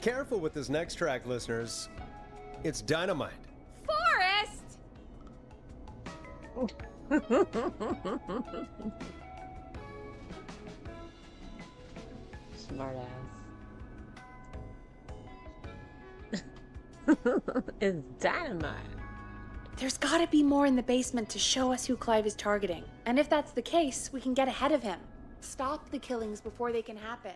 Careful with this next track, listeners. It's dynamite.
Forrest!
Smart ass. It's dynamite.
There's gotta be more in the basement to show us who Clive is targeting. And if that's the case, we can get ahead of him. Stop the killings before they can happen.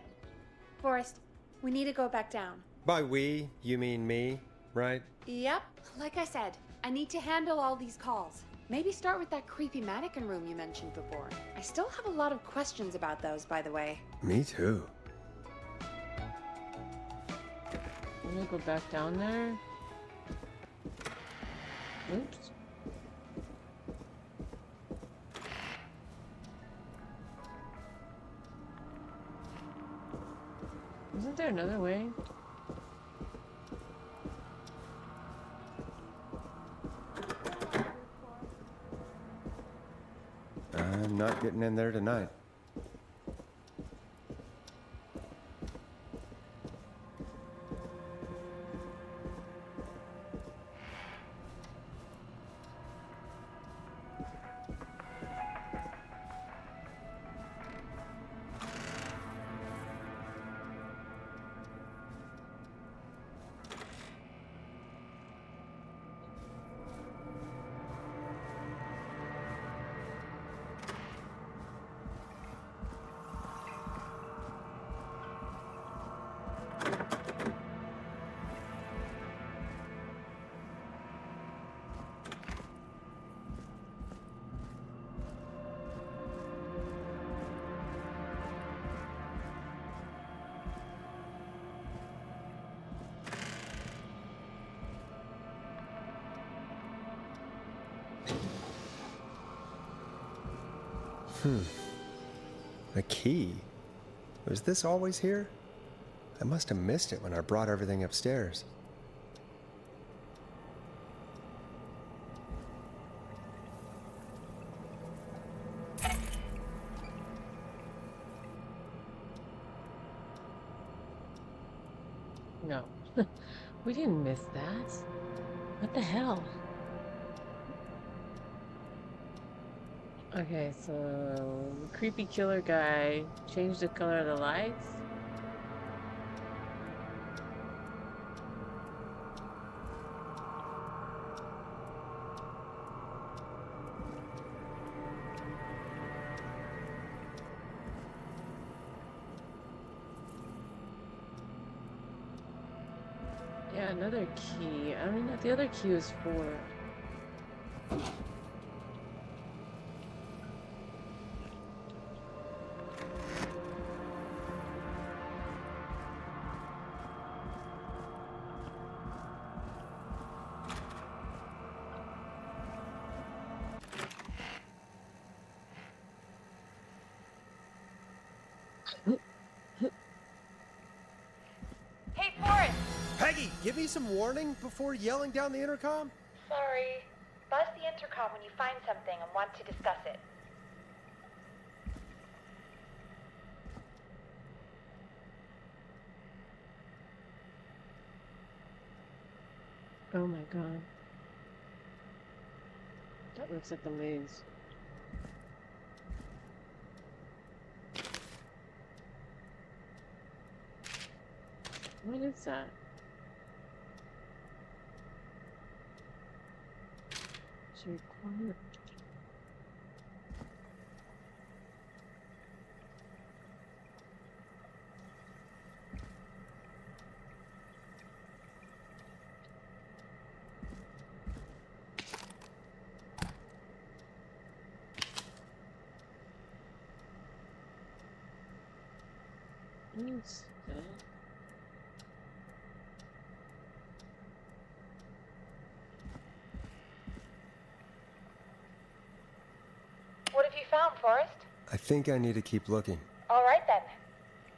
Forrest, we need to go back down.
By we, you mean me, right?
Yep. Like I said, I need to handle all these calls. Maybe start with that creepy mannequin room you mentioned before. I still have a lot of questions about those, by the way.
Me too.
I'm gonna go back down there. Oops. Isn't there another way?
I'm not getting in there tonight. A key? Was this always here? I must have missed it when I brought everything upstairs.
No. We didn't miss that. What the hell? Okay, so creepy killer guy changed the color of the lights. Yeah, another key. I don't know what the other key was for.
Hey, Forrest!
Peggy, give me some warning before yelling down the intercom?
Sorry. Buzz the intercom when you find something and want to discuss it.
Oh my god. That looks like a maze. What is that? It's required. What's that?
What have you found, Forrest?
I think I need to keep looking.
All right then.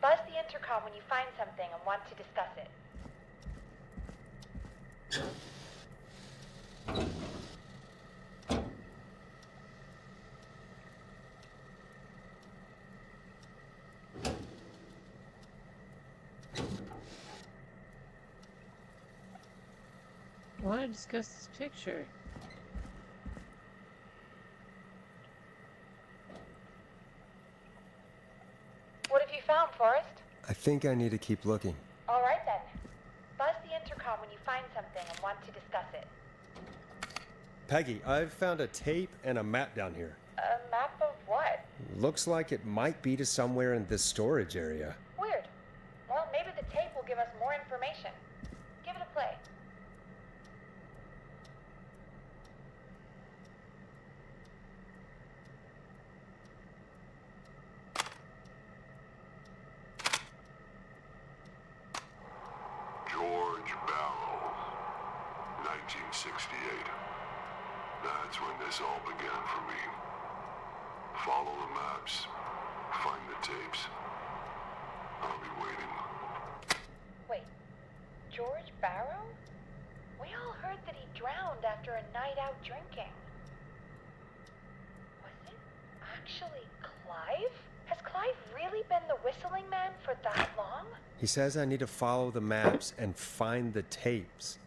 Buzz the intercom when you find something and want to discuss it.
want to discuss this picture.
What have you found, Forrest?
I think I need to keep looking.
All right then. Buzz the intercom when you find something and want to discuss it.
Peggy, I've found a tape and a map down here.
A map of what?
Looks like it might be to somewhere in this storage area.
Weird. Well, maybe the tape will give us more information. Give it a play.
George Barrow, 1968. That's when this all began for me. Follow the maps. Find the tapes. I'll be waiting.
Wait, George Barrow? We all heard that he drowned after a night out drinking. Was it actually Clive? Has Clive really been the whistling man for that long?
He says I need to follow the maps and find the tapes.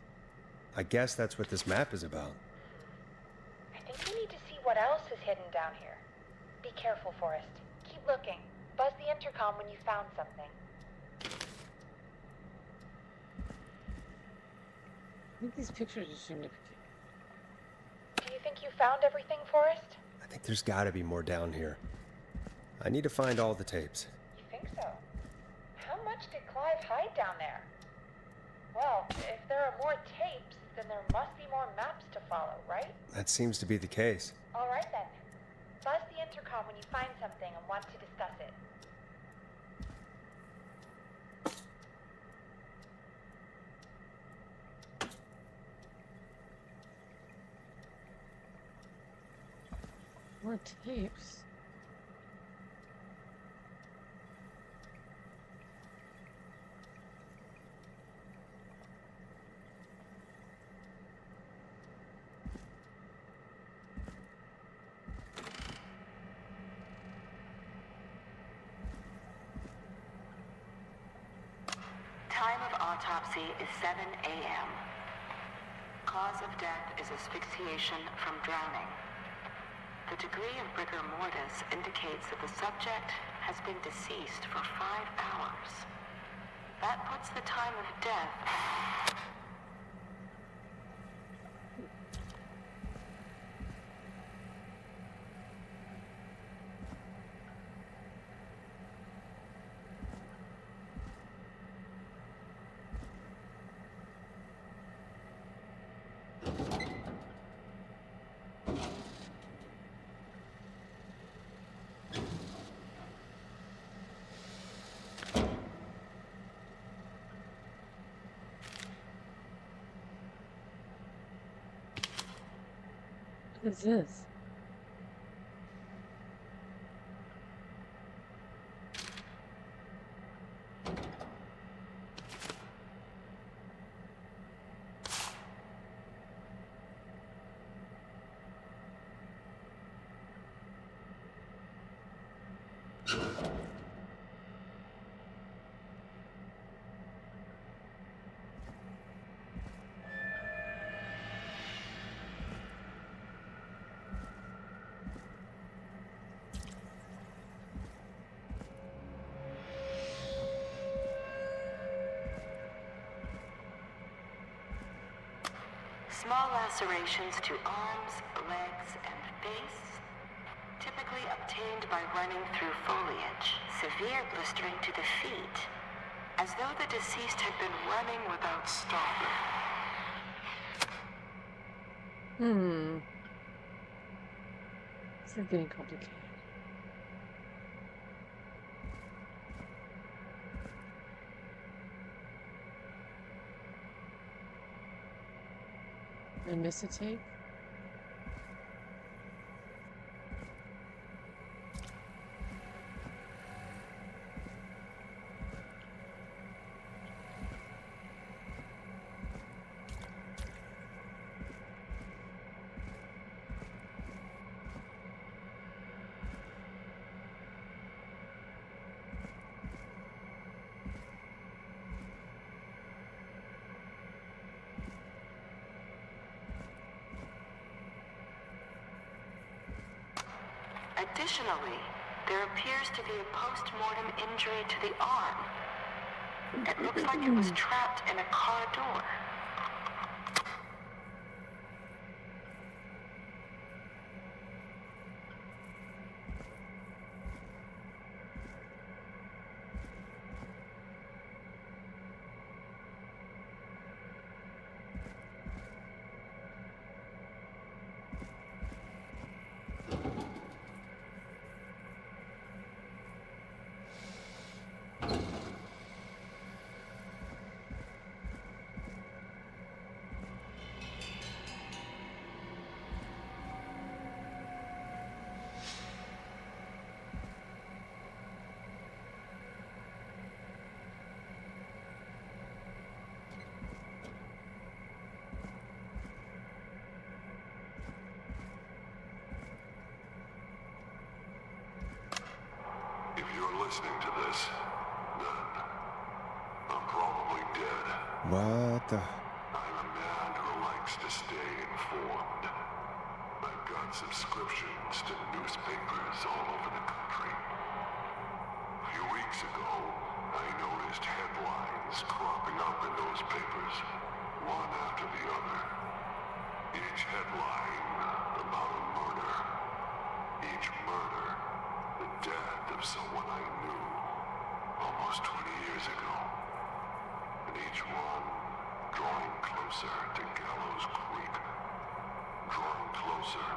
I guess that's what this map is about.
I think we need to see what else is hidden down here. Be careful, Forrest. Keep looking. Buzz the intercom when you found something.
I think these pictures are significant.
Do you think you found everything, Forrest?
I think there's gotta be more down here. I need to find all the tapes.
You think so? How much did Clive hide down there? Well, if there are more tapes, then there must be more maps to follow, right?
That seems to be the case.
All right then. Buzz the intercom when you find something and want to discuss it.
More tapes.
Time of autopsy is 7 a.m. Cause of death is asphyxiation from drowning. The degree of rigor mortis indicates that the subject has been deceased for 5 hours. That puts the time of death...
What is this?
Small lacerations to arms, legs, and face, typically obtained by running through foliage. Severe blistering to the feet, as though the deceased had been running without stopping.
This is getting complicated. Did I miss a tape?
Additionally, there appears to be a post-mortem injury to the arm. It looks like it was trapped in a car door.
If you're listening to this, then I'm probably dead.
What the?
I'm a man who likes to stay informed. I've got subscriptions to newspapers all over the country. A few weeks ago, I noticed headlines cropping up in those papers, one after the other. Each headline about a murder. Each murder, the death of someone I knew almost 20 years ago. And each one drawing closer to Gallows Creek. Drawing closer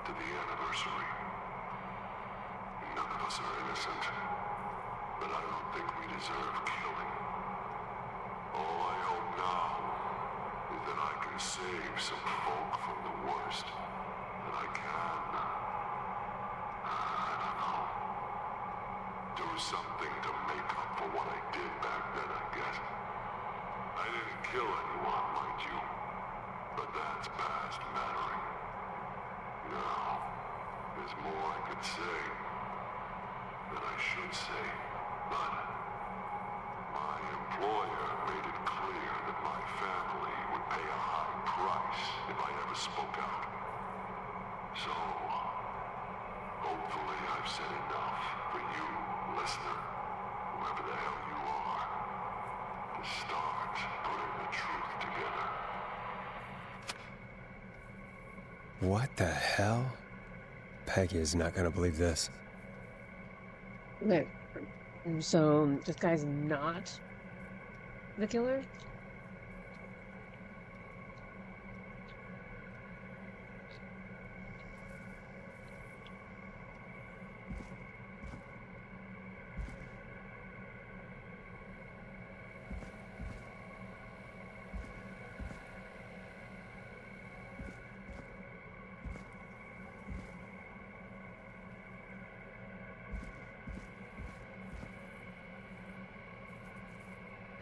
to the anniversary. None of us are innocent, but I don't think we deserve killing. All I hope now is that I can save some folk from the worst that I can. I don't know. Do something to make up for what I did back then, I guess. I didn't kill anyone, mind you, but that's past mattering. Now, there's more I could say than I should say, but my employer made it clear that my family would pay a high price if I ever spoke out. So, hopefully I've said enough for you, listener, whoever the hell you are, to start putting the truth together.
What the hell? Peggy is not gonna believe this.
Wait, so this guy's not the killer?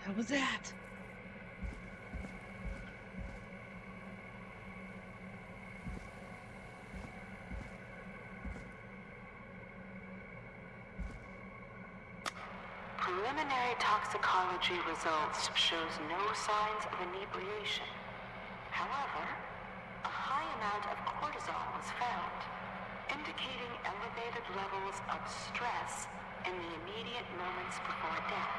How was that?
Preliminary toxicology results shows no signs of inebriation. However, a high amount of cortisol was found, indicating elevated levels of stress in the immediate moments before death.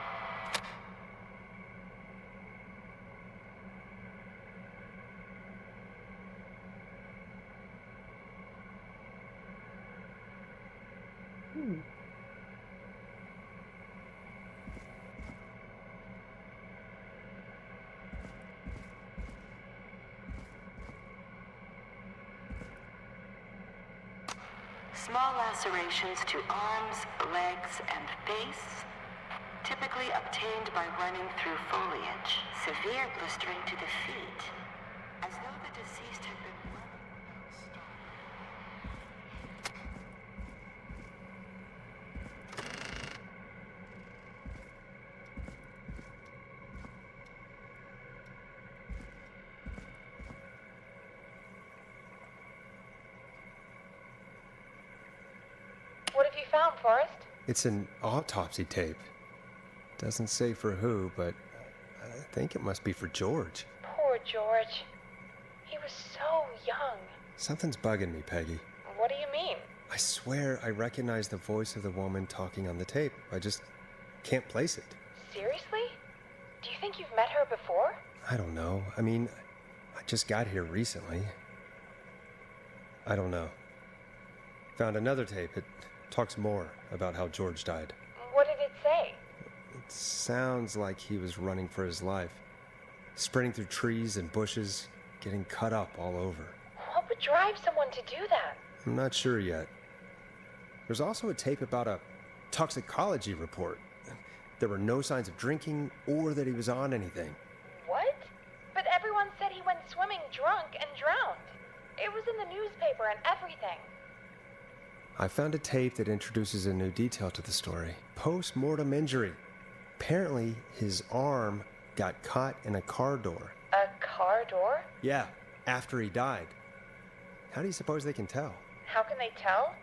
Small lacerations to arms, legs, and face, typically obtained by running through foliage. Severe blistering to the feet, as though the deceased had been running without
What have you found, Forrest?
It's an autopsy tape. Doesn't say for who, but I think it must be for George.
Poor George. He was so young.
Something's bugging me, Peggy.
What do you mean?
I swear I recognize the voice of the woman talking on the tape. I just can't place it.
Seriously? Do you think you've met her before?
I don't know. I mean, I just got here recently. I don't know. Found another tape. It talks more about how George died.
What did it say?
It sounds like he was running for his life. Sprinting through trees and bushes, getting cut up all over.
What would drive someone to do that?
I'm not sure yet. There's also a tape about a toxicology report. There were no signs of drinking or that he was on anything.
What? But everyone said he went swimming drunk and drowned. It was in the newspaper and everything.
I found a tape that introduces a new detail to the story. Post-mortem injury. Apparently, his arm got caught in a car door.
A car door?
Yeah, after he died. How do you suppose they can tell?
How can they tell?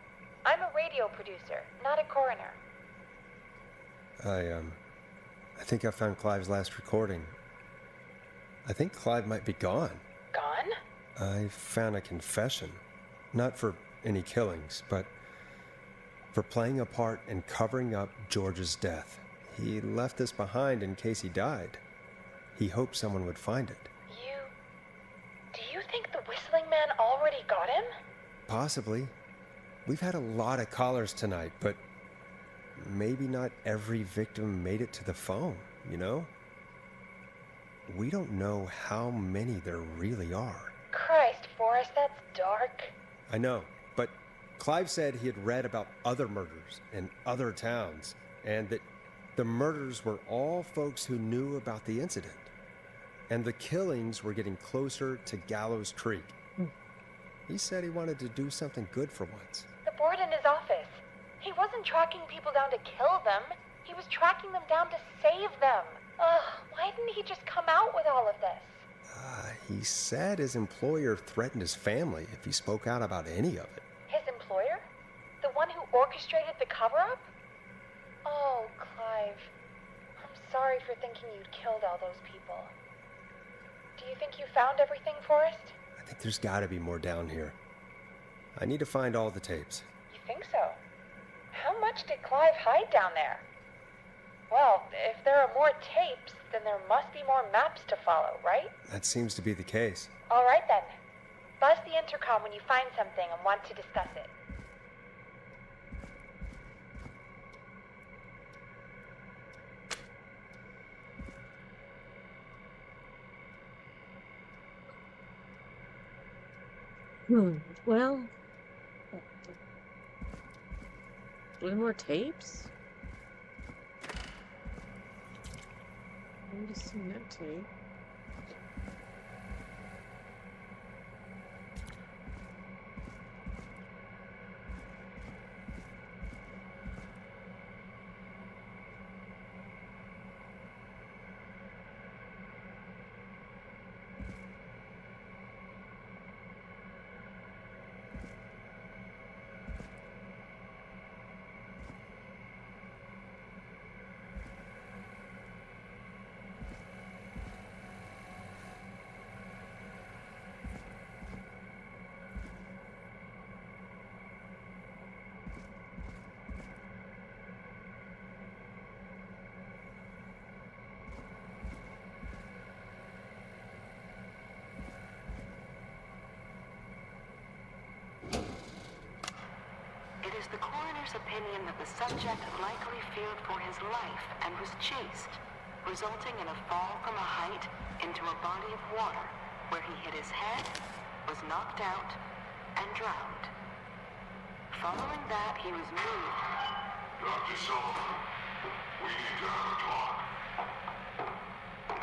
I'm a radio producer, not a coroner.
I think I found Clive's last recording. I think Clive might be gone.
Gone?
I found a confession. Not for any killings, but for playing a part in covering up George's death. He left this behind in case he died. He hoped someone would find it.
Do you think the whistling man already got him?
Possibly. We've had a lot of callers tonight, but maybe not every victim made it to the phone, you know? We don't know how many there really are.
Christ, Forrest, that's dark.
I know, but Clive said he had read about other murders in other towns, and that the murders were all folks who knew about the incident. And the killings were getting closer to Gallows Creek. He said he wanted to do something good for once.
The board in his office. He wasn't tracking people down to kill them. He was tracking them down to save them. Ugh, why didn't he just come out with all of this?
He said his employer threatened his family if he spoke out about any of it.
His employer? The one who orchestrated the cover-up? Oh, Clive. I'm sorry for thinking you'd killed all those people. Do you think you found everything, Forrest?
I think there's gotta be more down here. I need to find all the tapes.
You think so? How much did Clive hide down there? Well, if there are more tapes, then there must be more maps to follow, right?
That seems to be the case.
All right, then. Buzz the intercom when you find something and want to discuss it.
Well... Any more tapes? I'm just seeing that tape.
It is the coroner's opinion that the subject likely feared for his life and was chased, resulting in a fall from a height into a body of water where he hit his head, was knocked out, and drowned. Following that, he was moved.
Dr. Sullivan, we need to have a talk.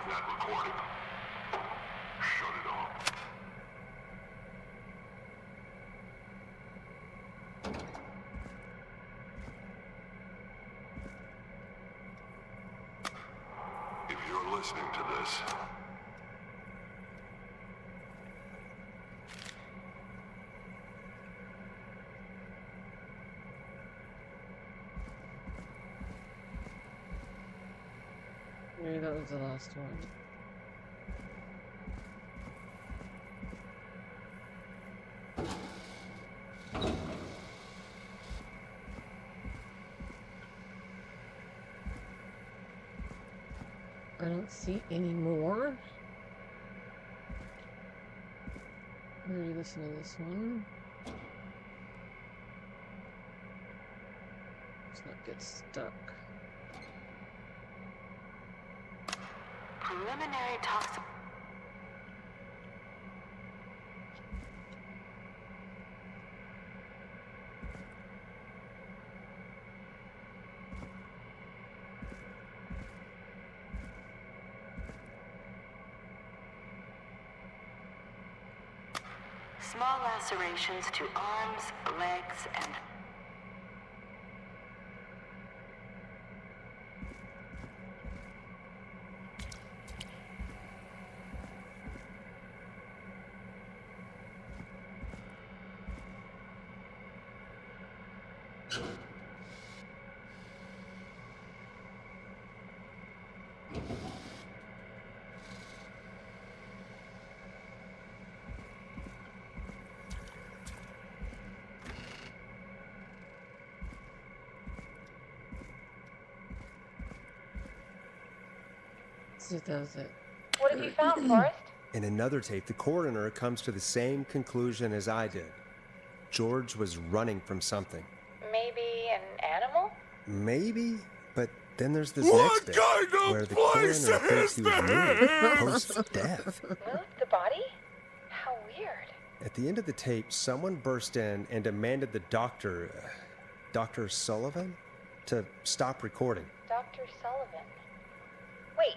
That recording. Shut it off. If you're listening to this,
Maybe that was the last one. I don't see any more. I already listened to this one. Let's not get stuck.
Preliminary toxic. Small lacerations to arms, legs, and
See if that was it.
What have you found, Forrest?
In another tape, the coroner comes to the same conclusion as I did. George was running from something.
Maybe an animal?
Maybe, but then there's this next bit where the coroner thinks he was moved post-death.
Moved the body? How weird.
At the end of the tape, someone burst in and demanded the doctor, Dr. Sullivan, to stop recording.
Dr. Sullivan. Wait,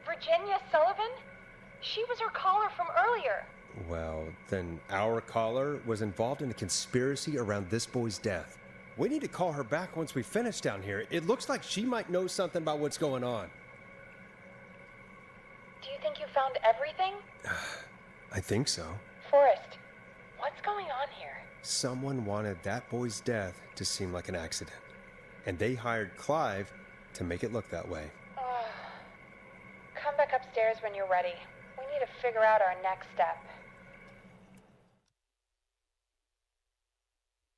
Virginia Sullivan? She was her caller from earlier.
Well, then our caller was involved in a conspiracy around this boy's death. We need to call her back once we finish down here. It looks like she might know something about what's going on.
Do you think you found everything?
I think so.
Forrest, what's going on here?
Someone wanted that boy's death to seem like an accident, and they hired Clive to make it look that way.
Come back upstairs when you're ready. We need to figure out our next step.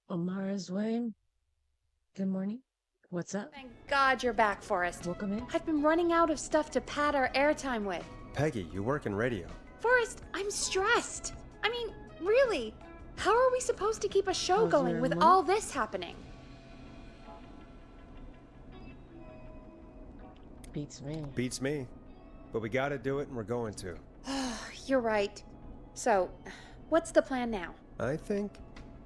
Omara's way. Good morning. What's up?
Thank God you're back, Forrest.
Welcome in.
I've been running out of stuff to pad our airtime with.
Peggy, you work in radio.
Forrest, I'm stressed. I mean, really, how are we supposed to keep a show going with all this happening?
Beats me.
Beats me. But we gotta do it, and we're going to.
You're right. So, what's the plan now?
I think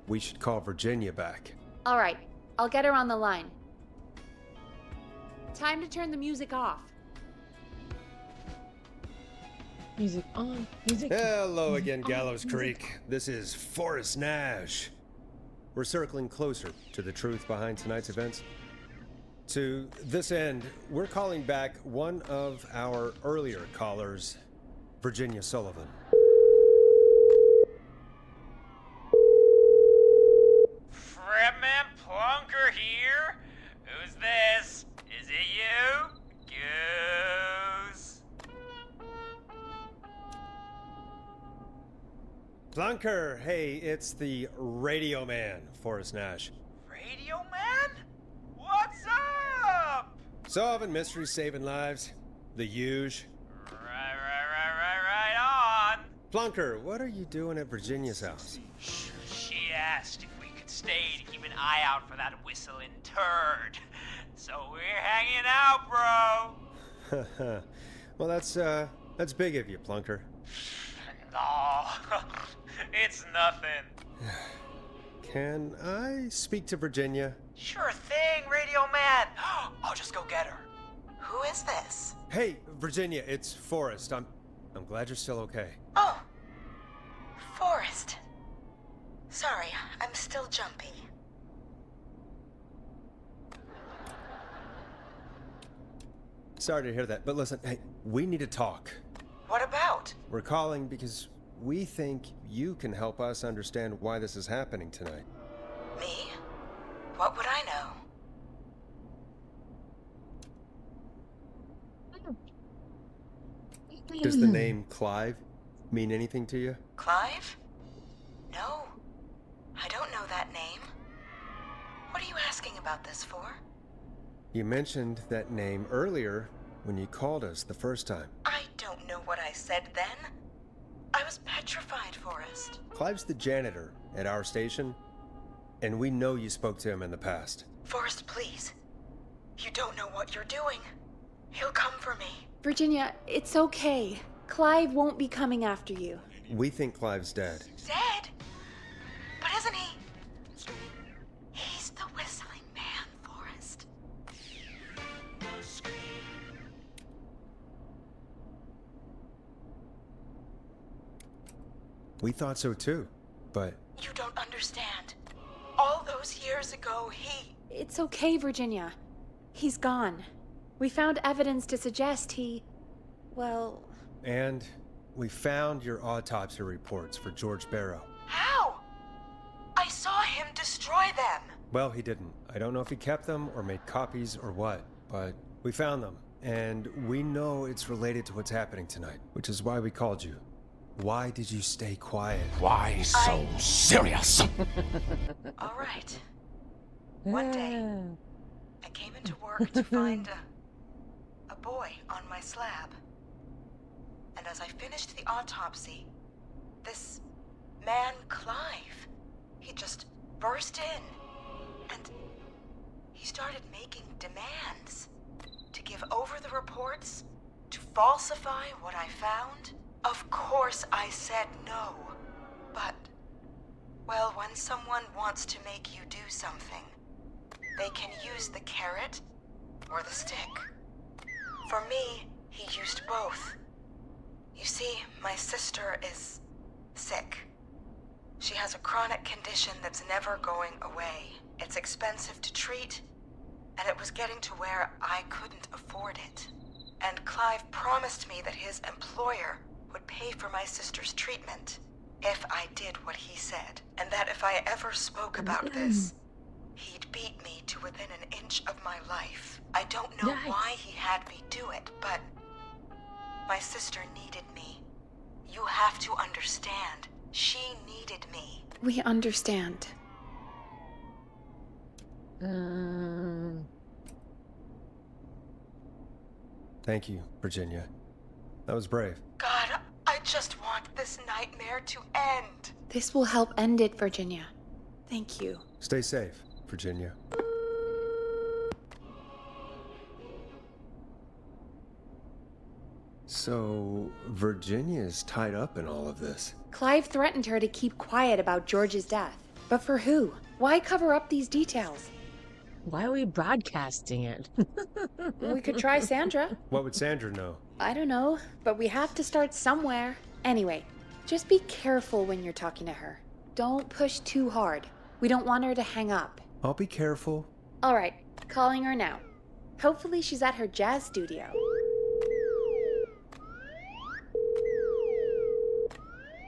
we should call Virginia back.
All right, I'll get her on the line. Time to turn the music off.
Music on. Music.
Hello again, Gallows Creek. This is Forrest Nash. We're circling closer to the truth behind tonight's events. To this end, we're calling back one of our earlier callers, Virginia Sullivan.
Fredman Plunker here. Who's this? Is it you? Goose.
Plunker, hey, it's the Radio Man, Forrest Nash.
Radio Man? What's up?
Solving mysteries, saving lives. The huge.
Right on.
Plunker, what are you doing at Virginia's house?
She asked if we could stay to keep an eye out for that whistling turd. So we're hanging out, bro.
Well, that's big of you, Plunker.
No, it's nothing.
Can I speak to Virginia?
Sure thing, Radio Man. I'll just go get her.
Who is this?
Hey, Virginia, it's Forrest. I'm glad you're still okay.
Oh, Forrest. Sorry, I'm still jumpy.
Sorry to hear that, but listen, hey, we need to talk.
What about?
We're calling because we think you can help us understand why this is happening tonight.
Me? What would I know?
Does the name Clive mean anything to you?
Clive? No, I don't know that name. What are you asking about this for?
You mentioned that name earlier when you called us the first time.
I don't know what I said then. I was petrified, Forrest.
Clive's the janitor at our station, and we know you spoke to him in the past.
Forrest, please. You don't know what you're doing. He'll come for me.
Virginia, it's okay. Clive won't be coming after you.
We think Clive's dead.
Dead? But isn't he? He's the whistling man, Forrest.
We thought so too, but...
You don't understand. All those years ago, he...
It's okay, Virginia. He's gone. We found evidence to suggest he... well...
And we found your autopsy reports for George Barrow.
How? I saw him destroy them.
Well, he didn't. I don't know if he kept them or made copies or what, but we found them. And we know it's related to what's happening tonight, which is why we called you. Why did you stay quiet?
Why so serious?
All right. One day, I came into work to find a boy on my slab. And as I finished the autopsy, this man, Clive, he just burst in. And he started making demands to give over the reports, to falsify what I found. Of course I said no. But, well, when someone wants to make you do something, they can use the carrot or the stick. For me, he used both. You see, my sister is sick. She has a chronic condition that's never going away. It's expensive to treat, and it was getting to where I couldn't afford it. And Clive promised me that his employer would pay for my sister's treatment if I did what he said, and that if I ever spoke about this, he'd beat me to within an inch of my life. I don't know why he had me do it, but my sister needed me. You have to understand. She needed me.
We understand.
Thank you, Virginia. That was brave.
God, I just want this nightmare to end.
This will help end it, Virginia. Thank you.
Stay safe, Virginia. So, Virginia's tied up in all of this.
Clive threatened her to keep quiet about George's death. But for who? Why cover up these details?
Why are we broadcasting it?
We could try Sandra.
What would Sandra know?
I don't know, but we have to start somewhere. Anyway, just be careful when you're talking to her. Don't push too hard. We don't want her to hang up.
I'll be careful.
All right, calling her now. Hopefully she's at her jazz studio.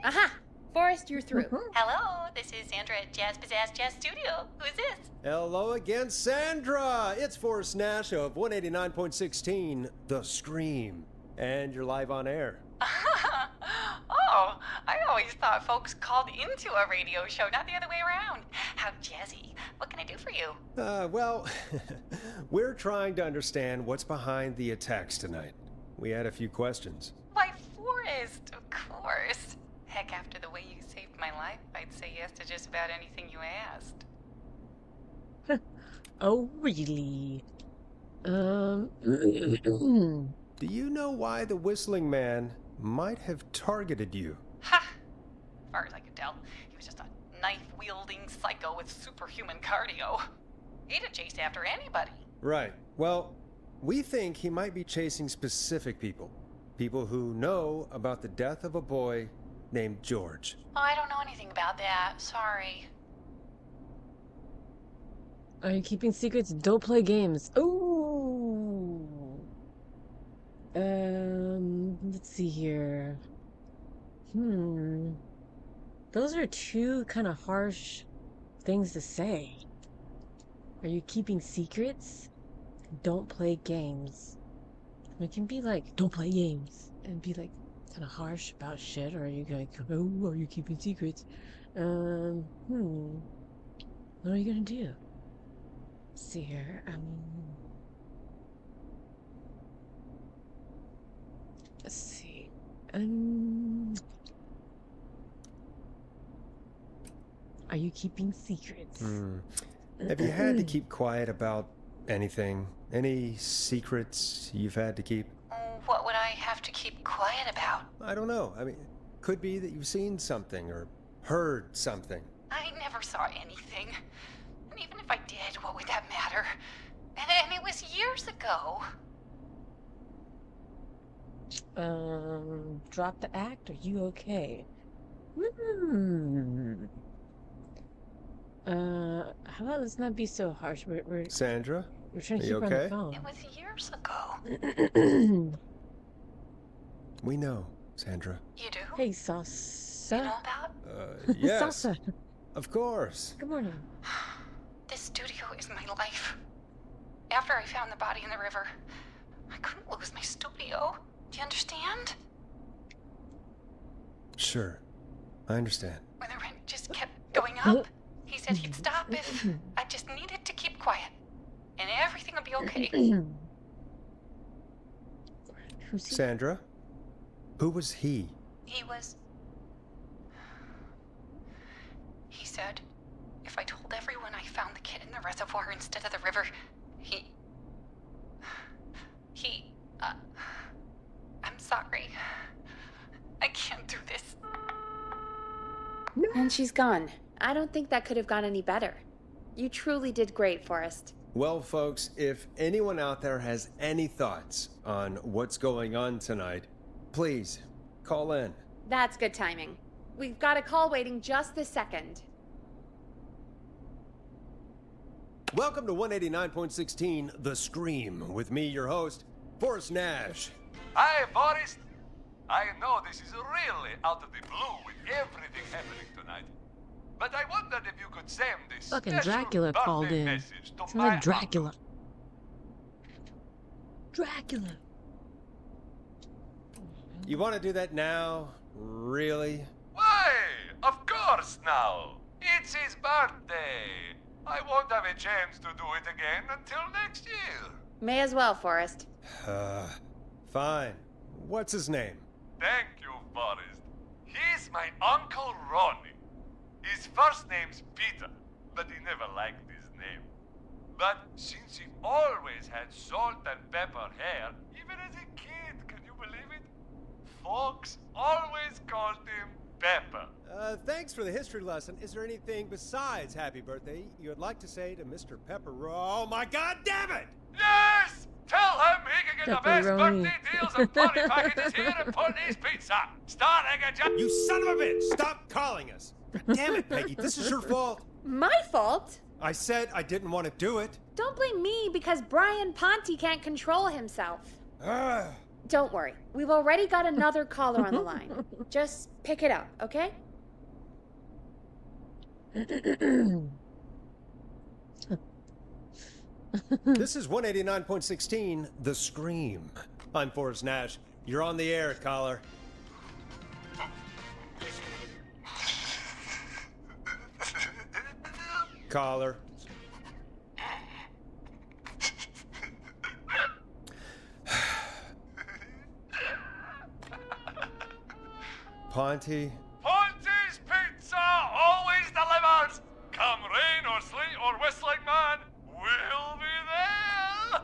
Aha! Forrest, you're through.
Hello, this is Sandra at Jazz Pizzazz Jazz Studio. Who is this?
Hello again, Sandra! It's Forrest Nash of 189.16, The Scream. And you're live on air.
Oh, I always thought folks called into a radio show, not the other way around. How jazzy. What can I do for you?
Well, we're trying to understand what's behind the attacks tonight. We had a few questions.
Why, Forrest, of course. Heck, after the way you saved my life, I'd say yes to just about anything you asked.
Oh, really?
Do you know why the Whistling Man might have targeted you?
Ha! As far as I could tell, he was just a knife-wielding psycho with superhuman cardio. He'd have chased after anybody.
Right. Well, we think he might be chasing specific people. People who know about the death of a boy named George.
Oh, I don't know anything about that. Sorry.
Are you keeping secrets? Don't play games. Ooh. Let's see here. Those are two kind of harsh things to say. Are you keeping secrets? Don't play games. It can be like, don't play games, and be like kind of harsh about shit, or are you like, oh, are you keeping secrets? What are you gonna do? Let's see here. Let's see. Are you keeping secrets?
Have you had to keep quiet about anything? Any secrets you've had to keep?
What would I have to keep quiet about?
I don't know. I mean, could be that you've seen something or heard something.
I never saw anything. And even if I did, what would that matter? And it was years ago.
Drop the act? Are you okay? How about let's not be so harsh. We're
Sandra?
We're trying to
Are
keep
you
her on the
okay?
phone.
It was years ago.
We know, Sandra.
You do?
Hey, Salsa.
You know about?
Yes.
Salsa.
Of course.
Good morning.
This studio is my life. After I found the body in the river, I couldn't lose my studio. Do you understand?
Sure. I understand.
When the rent just kept going up, he said he'd stop if I just needed to keep quiet. And everything would be okay.
Sandra? Who was he?
He said, if I told everyone I found the kid in the reservoir instead of the river, I'm sorry. I can't do this.
And she's gone. I don't think that could have gone any better. You truly did great, Forrest.
Well, folks, if anyone out there has any thoughts on what's going on tonight, please call in.
That's good timing. We've got a call waiting just this second.
Welcome to 189.16 The Scream, with me, your host, Forrest Nash.
Hi, Forrest. I know this is really out of the blue with everything happening tonight. But I wondered if you could send this
Fucking
special
Dracula called
birthday
in.
message to
It's
my
like Dracula. Dracula.
You want to do that now? Really?
Why? Of course now. It's his birthday. I won't have a chance to do it again until next year.
May as well, Forrest.
Fine. What's his name?
Thank you, Forrest. He's my Uncle Ronnie. His first name's Peter, but he never liked his name. But since he always had salt and pepper hair, even as a kid, can you believe it? Folks always called him Pepper.
Thanks for the history lesson. Is there anything besides happy birthday you would like to say to Mr. Pepper? Oh my god damn it!
Yes! Tell him he can get the best
Pepperoni.
birthday deals and party packages here at Putney's Pizza. Starting at just...
You son of a bitch! Stop calling us! God damn it, Peggy, this is your fault.
My fault?
I said I didn't want to do it.
Don't blame me because Brian Ponte can't control himself. Don't worry. We've already got another caller on the line. Just pick it up, okay?
This is 189.16 The Scream. I'm Forrest Nash. You're on the air, caller. Caller. Ponte.
Ponte's Pizza always delivers. Come rain or sleet or whistling man, we'll be there.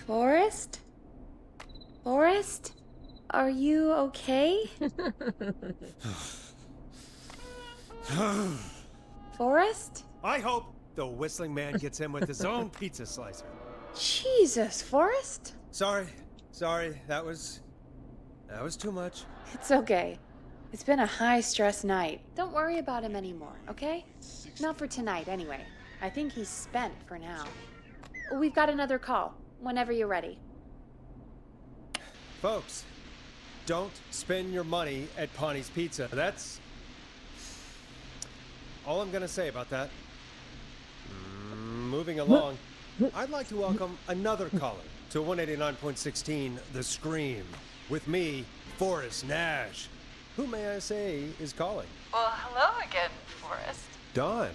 Forrest? Forrest? Are you okay? Forrest?
I hope the whistling man gets him with his own pizza slicer.
Jesus, Forrest?
Sorry. That was too much.
It's okay. It's been a high-stress night. Don't worry about him anymore, okay? Not for tonight, anyway. I think he's spent for now. We've got another call, whenever you're ready.
Folks, don't spend your money at Ponte's Pizza. That's all I'm gonna say about that. Moving along, I'd like to welcome another caller to 189.16 The Scream, with me, Forrest Nash. Who, may I say, is calling?
Well, hello again, Forrest.
Dawn.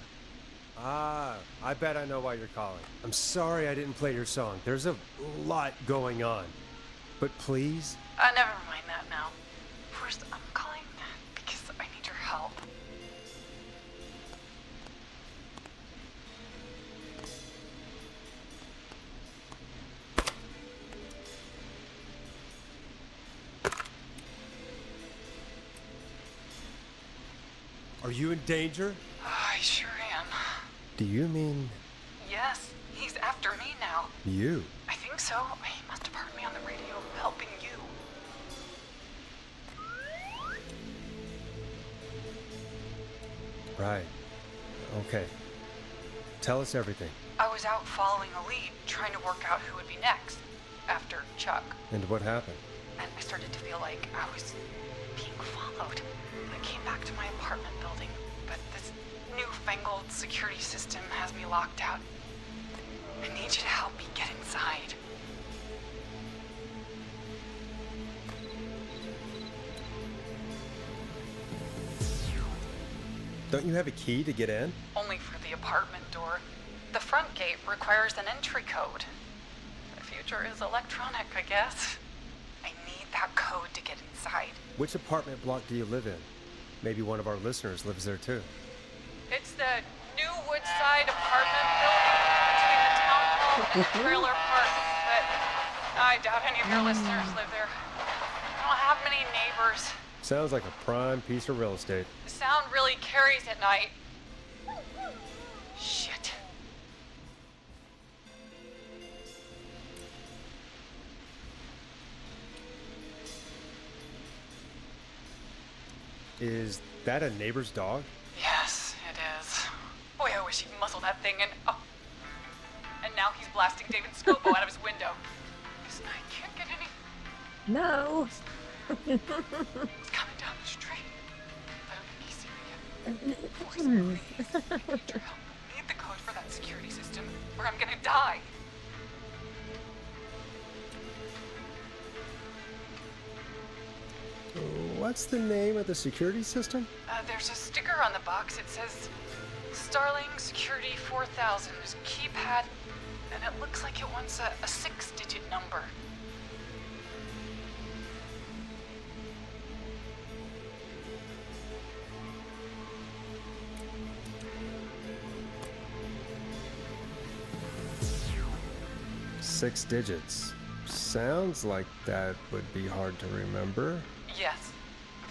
I bet I know why you're calling. I'm sorry I didn't play your song. There's a lot going on. But please?
Never mind that now. First, I'm calling because I need your help.
Are you in danger?
I sure am.
Do you mean...
Yes, he's after me now.
you?
I think so. He must have heard me on the radio helping you.
Right. Okay. Tell us everything.
I was out following a lead, trying to work out who would be next, after Chuck.
And what happened?
And I started to feel like I was being followed. I came back to my apartment building, but this newfangled security system has me locked out. I need you to help me get inside.
Don't you have a key to get in?
Only for the apartment door. The front gate requires an entry code. The future is electronic, I guess. I need that code to get inside.
Which apartment block do you live in? Maybe one of our listeners lives there too.
It's the new Woodside apartment building between the town hall and the trailer park, but I doubt any of your listeners live there. I don't have many neighbors.
Sounds like a prime piece of real estate.
The sound really carries at night. Shit.
Is that a neighbor's dog?
Yes, it is. Boy, I wish he'd muzzle that thing and... Oh. And now he's blasting David Scopo out of his window. This night can't get any...
No.
He's coming down the street. I don't think he's seen me yet. Forrest, please. I need your help. I need the code for that security system, or I'm gonna die.
What's the name of the security system?
There's a sticker on the box. It says Starling Security 4000. There's a keypad, and it looks like it wants a 6-digit number.
Six digits. Sounds like that would be hard to remember.
Yes,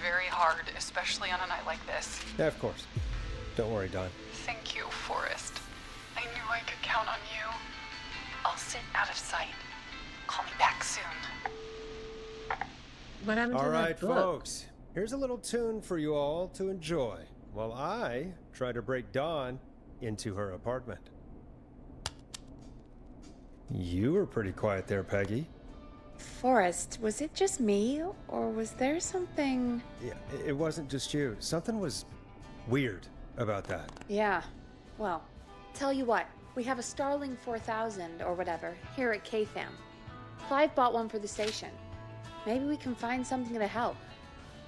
very hard, especially on a night like this.
Yeah, of course. Don't worry, Don.
Thank you, Forrest. I knew I could count on you. I'll sit out of sight. Call me back soon.
What happened to
All
that
right,
book?
folks. Here's a little tune for you all to enjoy while I try to break Dawn into her apartment. You were pretty quiet there, Peggy.
Forrest, was it just me, or was there something...
Yeah, it wasn't just you. Something was weird about that.
Yeah, well, tell you what, we have a Starling 4000 or whatever here at KFAM. Clive bought one for the station. Maybe we can find something to help.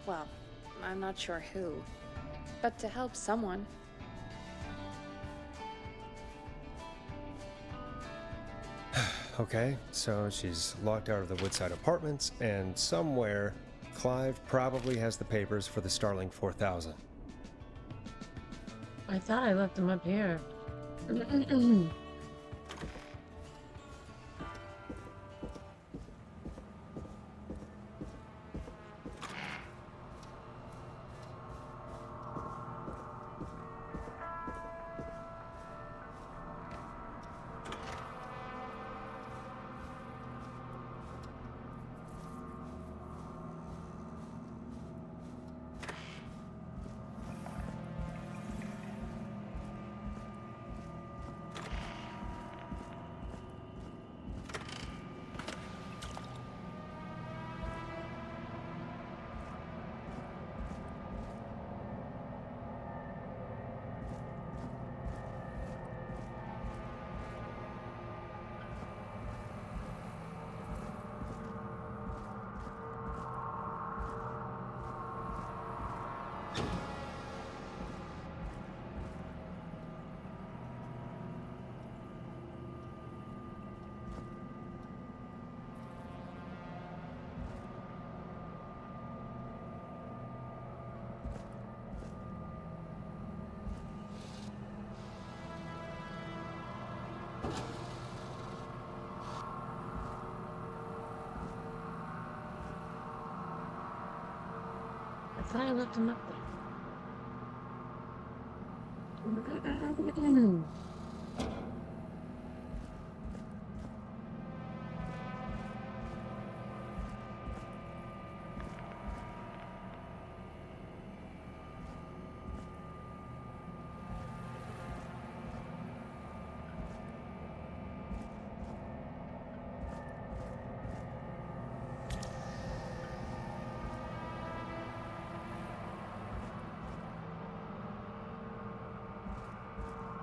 Well, I'm not sure who, but to help someone.
Okay, so she's locked out of the Woodside Apartments, and somewhere, Clive probably has the papers for the Starling 4000.
I thought I left them up here. thought I left him up there.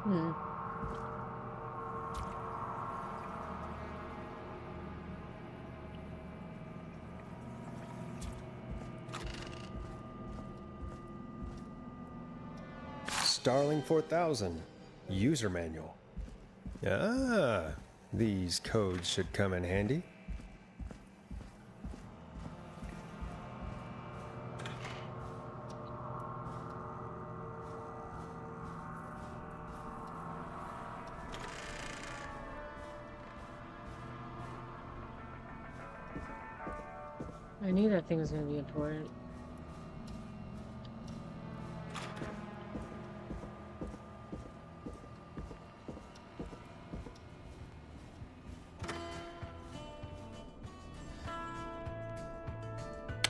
Hmm.
Starling 4000. User manual. Ah, these codes should come in handy.
I knew that thing was going to be important.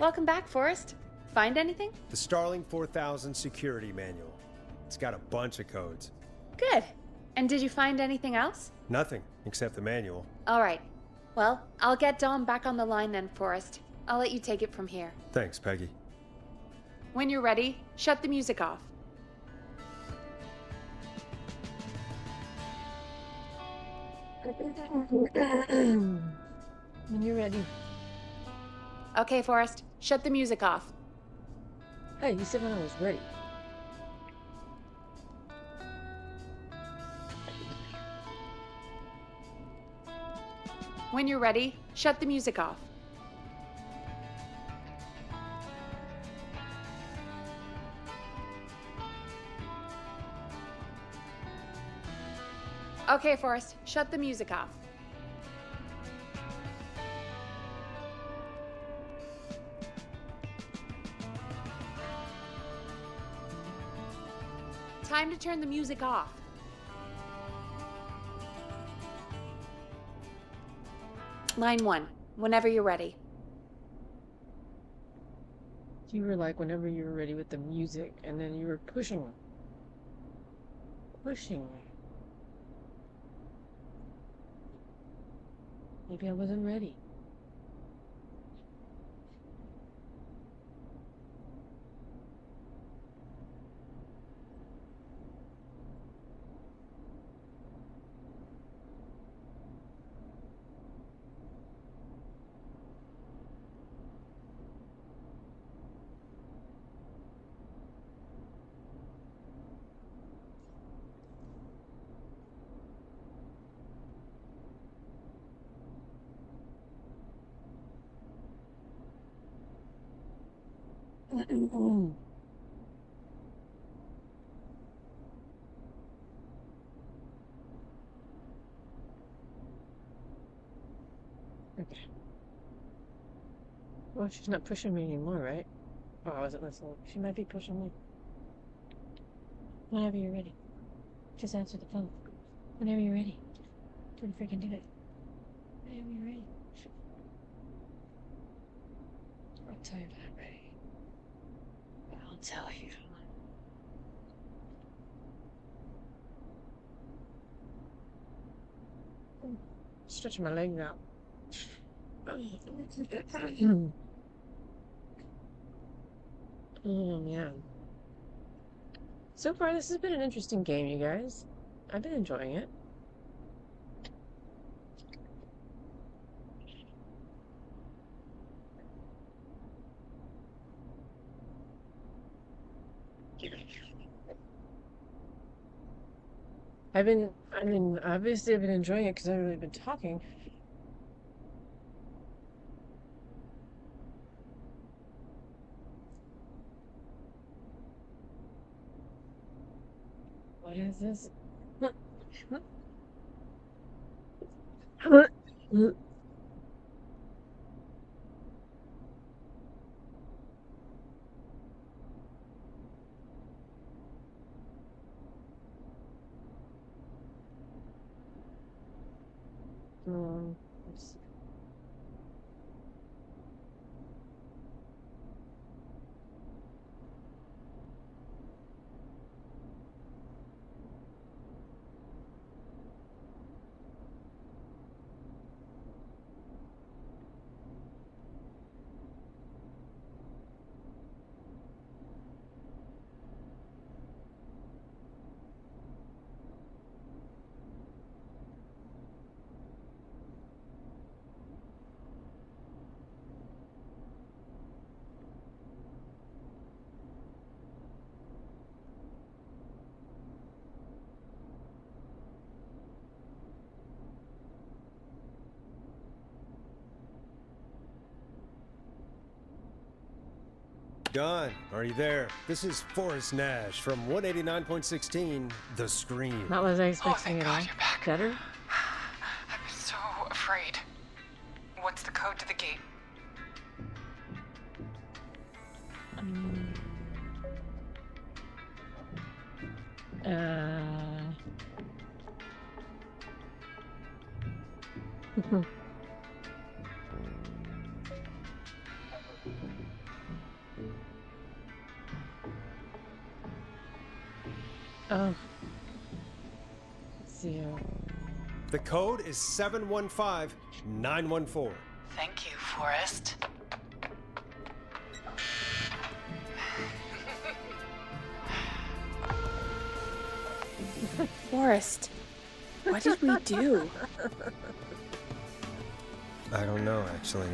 Welcome back, Forrest. Find anything?
The Starling 4000 security manual. It's got a bunch of codes.
Good. And did you find anything else?
Nothing except the manual.
All right. Well, I'll get Dom back on the line then, Forrest. I'll let you take it from here.
Thanks, Peggy.
When you're ready, shut the music off.
When you're ready.
Okay, Forrest, shut the music off.
Hey, you said when I was ready.
When you're ready, shut the music off. Okay, Forrest, shut the music off. Time to turn the music off. Line 1, whenever you're ready.
You were like, whenever you were ready with the music, and then you were pushing. Maybe I wasn't ready. Okay. Well, she's not pushing me anymore, right? Oh, I wasn't listening. She might be pushing me. Whenever you're ready. Just answer the phone. Whenever you're ready. Don't freaking do it. Whenever you're ready. I'll tell you if I'm ready. I'll tell you. Stretching my legs out. Oh, man. So far, this has been an interesting game, you guys. I've been enjoying it. Obviously I've been enjoying it because I've really been talking. What is this? Let's see.
Don, are you there? This is Forrest Nash from 189.16, The Scream.
Not what I was expecting at all. Better?
I'm so afraid. What's the code to the gate?
Oh. Let's see.
The code is 715914.
Thank you, Forrest.
Forrest, what did we do?
I don't know, actually.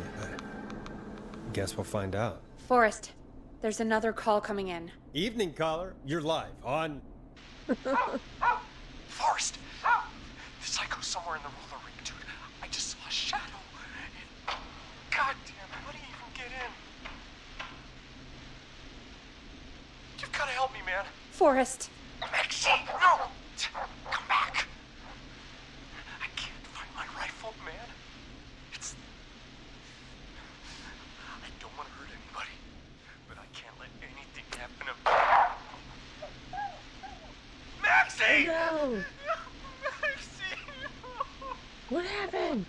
Guess we'll find out.
Forrest, there's another call coming in.
Evening, caller. You're live on...
Forrest! The psycho's somewhere in the roller rink, dude. I just saw a shadow. God damn it, how do you even get in? You've gotta help me, man.
Forrest.
Maxine, no! Come back! I can't find my rifle, man. It's... I don't want to hurt anybody, but I can't let anything happen to... Maxie!
No!
Maxie!
What happened?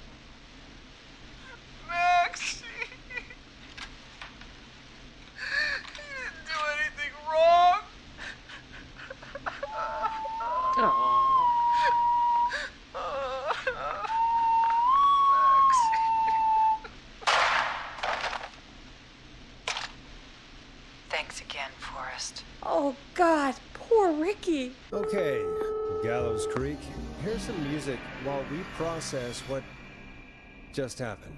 Maxie! You didn't do anything wrong!
Thanks again, Forrest.
Oh, God. Poor Ricky.
Okay, Gallows Creek. Here's some music while we process what just happened.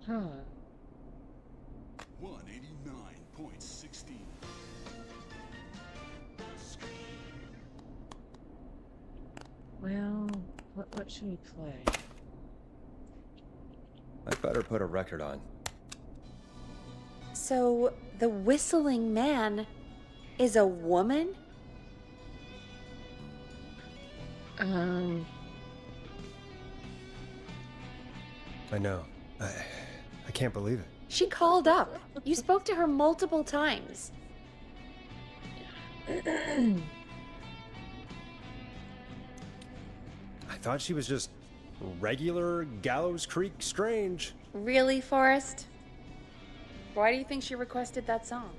Huh.
189.16.
Well, what should we play?
I better put a record on.
So, the whistling man is a woman?
I know. I can't believe it.
She called up. You spoke to her multiple times.
I thought she was just regular Gallows Creek Strange.
Really, Forrest? Why do you think she requested that song?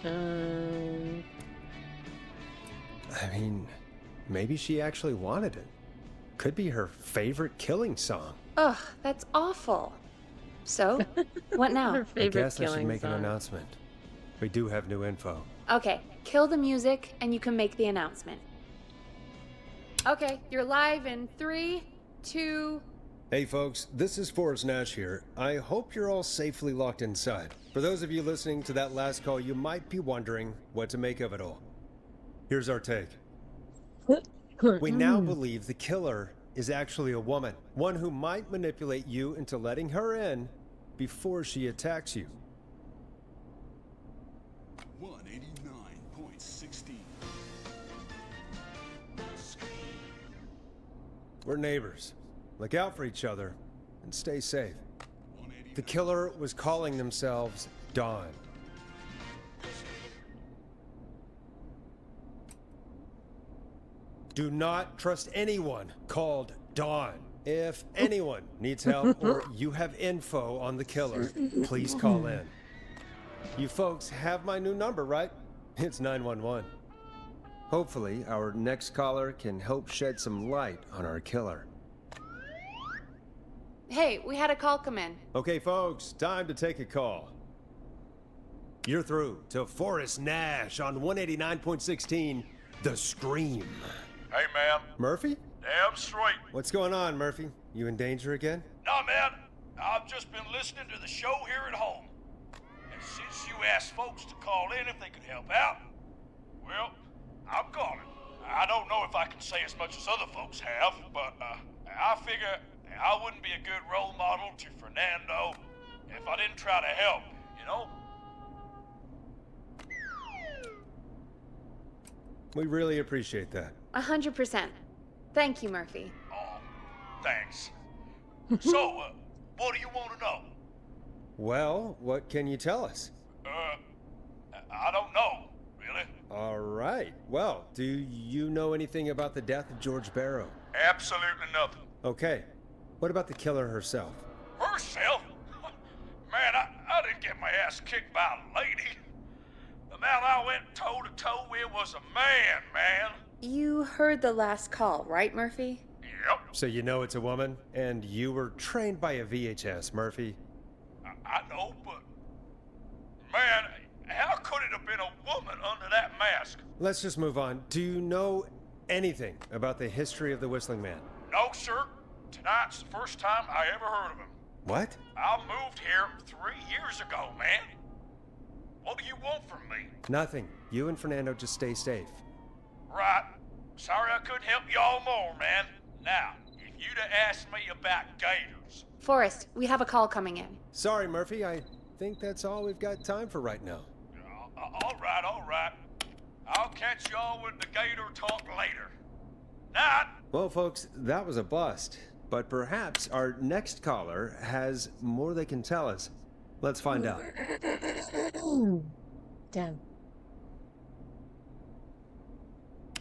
I mean, maybe she actually wanted it. Could be her favorite killing song.
Ugh, that's awful. So, what now?
I guess I should make an announcement. We do have new info.
Okay, kill the music and you can make the announcement. Okay, you're live in 3, 2...
Hey folks, this is Forrest Nash here. I hope you're all safely locked inside. For those of you listening to that last call, you might be wondering what to make of it all. Here's our take. We now believe the killer is actually a woman. One who might manipulate you into letting her in before she attacks you.
189.16.
We're neighbors. Look out for each other and stay safe. The killer was calling themselves Dawn. Do not trust anyone called Dawn. If anyone needs help or you have info on the killer, please call in. You folks have my new number, right? It's 911. Hopefully, our next caller can help shed some light on our killer.
Hey, we had a call come in.
Okay, folks, time to take a call. You're through to Forrest Nash on 189.16, The Scream.
Hey, man.
Murphy?
Damn straight.
What's going on, Murphy? You in danger again?
Nah, man. I've just been listening to the show here at home. And since you asked folks to call in if they could help out, well, I'm calling. I don't know if I can say as much as other folks have, but I figure I wouldn't be a good role model to Fernando if I didn't try to help, you know?
We really appreciate that.
100%. Thank you, Murphy.
Oh, thanks. So, what do you want to know?
Well, what can you tell us?
I don't know, really.
All right. Well, do you know anything about the death of George Barrow?
Absolutely nothing.
Okay. What about the killer herself?
Herself? Man, I didn't get my ass kicked by a lady. The man I went toe-to-toe with was a man.
You heard the last call, right, Murphy?
Yep.
So you know it's a woman, and you were trained by a VHS, Murphy.
I know, but... Man, how could it have been a woman under that mask?
Let's just move on. Do you know anything about the history of the Whistling Man?
No, sir. Tonight's the first time I ever heard of him.
What?
I moved here 3 years ago, man. What do you want from me?
Nothing. You and Fernando just stay safe.
Right. Sorry I couldn't help y'all more, man. Now, if you'd have asked me about gators...
Forrest, we have a call coming in.
Sorry, Murphy. I think that's all we've got time for right now.
All right. I'll catch y'all with the gator talk later. Night.
Well, folks, that was a bust. But perhaps our next caller has more they can tell us. Let's find out.
Damn.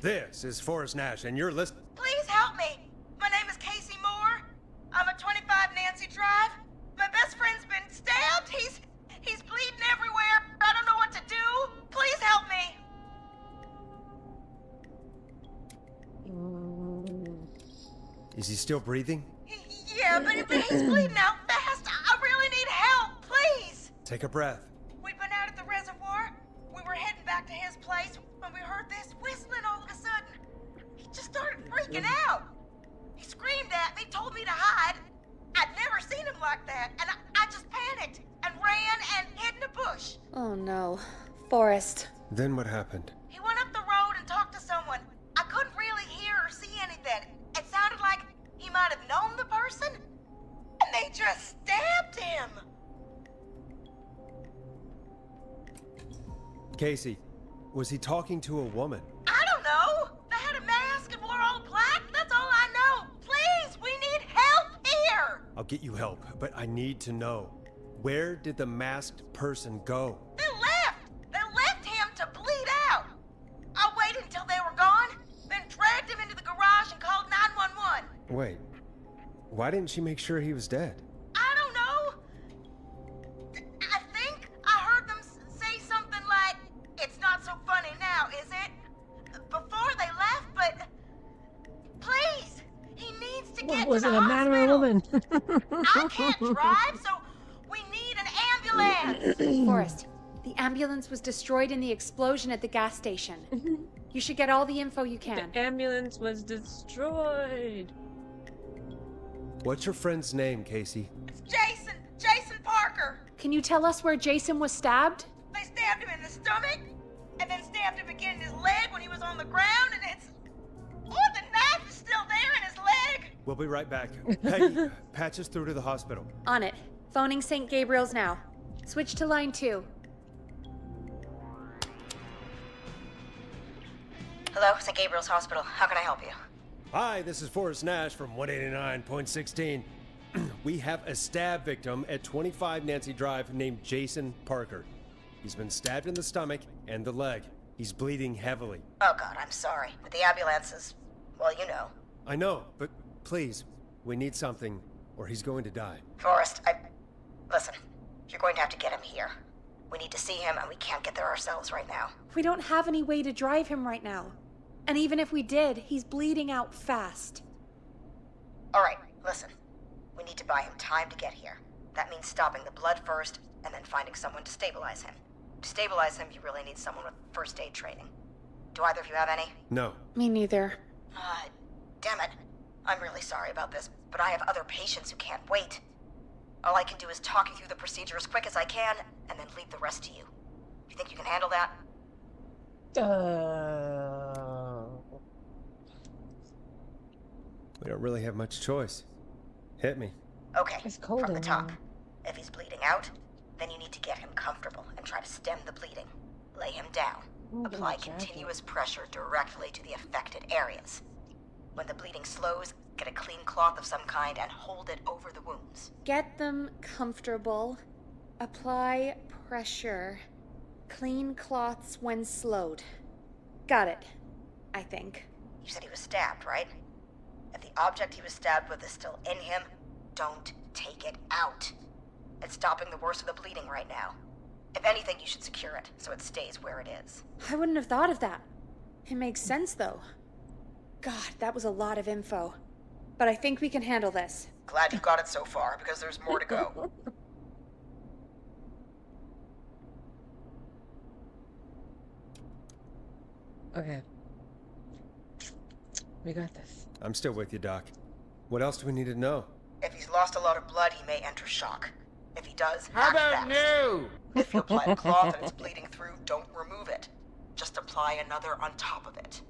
This is Forrest Nash, and you're listening.
Please help me. My name is Casey Moore. I'm at 25 Nancy Drive. My best friend's been stabbed. He's bleeding everywhere. I don't know what to do. Please help me.
Is he still breathing?
Yeah, but he's bleeding out fast. I really need help. Please.
Take a breath.
We'd been out at the reservoir. We were heading back to his place when we heard this whistling all of a sudden. He just started freaking out. He screamed at me, told me to hide. I'd never seen him like that, and I just panicked and ran and hid in a bush.
Oh no. Forrest.
Then what happened?
He went up the road and talked to someone. I couldn't really hear or see anything. It sounded like he might have known the person, and they just stabbed him.
Casey, was he talking to a woman?
I don't know. They had a mask and wore all black. That's all I know. Please, we need help here.
I'll get you help, but I need to know. Where did the masked person go?
They left. They left him to bleed out. I waited until they were gone, then dragged him into the garage and called 911.
Wait, why didn't she make sure he was dead?
I don't know. I think I heard them say something like, "It's not so funny now, is it?" Before they left, but please, he needs to get
Was
to
it
the
a man or a woman?
I can't drive, so we need an ambulance.
Forrest, the ambulance was destroyed in the explosion at the gas station. You should get all the info you can.
The ambulance was destroyed.
What's your friend's name, Casey?
It's Jason Parker.
Can you tell us where Jason was stabbed?
They stabbed him in the stomach, and then stabbed him again in his leg when he was on the ground, and it's... Oh, the knife is still there in his leg.
We'll be right back. Peggy, patch us through to the hospital.
On it. Phoning St. Gabriel's now. Switch to line 2.
Hello, St. Gabriel's Hospital. How can I help you?
Hi, this is Forrest Nash from 189.16. We have a stab victim at 25 Nancy Drive named Jason Parker. He's been stabbed in the stomach and the leg. He's bleeding heavily.
Oh God, I'm sorry, but the ambulance is
Well, you know.
I know, but please, we need something, or he's going to die.
Forrest, Listen, you're going to have to get him here. We need to see him, and we can't get there ourselves right now.
We don't have any way to drive him right now. And even if we did, he's bleeding out fast.
Alright, listen. We need to buy him time to get here. That means stopping the blood first, and then finding someone to stabilize him. To stabilize him, you really need someone with first aid training. Do either of you have any?
No.
Me neither.
Damn it. I'm really sorry about this, but I have other patients who can't wait. All I can do is talk you through the procedure as quick as I can, and then leave the rest to you. You think you can handle that?
We don't really have much choice. Hit me.
Okay,
It's cold
from the
in
top.
here.
If he's bleeding out, then you need to get him comfortable and try to stem the bleeding. Lay him down. Apply continuous pressure directly to the affected areas. When the bleeding slows, get a clean cloth of some kind and hold it over the wounds.
Get them comfortable. Apply pressure. Clean cloths when slowed. Got it. I think.
You said he was stabbed, right? If the object he was stabbed with is still in him, don't take it out. It's stopping the worst of the bleeding right now. If anything, you should secure it so it stays where it is.
I wouldn't have thought of that. It makes sense, though. God, that was a lot of info. But I think we can handle this.
Glad you got it so far, because there's more to go.
Okay. We got this.
I'm still with you, Doc. What else do we need to know?
If he's lost a lot of blood, he may enter shock. If he does,
How
act
about
fast.
no?
If you apply a cloth and it's bleeding through, don't remove it. Just apply another on top of it.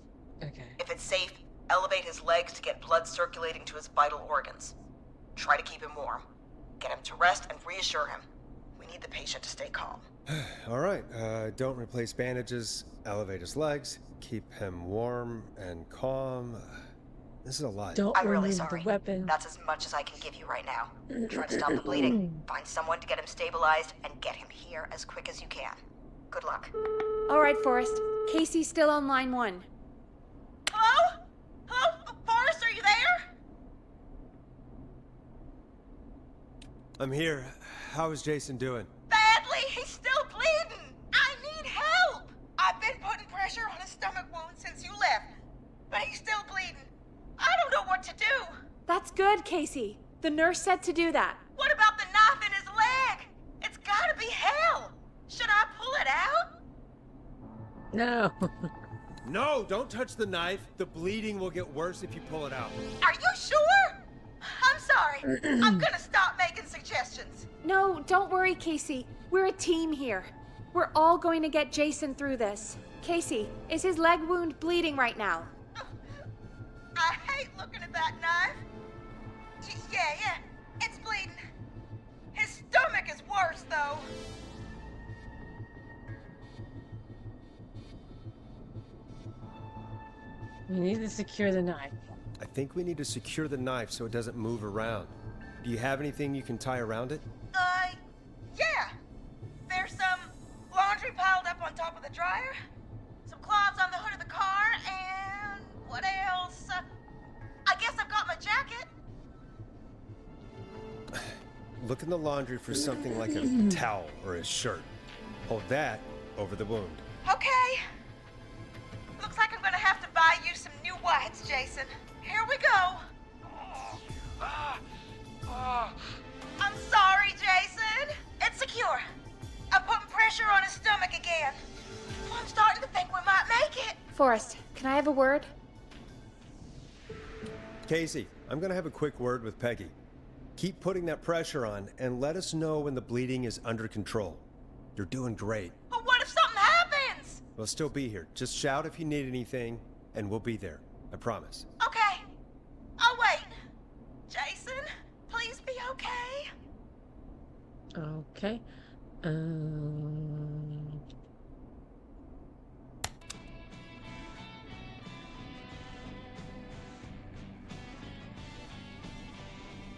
Okay.
If it's safe, elevate his legs to get blood circulating to his vital organs. Try to keep him warm. Get him to rest and reassure him. We need the patient to stay calm.
All right, don't replace bandages, elevate his legs, keep him warm and calm. This is a lot.
Don't
I'm really
remove
sorry.
the weapon.
That's as much as I can give you right now. Try to stop the bleeding, find someone to get him stabilized, and get him here as quick as you can. Good luck.
All right, Forrest. Casey's still on line 1.
Hello? Hello? Forrest, are you there?
I'm here. How is Jason doing?
Badly. He's still bleeding. I need help. I've been putting pressure on his stomach wound since you left, but he's still bleeding. I don't know what to do.
That's good, Casey. The nurse said to do that.
What about the knife in his leg? It's gotta be hell. Should I pull it out?
No.
No, don't touch the knife. The bleeding will get worse if you pull it out.
Are you sure? I'm sorry. I'm gonna stop making suggestions.
No, don't worry, Casey. We're a team here. We're all going to get Jason through this. Casey, is his leg wound bleeding right now?
I hate looking at that knife. Yeah, it's bleeding. His stomach is worse, though.
We need to secure the knife.
I think we need to secure the knife so it doesn't move around. Do you have anything you can tie around it?
Yeah. There's some laundry piled up on top of the dryer, some cloths on the hood of the car, and what else? I guess I've got my jacket.
Look in the laundry for something like a towel or a shirt. Hold that over the wound.
Okay. Looks like I'm gonna have to buy you some new whites, Jason. Here we go. I'm sorry, Jason. It's secure. I'm putting pressure on his stomach again. I'm starting to think we might make it.
Forrest, can I have a word?
Casey, I'm gonna have a quick word with Peggy. Keep putting that pressure on and let us know when the bleeding is under control. You're doing great.
But what if something happens?
We'll still be here. Just shout if you need anything, and we'll be there. I promise.
Okay. I'll wait. Jason, please be okay.
Okay.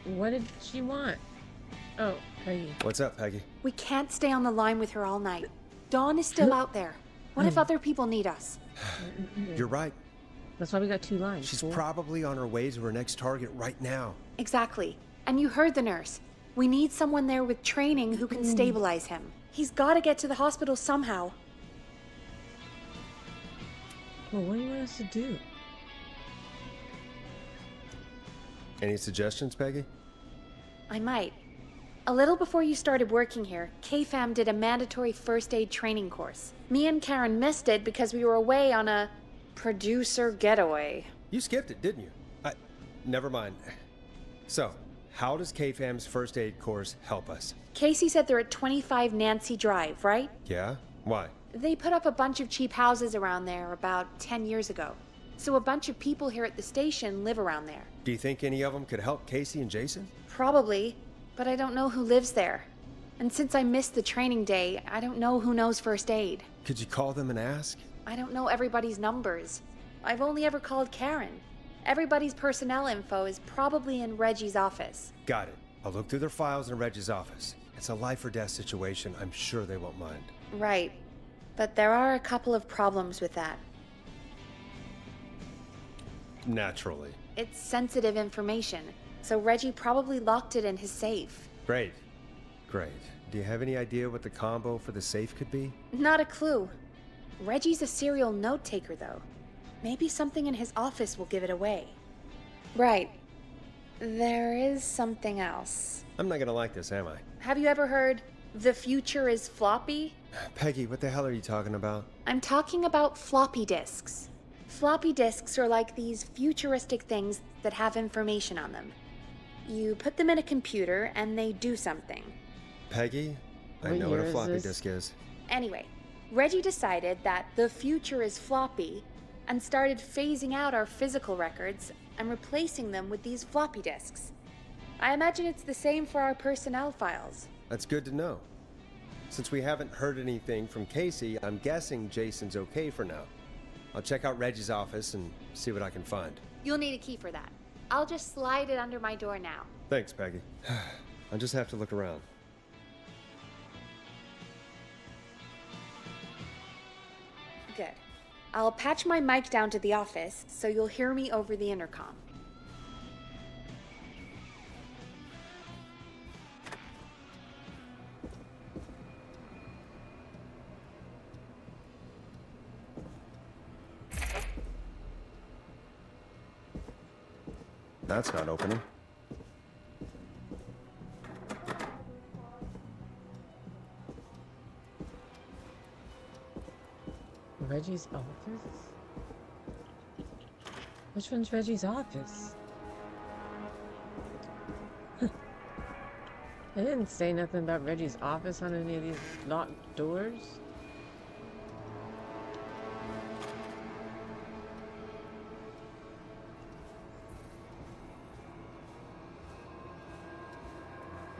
What did she want? Oh, Peggy.
What's up, Peggy?
We can't stay on the line with her all night. Dawn is still out there. What if other people need us?
You're right.
That's why we got 2 lines.
She's
fool.
probably on her way to her next target right now.
Exactly. And you heard the nurse. We need someone there with training who can stabilize him. He's got to get to the hospital somehow.
Well, what do you want us to do?
Any suggestions, Peggy?
I might. A little before you started working here, K-Fam did a mandatory first aid training course. Me and Karen missed it because we were away on a producer getaway.
You skipped it, didn't you? Never mind. So, how does K-Fam's first aid course help us?
Casey said they're at 25 Nancy Drive, right?
Yeah? Why?
They put up a bunch of cheap houses around there about 10 years ago. So a bunch of people here at the station live around there.
Do you think any of them could help Casey and Jason?
Probably, but I don't know who lives there. And since I missed the training day, I don't know who knows first aid.
Could you call them and ask?
I don't know everybody's numbers. I've only ever called Karen. Everybody's personnel info is probably in Reggie's office.
Got it. I'll look through their files in Reggie's office. It's a life or death situation. I'm sure they won't mind.
Right. But there are a couple of problems with that.
Naturally.
It's sensitive information, so Reggie probably locked it in his safe.
Great. Great. Do you have any idea what the combo for the safe could be?
Not a clue. Reggie's a serial note taker, though. Maybe something in his office will give it away. Right. There is something else.
I'm not gonna like this, am I?
Have you ever heard, "The future is floppy"?
Peggy, what the hell are you talking about?
I'm talking about floppy disks. Floppy disks are like these futuristic things that have information on them. You put them in a computer and they do something.
Peggy, I
What
know what
year
a
is
floppy
this?
disk is.
Anyway, Reggie decided that the future is floppy and started phasing out our physical records and replacing them with these floppy disks. I imagine it's the same for our personnel files.
That's good to know. Since we haven't heard anything from Casey, I'm guessing Jason's okay for now. I'll check out Reggie's office and see what I can find.
You'll need a key for that. I'll just slide it under my door now.
Thanks, Peggy. I'll just have to look around.
Good. I'll patch my mic down to the office so you'll hear me over the intercom.
That's not opening.
Reggie's office? Which one's Reggie's office? They didn't say nothing about Reggie's office on any of these locked doors.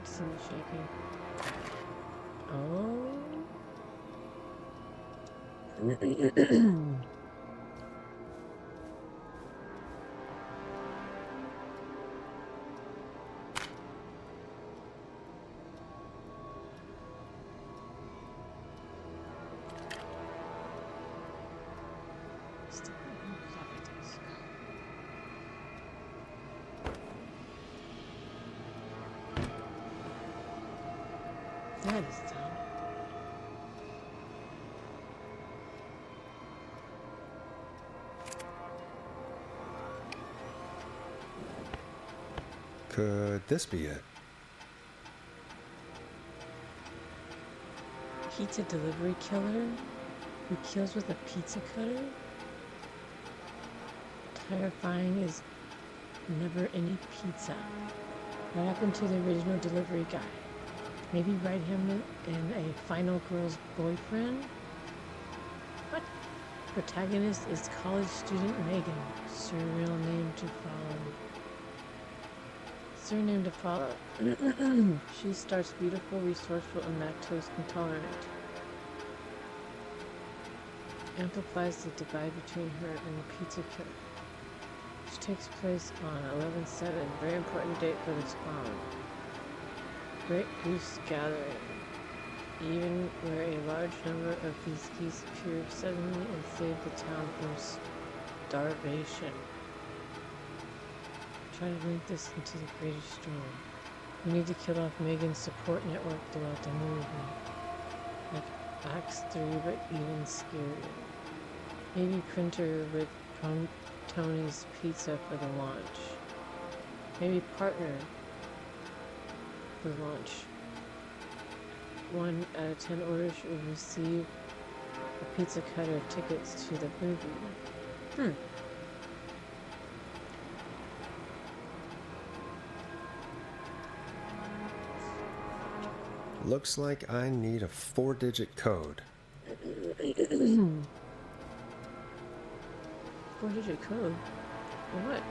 Someone's shaking. Oh. That is dumb.
Could this be it?
Pizza delivery killer who kills with a pizza cutter? Terrifying is never any pizza. What happened to the original delivery guy? Maybe write him in a final girl's boyfriend? What? Protagonist is college student Megan. Surreal name to follow. Surname to follow. She starts beautiful, resourceful, and lactose intolerant. Amplifies the divide between her and the pizza killer, which takes place on 11/7, very important date for the spawn. Great goose gathering. Even where a large number of these geese appear suddenly and save the town from starvation. Try to link this into the greater story. We need to kill off Megan's support network throughout the movie. Like Acts 3, but even scarier. Maybe Printer with Tony's Pizza for the launch. Maybe Partner for launch. 1 out of 10 orders will receive a pizza cutter tickets to the movie.
Looks like I need a 4-digit code.
4-digit code? For what?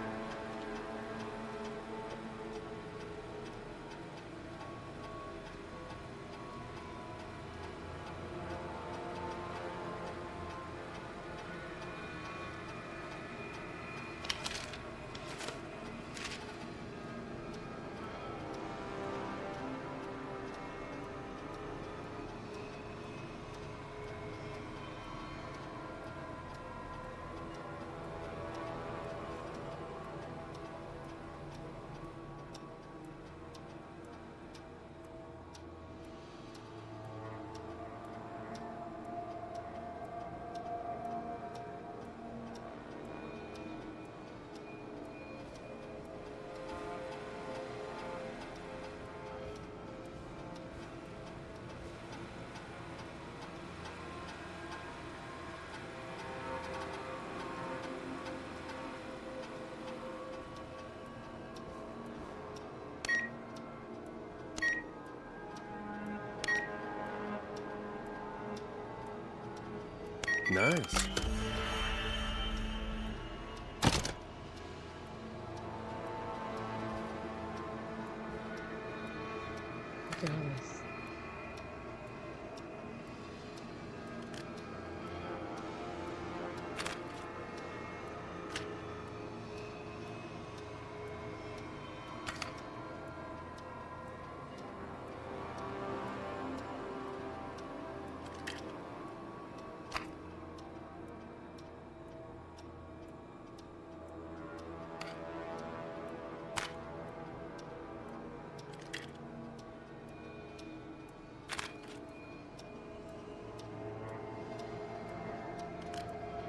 Nice.
Look at all this.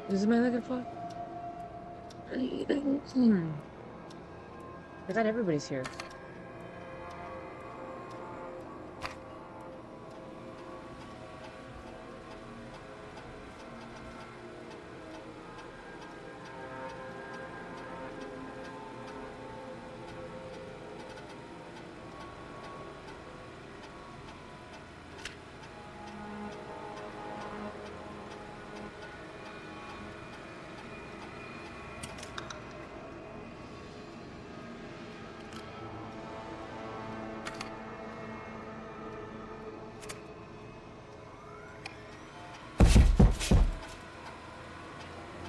Is it my looking for? I thought everybody's here.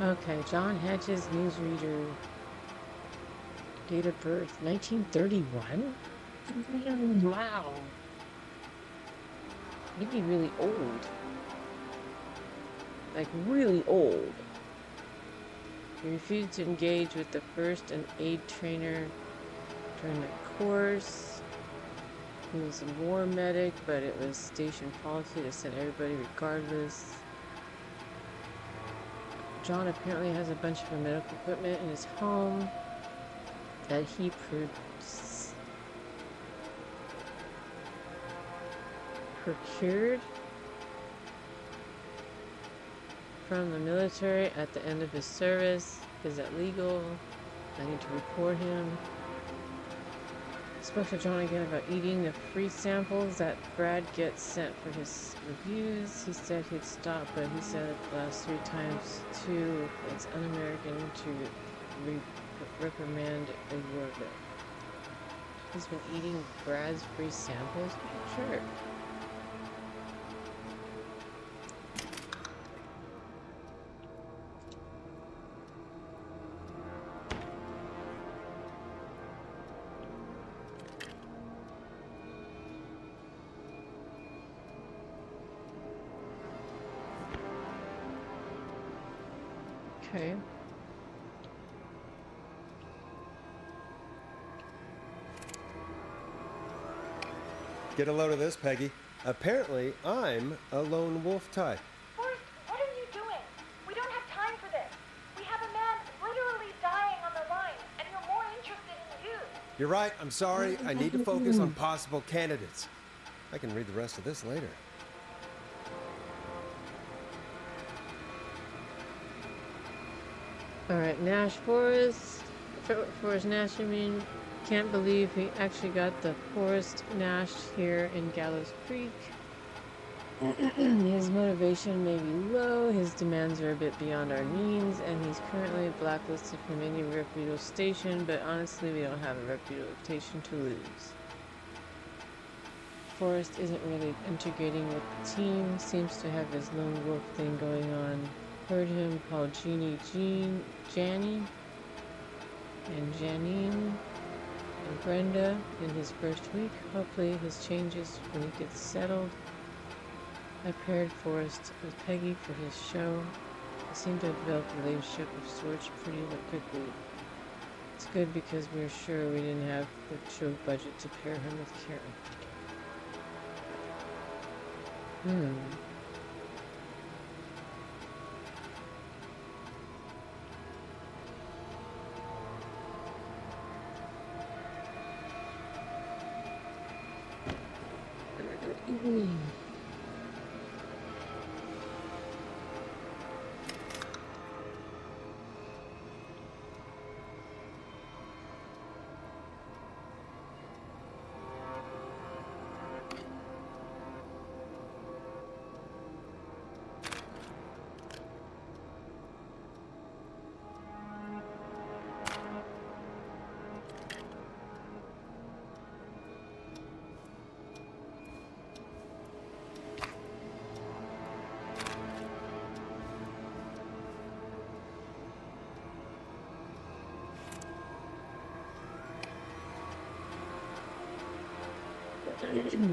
Okay, John Hedges, newsreader. Date of birth, 1931? Wow. You'd be really old. Like, really old. He refused to engage with the first and aid trainer during the course. He was a war medic, but it was station policy to send everybody regardless. John apparently has a bunch of medical equipment in his home that he procured from the military at the end of his service. Is that legal? I need to report him. Spoke to John again about eating the free samples that Brad gets sent for his reviews. He said he'd stop, but he said the last 3 times too. It's un-American to reprimand a worker. He's been eating Brad's free samples? Sure. Okay.
Get a load of this, Peggy. Apparently, I'm a lone wolf type.
Forrest, what are you doing? We don't have time for this. We have a man literally dying on the line, and you're more interested in you.
You're right, I'm sorry. I need to focus on possible candidates. I can read the rest of this later.
Alright, Nash Forest. Forest Nash, I mean. Can't believe he actually got the Forest Nash here in Gallows Creek. His motivation may be low, his demands are a bit beyond our means, and he's currently blacklisted from any reputable station, but honestly we don't have a reputation to lose. Forrest isn't really integrating with the team, seems to have his lone wolf thing going on. Heard him call Jeannie Janny, and Janine, and Brenda in his first week. Hopefully his changes when he gets settled. I paired Forrest with Peggy for his show. I seem to have developed a relationship of sorts pretty quickly. It's good because we're sure we didn't have the show budget to pair him with Karen.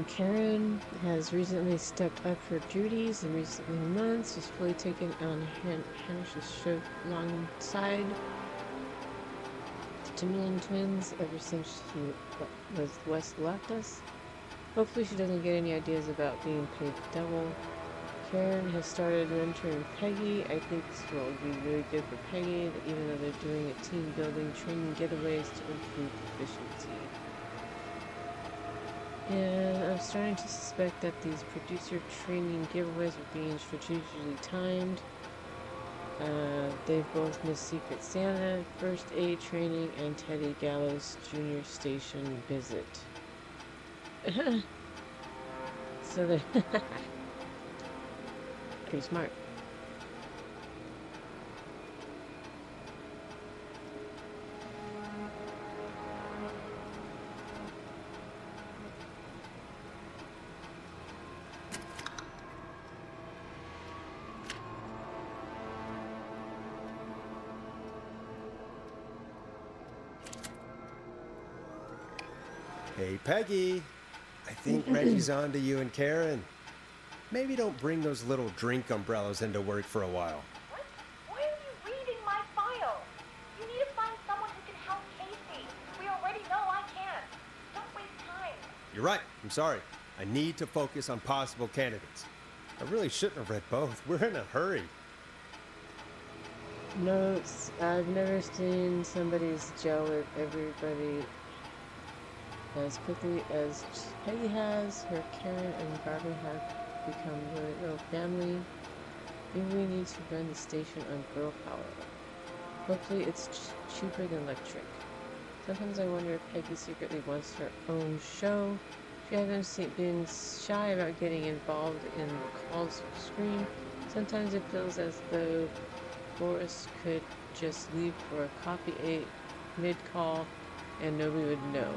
Karen has recently stepped up her duties in recent months. She's fully taken on Hanish's show alongside the Jamillian twins ever since West left us. Hopefully she doesn't get any ideas about being paid double. Karen has started mentoring Peggy. I think this will be really good for Peggy, even though they're doing a team building training getaways to improve efficiency. And I'm starting to suspect that these producer training giveaways are being strategically timed. They've both missed Secret Santa, First Aid training, and Teddy Gallows Jr. Station visit. So they're pretty smart.
Hey, Peggy. I think Reggie's on to you and Karen. Maybe don't bring those little drink umbrellas into work for a while.
What? Why are you reading my file? You need to find someone who can help Casey. We already know I can't. Don't waste time.
You're right. I'm sorry. I need to focus on possible candidates. I really shouldn't have read both. We're in a hurry.
Notes. I've never seen somebody's gel with everybody as quickly as Peggy has. Her Karen and Barbie have become really little family. Maybe we need to run the station on girl power. Hopefully it's cheaper than electric. Sometimes I wonder if Peggy secretly wants her own show. She hasn't been shy about getting involved in the calls screen. Sometimes it feels as though Forrest could just leave for a coffee mid-call and nobody would know.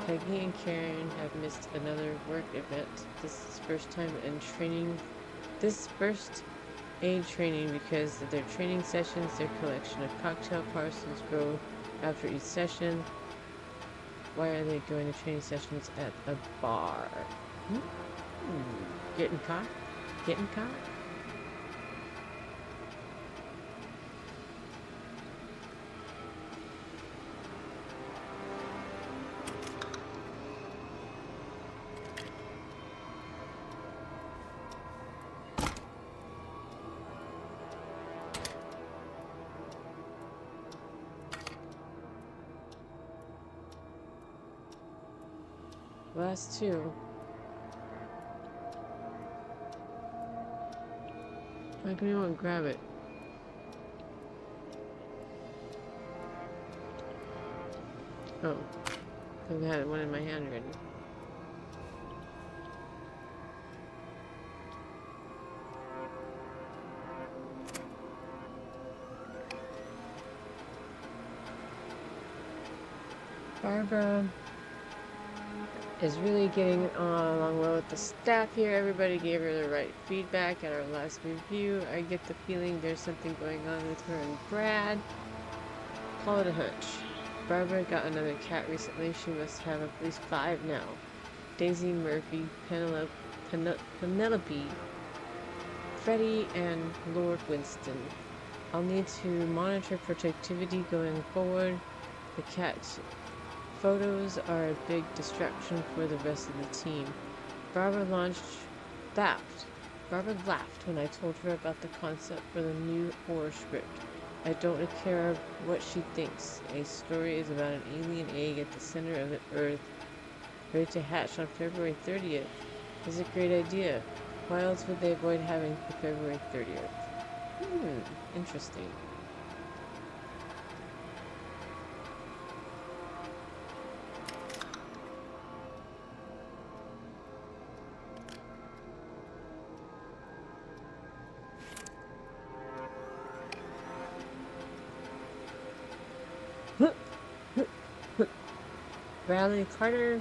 Peggy and Karen have missed another work event. This is first time in training. This first aid training because their training sessions, their collection of cocktail parcels grow after each session. Why are they going to training sessions at a bar? Getting caught? Getting caught? Last two. Why can anyone grab it? Oh, because I had one in my hand already. Barbara is really getting along well with the staff here. Everybody gave her the right feedback at our last review. I get the feeling there's something going on with her and Brad. Call it a hunch. Barbara got another cat recently. She must have at least 5 now. Daisy, Murphy, Penelope, Freddie, and Lord Winston. I'll need to monitor protectivity going forward. The cat photos are a big distraction for the rest of the team. Barbara laughed when I told her about the concept for the new horror script. I don't care what she thinks. A story is about an alien egg at the center of the Earth, ready to hatch on February 30th. Is a great idea. Why else would they avoid having the February 30th? Interesting. Bradley Carter.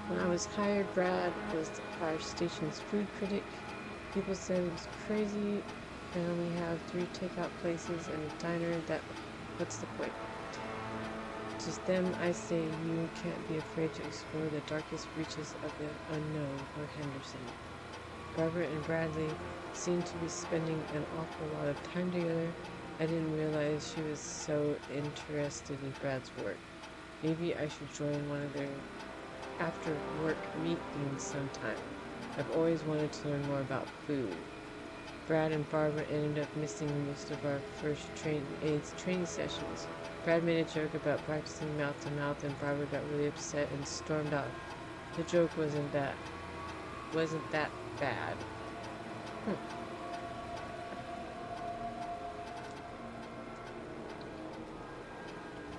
When I was hired, Brad was our station's food critic. People said it was crazy. I only have 3 takeout places and a diner. What's the point? Just them, I say you can't be afraid to explore the darkest reaches of the unknown for Henderson. Barbara and Bradley seemed to be spending an awful lot of time together. I didn't realize she was so interested in Brad's work. Maybe I should join one of their after-work meetings sometime. I've always wanted to learn more about food. Brad and Barbara ended up missing most of our first AIDS training sessions. Brad made a joke about practicing mouth-to-mouth, and Barbara got really upset and stormed off. The joke wasn't that bad.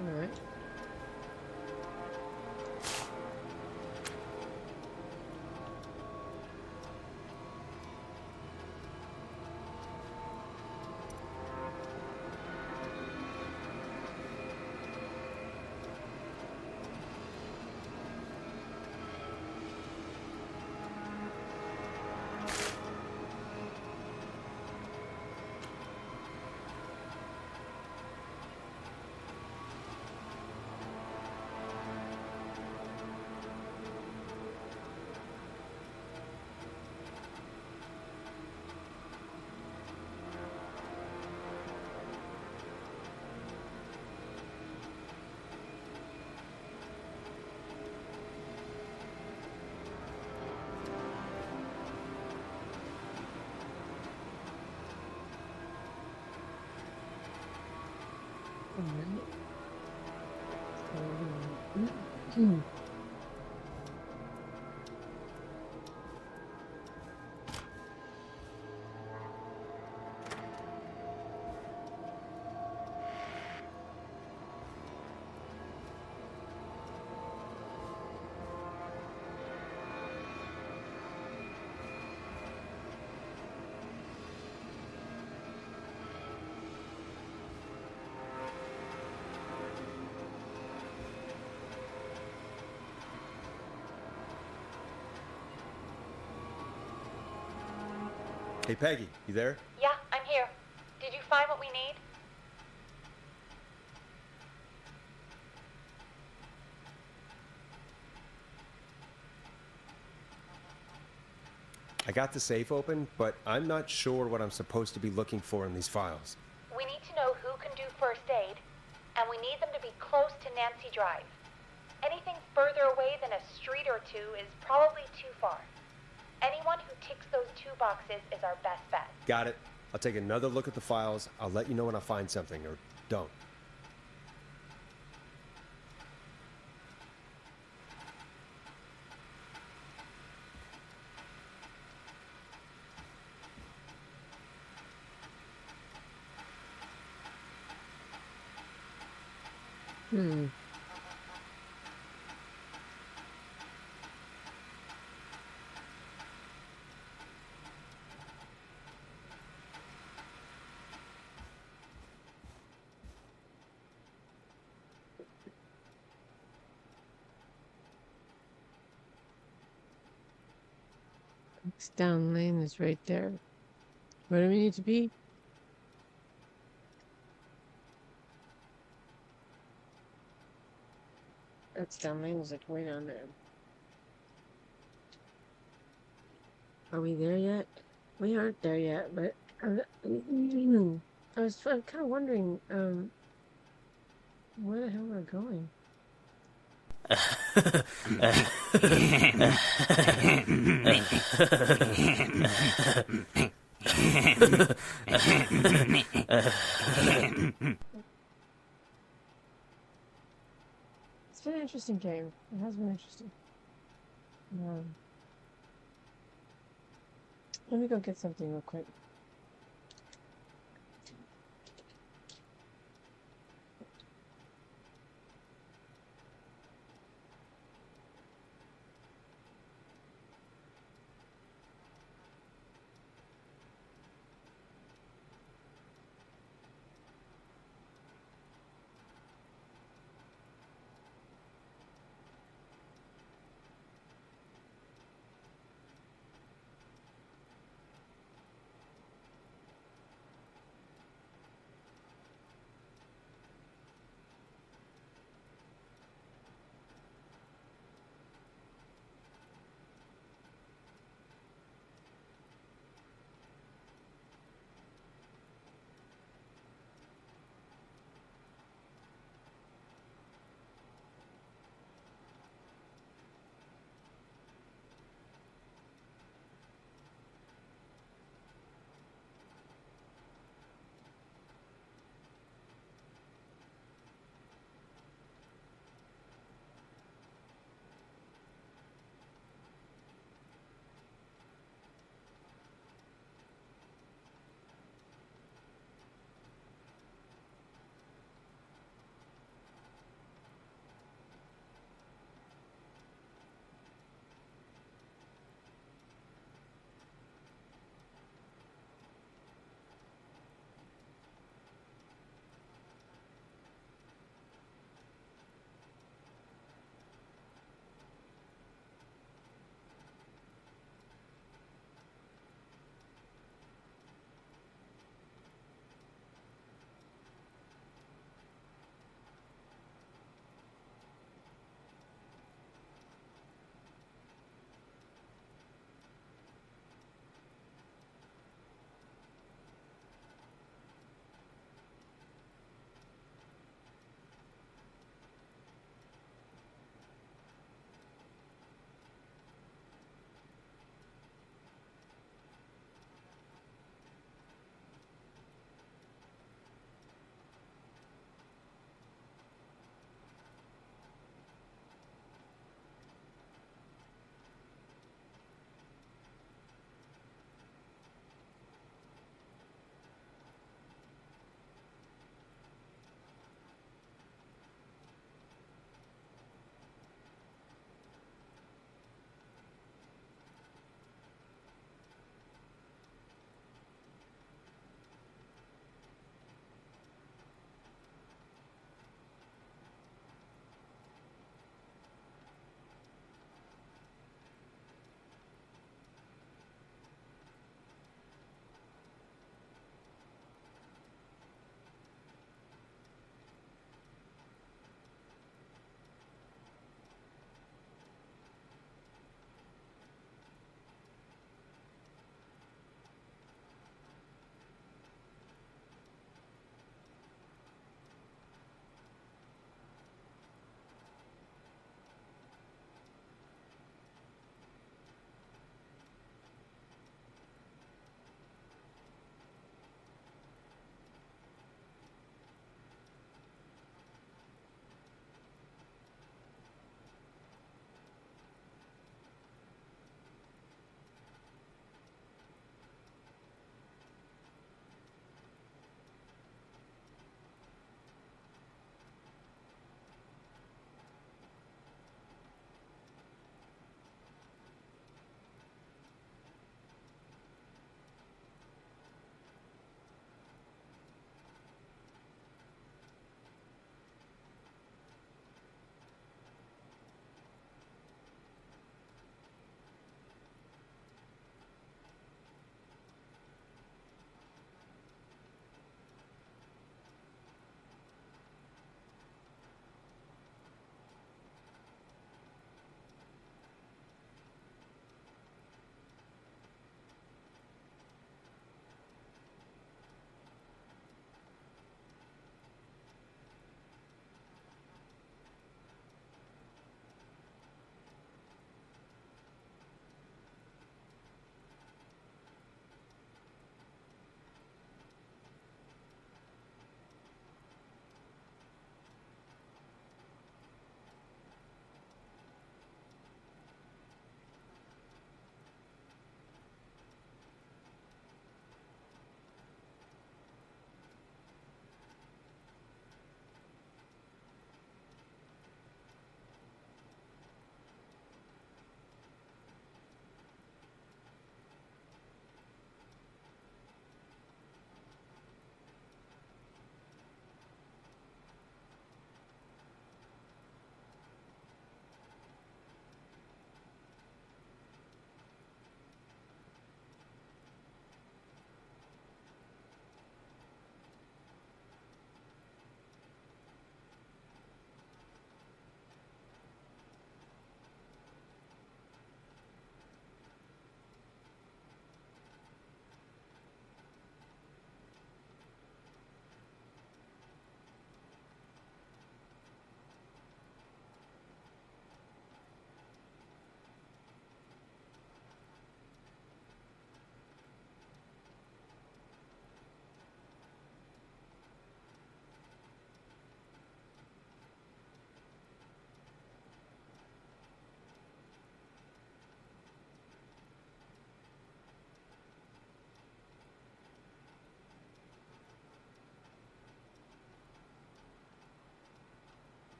Alright.
Hey, Peggy, you there?
Yeah, I'm here. Did you find what we need?
I got the safe open, but I'm not sure what I'm supposed to be looking for in these files.
We need to know who can do first aid, and we need them to be close to Nancy Drive. Anything further away than a street or two is probably too far. Anyone who ticks those 2 boxes is our best bet.
Got it. I'll take another look at the files. I'll let you know when I find something, or don't.
Hmm. Next down lane is right there. Where do we need to be? That's down lane is like way down there. Are we there yet? We aren't there yet, but I was kind of wondering where the hell we're going. It's been an interesting game. It has been interesting. Let me go get something real quick.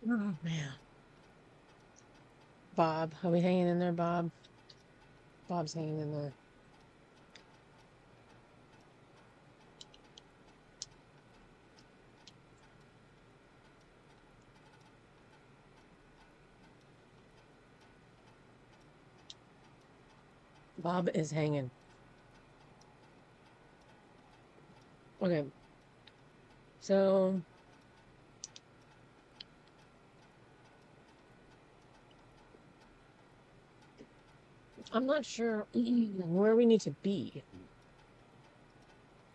Oh man. Bob, are we hanging in there, Bob? Bob's hanging in there. Bob is hanging. Okay. So I'm not sure where we need to be.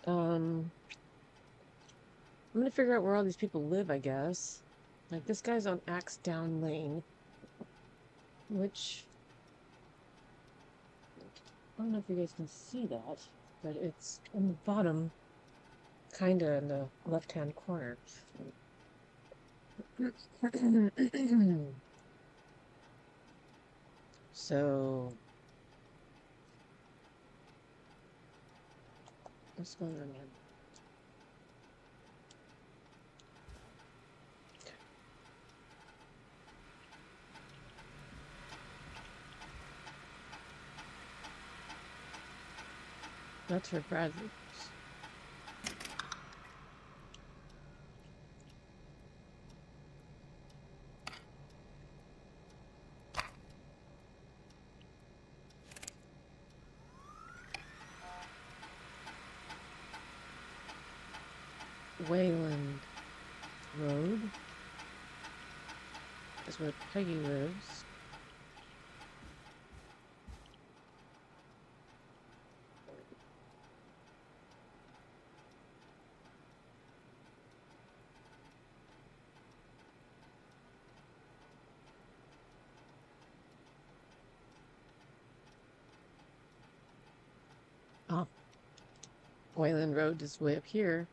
I'm gonna figure out where all these people live, I guess. Like this guy's on Axe Down Lane, which I don't know if you guys can see that, but it's on the bottom, kinda in the left-hand corner. So what's going on here? That's for Bradley. Wayland Road is where Peggy lives. Oh, Wayland Road is way up here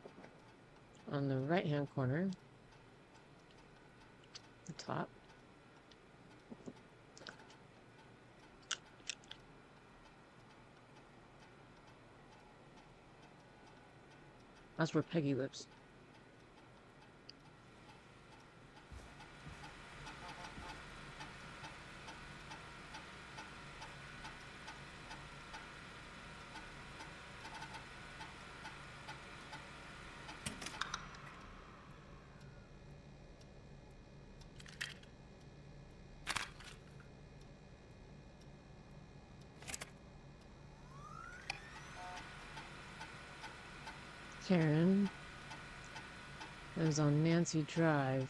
on the right-hand corner, the top. That's where Peggy lives. Karen lives on Nancy Drive.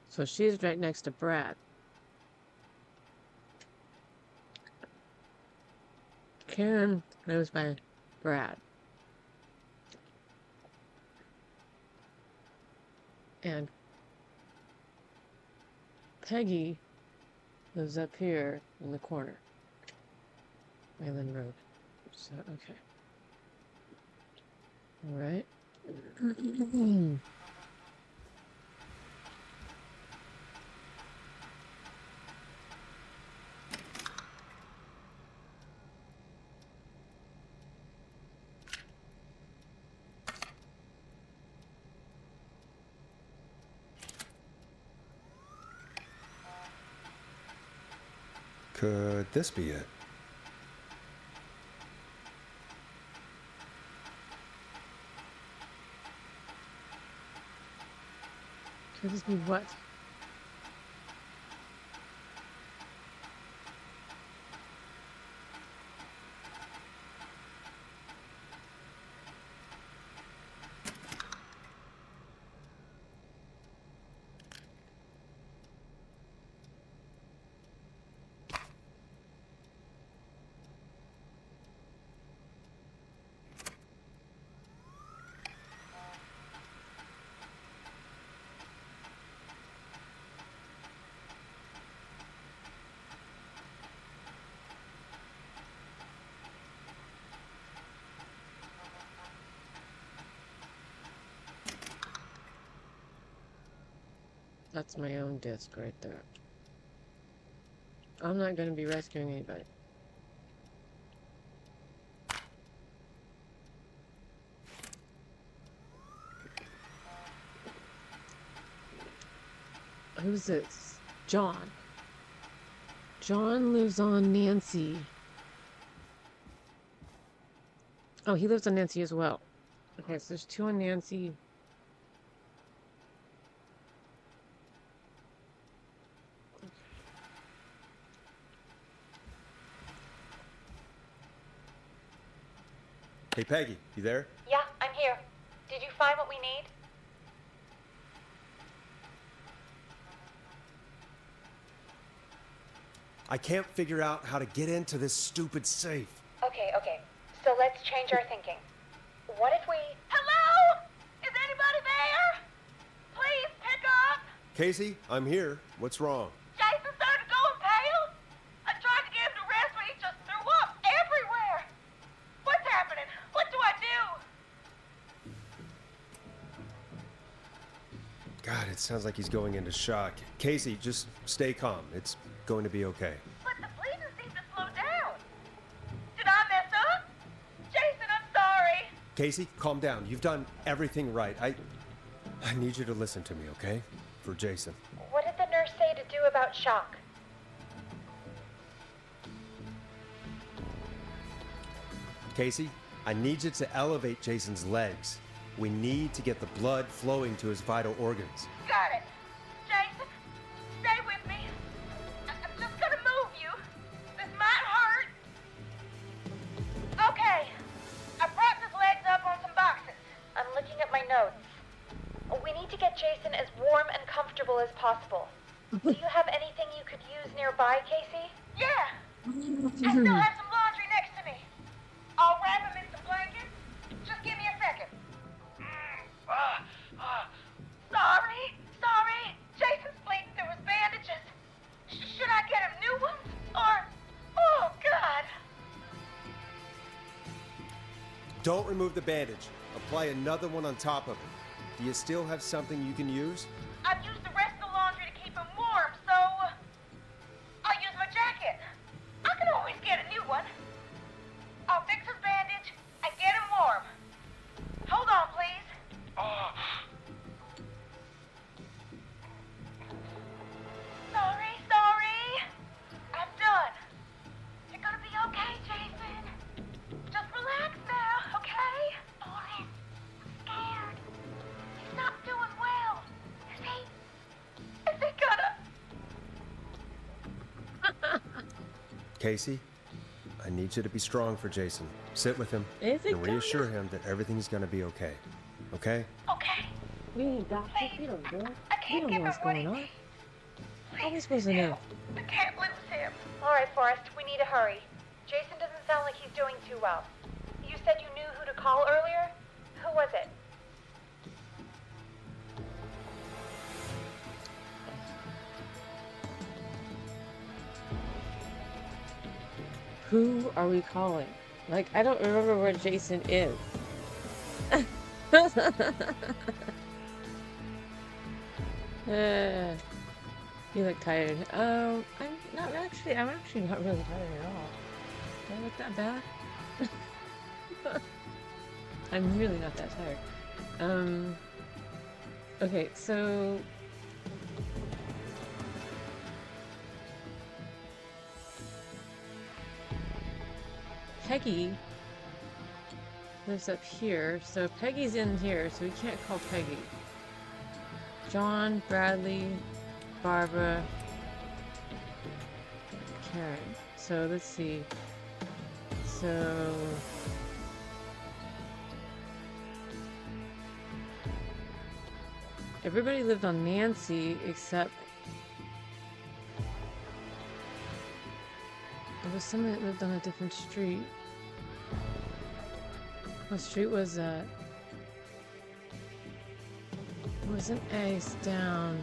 So she's right next to Brad. Karen lives by Brad. And Peggy lives up here in the corner. Wayland Road. So, okay. All right.
Could this be it?
Could this be what? That's my own disc right there. I'm not going to be rescuing anybody. Who's this? John. John lives on Nancy. Oh, he lives on Nancy as well. Okay, so there's 2 on Nancy.
Hey, Peggy, you there?
Yeah, I'm here. Did you find what we need?
I can't figure out how to get into this stupid safe.
Okay. So let's change our thinking. What if we... Hello? Is anybody there? Please pick up.
Casey, I'm here. What's wrong?
Jason started going pale. I tried to get him to rest, but he just threw up everywhere. What's happening? What do I do?
God, it sounds like he's going into shock. Casey, just stay calm. It's going to be okay.
But the bleeding seemed to slow down. Did I mess up? Jason, I'm sorry.
Casey, calm down. You've done everything right. I need you to listen to me, okay? For Jason.
What did the nurse say to do about shock?
Casey, I need you to elevate Jason's legs. We need to get the blood flowing to his vital organs.
Got it. Jason, stay with me. I'm just gonna move you. This might hurt. Okay. I propped his legs up on some boxes. I'm looking at my notes. We need to get Jason as warm and comfortable as possible. Do you have anything you could use nearby, Casey? Yeah. I still have some laundry next to me. I'll wrap him in some blankets. Just give me a second. Sorry. Jason's bleeding through his bandages. Should I get him new ones? Or... Oh, God.
Don't remove the bandage. Apply another one on top of it. Do you still have something you can use?
I've used the rest of the laundry to keep him warm, so... I'll use my jacket. I can always get a new one. I'll fix his bandage and get him warm. Hold on, please. Sorry. I'm done. You're gonna be okay, Jason. Just relax now, okay? Boris, I'm scared. He's not doing well. Is he gonna...
Casey, I need you to be strong for Jason. Sit with him
Is it
and reassure him that everything's gonna be okay. Okay?
Okay.
We need doctors. We don't know.
I
We
can't
don't
give
know what's
him what
going
he
on.
needs.
How are we supposed to know?
I can't lose him. All right, Forrest, we need to hurry. Jason doesn't sound like he's doing too well. You said you knew who to call earlier? Who was it?
Who are we calling? Like, I don't remember where Jason is. You look tired. I'm actually not really tired at all. Do I look that bad? I'm really not that tired. Okay, so Peggy lives up here, so Peggy's in here, so we can't call Peggy. John, Bradley, Barbara, Karen. So let's see. So everybody lived on Nancy except there was someone that lived on a different street. What street was that? It was an ace down.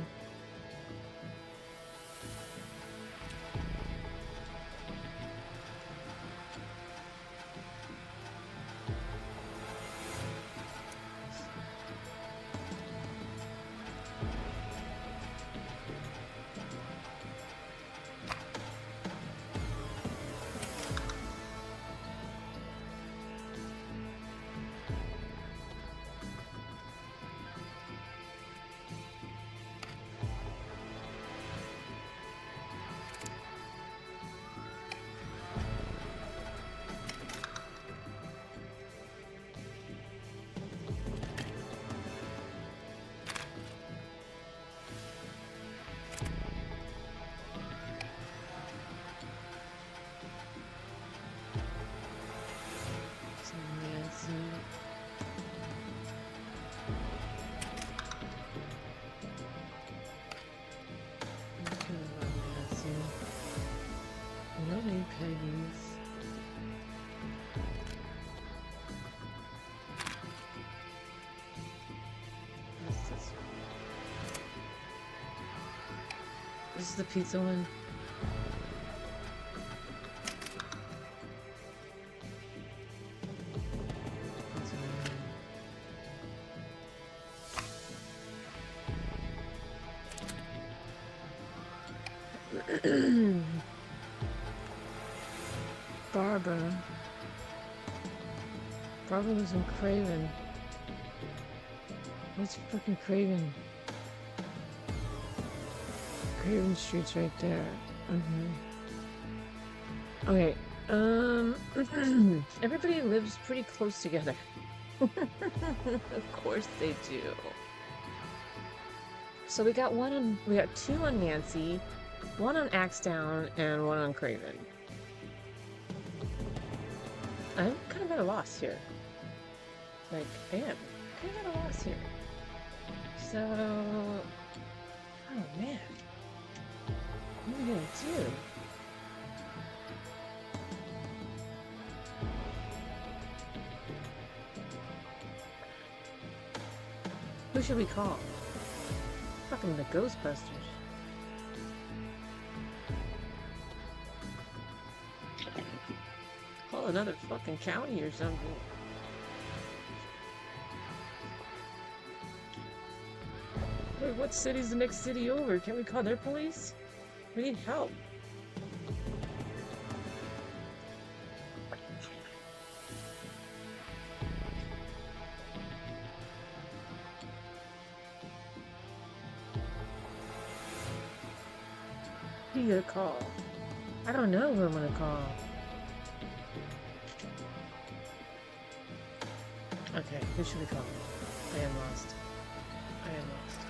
This is the pizza one. Barbara. Barbara was in Craven. What's fucking Craven? Craven Street's right there. Okay. Okay. Everybody lives pretty close together. Of course they do. So we got two on Nancy, one on Axedown, and one on Craven. I'm kind of at a loss here. Like, I am kind of at a loss here. So, oh man, what are we gonna do? Who should we call? Fucking the Ghostbusters. Call another fucking county or something. Wait, what city's the next city over? Can we call their police? We need help. Who you gonna call? I don't know who I'm gonna call. Okay, who should we call? I am lost. I am lost.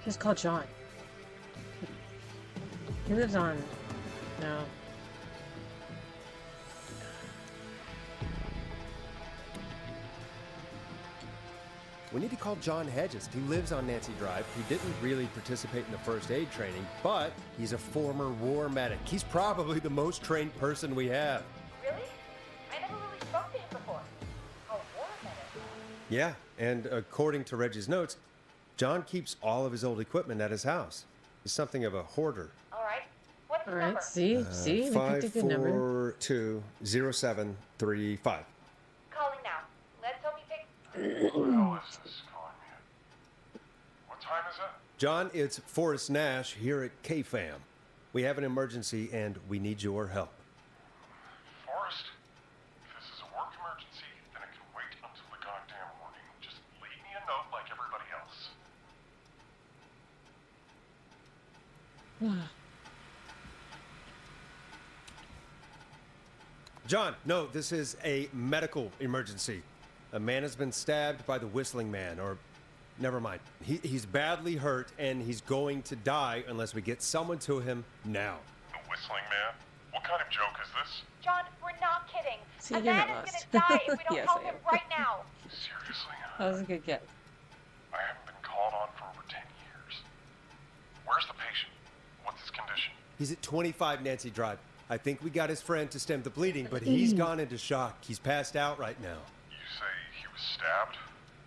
Just call John. He lives on... No.
We need to call John Hedges. He lives on Nancy Drive. He didn't really participate in the first aid training, but he's a former war medic. He's probably the most trained person we have.
Really? I never really spoke to him before. A war medic?
Yeah, and according to Reggie's notes, John keeps all of his old equipment at his house. He's something of a hoarder.
All right. What's the
All
number?
right, see? We picked a good number.
542-0735.
Calling now. Let's hope he picks...
What time is it?
John, it's Forrest Nash here at KFAM. We have an emergency and we need your help.
Forrest, if this is a work emergency, then it can wait until the goddamn morning. Just leave me a note like everybody else.
John, no, this is a medical emergency. A man has been stabbed by the Whistling Man, or never mind. He's badly hurt and he's going to die unless we get someone to him now.
The Whistling Man? What kind of joke is this?
John, we're not kidding.
See,
a
you're
man
not
is
lost.
gonna die if we don't
Yes,
help
I
him
am.
right now.
Seriously?
That was a good guess.
I haven't been called on for over 10 years. Where's the patient? What's his condition?
He's at 25 Nancy Drive. I think we got his friend to stem the bleeding, but he's gone into shock. He's passed out right now.
You say he was stabbed?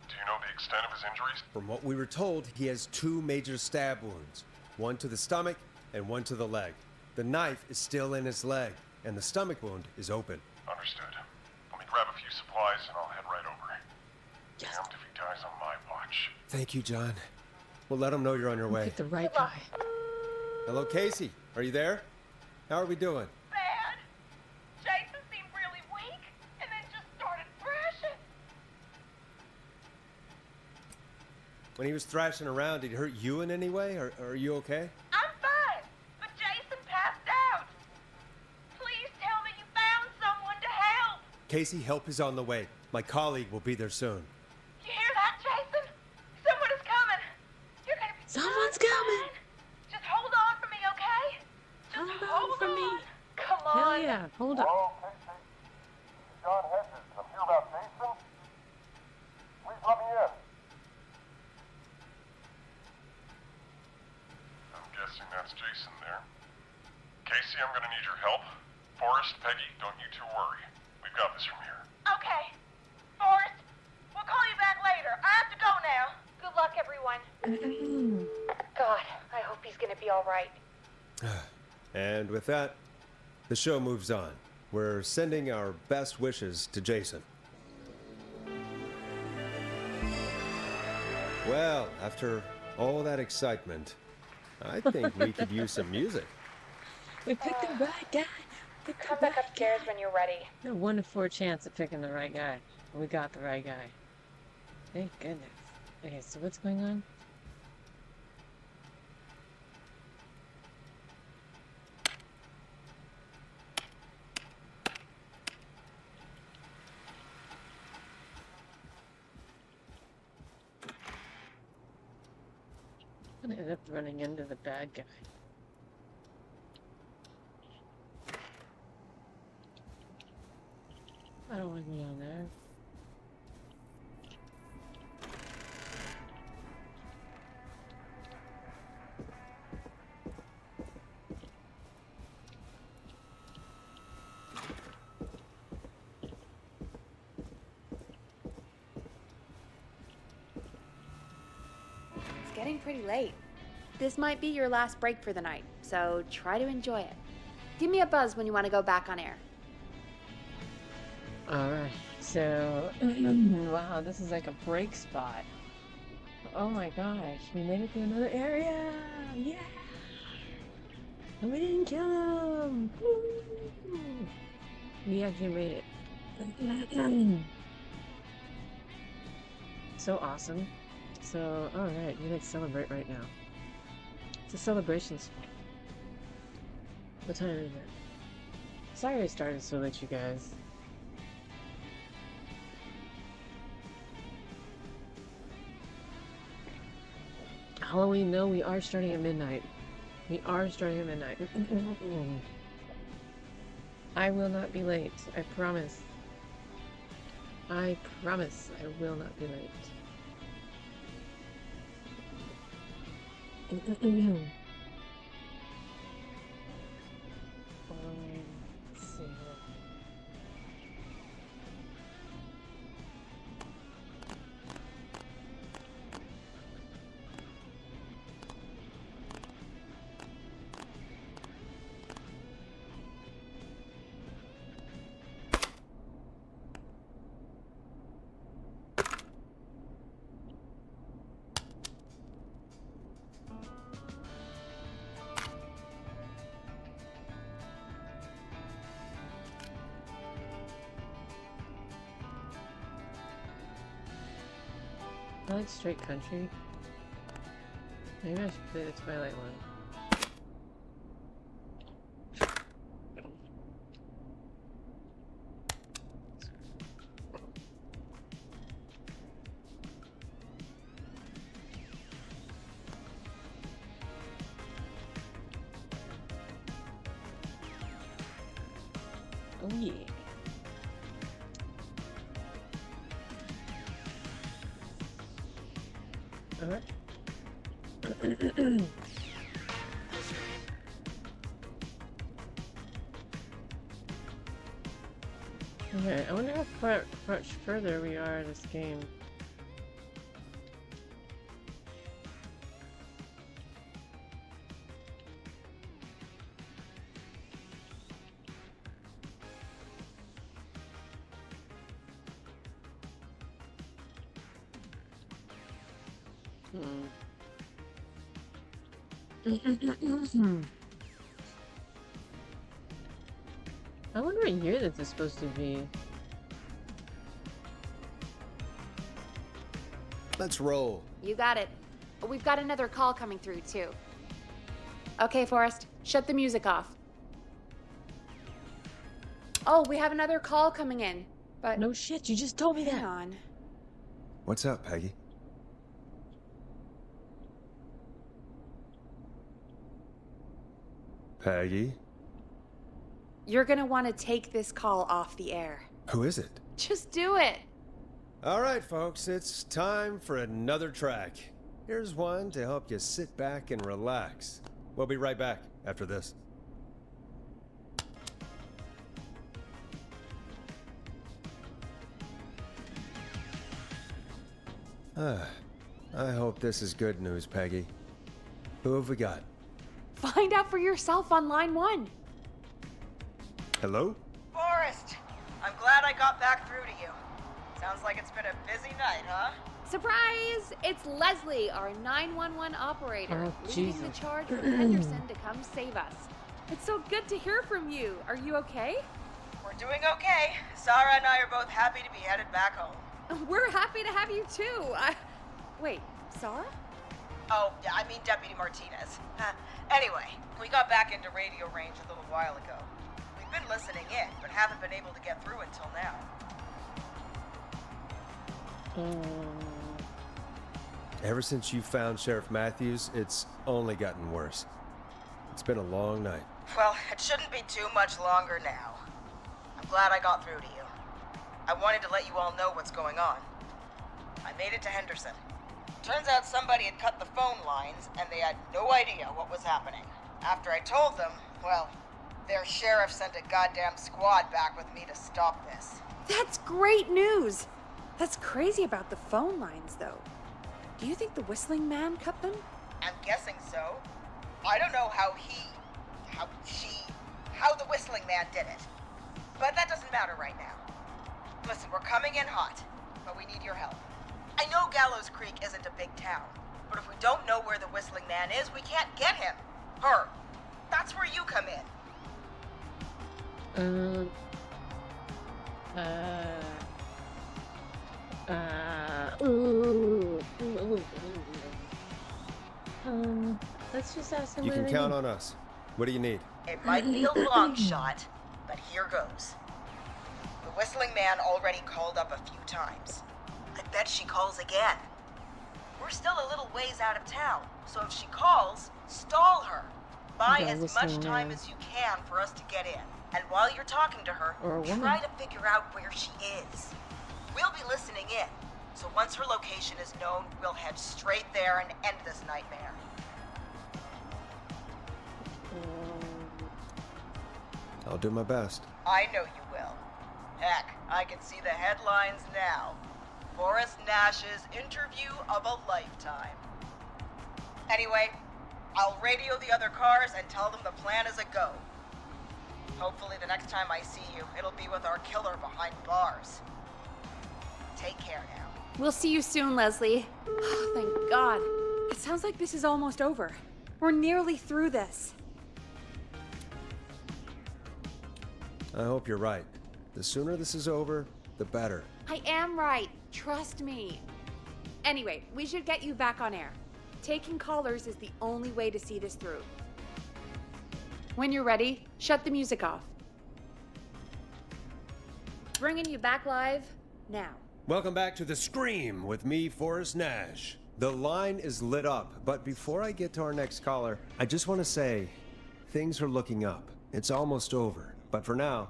Do you know the extent of his injuries?
From what we were told, he has 2 major stab wounds. One to the stomach and one to the leg. The knife is still in his leg, and the stomach wound is open.
Understood. Let me grab a few supplies and I'll head right over. Damned if he dies on my watch.
Thank you, John. We'll let him know you're on your way.
Pick the right guy.
Hello, Casey. Are you there? How are we doing?
Bad. Jason seemed really weak and then just started thrashing.
When he was thrashing around, did he hurt you in any way? Are you okay?
I'm fine, but Jason passed out. Please tell me you found someone to help.
Casey, help is on the way. My colleague will be there soon.
You hear that, Jason? Someone is coming. You're gonna be
Someone's
fine.
coming.
Just hold on for me, okay? Just hold
for
on.
me.
Come on.
Hell yeah, hold up.
Hello, Casey. This is John Hedges. I'm here about Jason. Please let me in. I'm guessing that's Jason there. Casey, I'm gonna need your help. Forrest, Peggy, don't you two worry. We've got this from here.
Okay. Forrest, we'll call you back later. I have to go now.
Good luck, everyone. God, I hope he's gonna be all right.
And with that, the show moves on. We're sending our best wishes to Jason. Well, after all that excitement, I think we could use some music.
We picked the right guy.
Come back upstairs when you're ready.
A 1 in 4 chance of picking the right guy. We got the right guy. Thank goodness. Okay, so what's going on? I'm gonna end up running into the bad guy. I don't want to go down there.
It's getting pretty late. This might be your last break for the night, so try to enjoy it. Give me a buzz when you want to go back on air.
Alright, so, wow, this is like a break spot. Oh my gosh, we made it to another area! Yeah! And we didn't kill him! Woo! We actually made it. So awesome. So, alright, we let's celebrate right now. It's a celebration spot. What time is it? Sorry I started so late, you guys. Halloween, no, we are starting at midnight. We are starting at midnight. I will not be late. I promise. I promise I will not be late. Let's see here. I like straight country. Maybe I should play the Twilight one. Oh yeah. Alright. Okay, I wonder how much further we are in this game. I wonder what year this is supposed to be.
Let's roll.
You got it. We've got another call coming through, too. Okay, Forrest, shut the music off. Oh, we have another call coming in, but...
No shit, you just told me that.
Hang on.
What's up, Peggy? Peggy?
You're gonna want to take this call off the air.
Who is it?
Just do it.
All right, folks, it's time for another track. Here's one to help you sit back and relax. We'll be right back after this. I hope this is good news, Peggy. Who have we got?
Find out for yourself on line 1.
Hello?
Forrest, I'm glad I got back through to you. Sounds like it's been a busy night, huh?
Surprise! It's Leslie, our 911 operator,
Oh,
leading
Jesus.
the charge with Henderson to come save us. It's so good to hear from you. Are you okay?
We're doing okay. Sarah and I are both happy to be headed back home.
We're happy to have you too. Wait, Sarah?
Oh, yeah, I mean Deputy Martinez. Anyway, we got back into radio range a little while ago. We've been listening in, but haven't been able to get through until now.
Ever since you found Sheriff Matthews, it's only gotten worse. It's been a long night.
Well, it shouldn't be too much longer now. I'm glad I got through to you. I wanted to let you all know what's going on. I made it to Henderson. Turns out somebody had cut the phone lines, and they had no idea what was happening. After I told them, well, their sheriff sent a goddamn squad back with me to stop this.
That's great news. That's crazy about the phone lines, though. Do you think the Whistling Man cut them?
I'm guessing so. I don't know how the Whistling Man did it. But that doesn't matter right now. Listen, we're coming in hot, but we need your help. I know Gallows Creek isn't a big town, but if we don't know where the Whistling Man is, we can't get him. Her. That's where you come in.
Let's just ask him.
You can count on us. What do you need?
It might be a long shot, but here goes. The Whistling Man already called up a few times. I bet she calls again. We're still a little ways out of town, so if she calls, stall her. Buy
Yeah,
as much
Whistling
time
Man.
as you can for us to get in. And while you're talking to her,
Or a woman.
try to figure out where she is. We'll be listening in, so once her location is known, we'll head straight there and end this nightmare.
I'll do my best.
I know you will. Heck, I can see the headlines now. Forrest Nash's interview of a lifetime. Anyway, I'll radio the other cars and tell them the plan is a go. Hopefully the next time I see you, it'll be with our killer behind bars. Take care now.
We'll see you soon, Leslie. Oh, thank God. It sounds like this is almost over. We're nearly through this.
I hope you're right. The sooner this is over, the better.
I am right. Trust me. Anyway, we should get you back on air. Taking callers is the only way to see this through. When you're ready, shut the music off. Bringing you back live now.
Welcome back to The Scream with me, Forrest Nash. The line is lit up, but before I get to our next caller, I just want to say, things are looking up. It's almost over. But for now,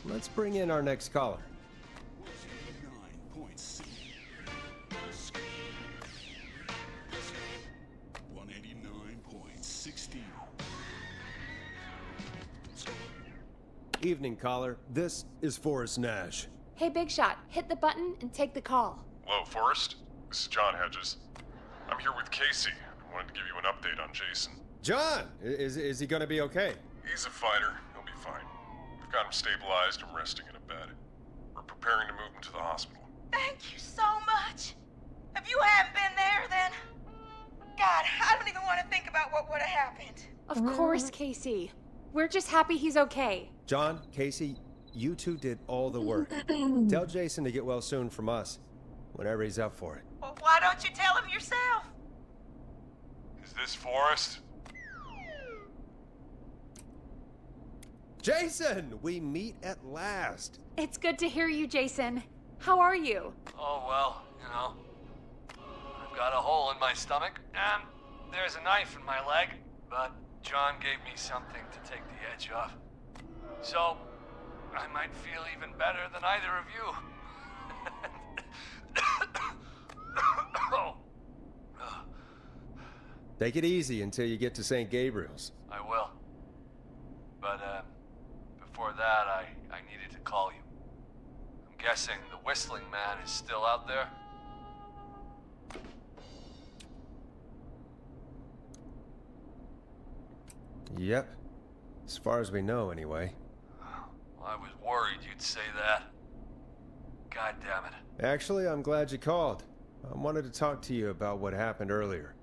let's bring in our next caller.
189.16.
Evening, caller. This is Forrest Nash.
Hey, Big Shot, hit the button and take the call.
Hello, Forrest. This is John Hedges. I'm here with Casey. I wanted to give you an update on Jason.
John! Is he gonna be okay?
He's a fighter. He'll be fine. We've got him stabilized and resting in a bed. We're preparing to move him to the hospital.
Thank you so much. If you hadn't been there, then... God, I don't even want to think about what would have happened.
Of course, Casey. We're just happy he's okay.
John, Casey, you two did all the work. Tell Jason to get well soon from us, whenever he's up for it.
Well, why don't you tell him yourself?
Is this Forrest?
Jason! We meet at last.
It's good to hear you, Jason. How are you?
Oh, well, you know. I've got a hole in my stomach, and there's a knife in my leg, but John gave me something to take the edge off. So, I might feel even better than either of you. Oh.
Take it easy until you get to St. Gabriel's.
I will. But, before that, I needed to call you. I'm guessing the Whistling Man is still out there?
Yep. As far as we know, anyway.
I was worried you'd say that. God damn it.
Actually, I'm glad you called. I wanted to talk to you about what happened earlier.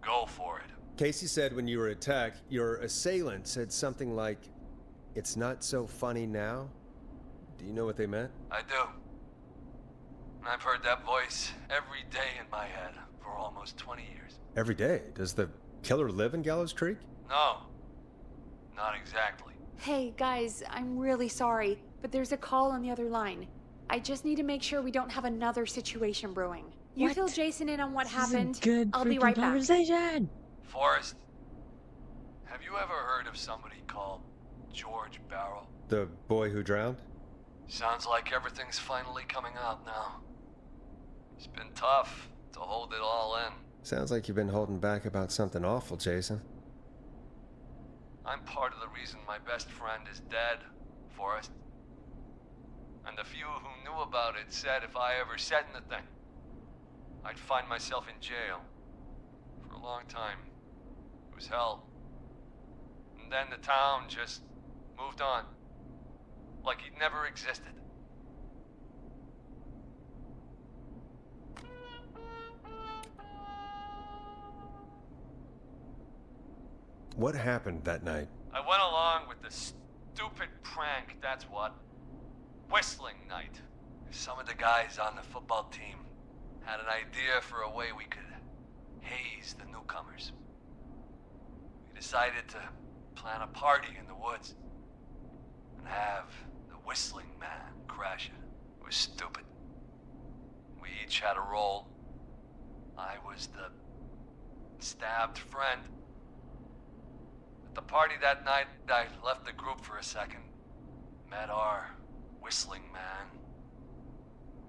Go for it.
Casey said when you were attacked, your assailant said something like, "It's not so funny now." Do you know what they meant?
I do. I've heard that voice every day in my head for almost 20 years.
Every day? Does the killer live in Gallows Creek?
No. Not exactly.
Hey, guys, I'm really sorry, but there's a call on the other line. I just need to make sure we don't have another situation brewing. You
What?
fill Jason in on what
This is a
happened.
good
I'll be
freaking
right back.
conversation.
Forrest, have you ever heard of somebody called George Barrow?
The boy who drowned?
Sounds like everything's finally coming out now. It's been tough to hold it all in.
Sounds like you've been holding back about something awful, Jason.
I'm part of the reason my best friend is dead, Forrest. And the few who knew about it said if I ever said anything, I'd find myself in jail. For a long time. It was hell. And then the town just moved on. Like he'd never existed.
What happened that night?
I went along with the stupid prank, that's what. Whistling night. Some of the guys on the football team had an idea for a way we could haze the newcomers. We decided to plan a party in the woods and have the whistling man crash it. It was stupid. We each had a role. I was the stabbed friend. At the party that night, I left the group for a second. Met our whistling man.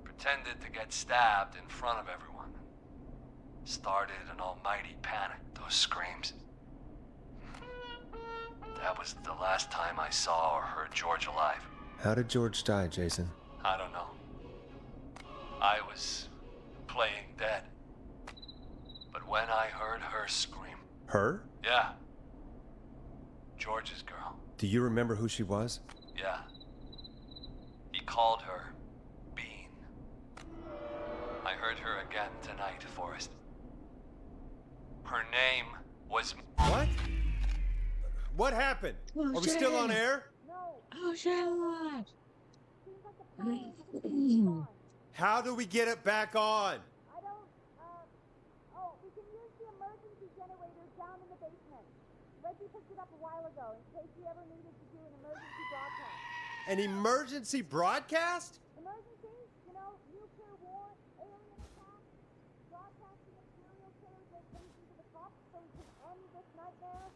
Pretended to get stabbed in front of everyone. Started an almighty panic, those screams. That was the last time I saw or heard George alive.
How did George die, Jason?
I don't know. I was playing dead. But when I heard her scream...
Her?
Yeah. George's girl.
Do you remember who she was?
Yeah. He called her Bean. I heard her again tonight, Forrest. Her name was...
What? What happened?
Oh,
Are we still on air?
Oh, shit.
How do we get it back on?
We can use the emergency generator down in the basement. Reggie picked it up a while ago in case we ever needed to do an emergency broadcast.
An emergency broadcast?
Emergency? You know, nuclear war, alien attack, broadcasting a serial killer's location to the cops so we can end this nightmare.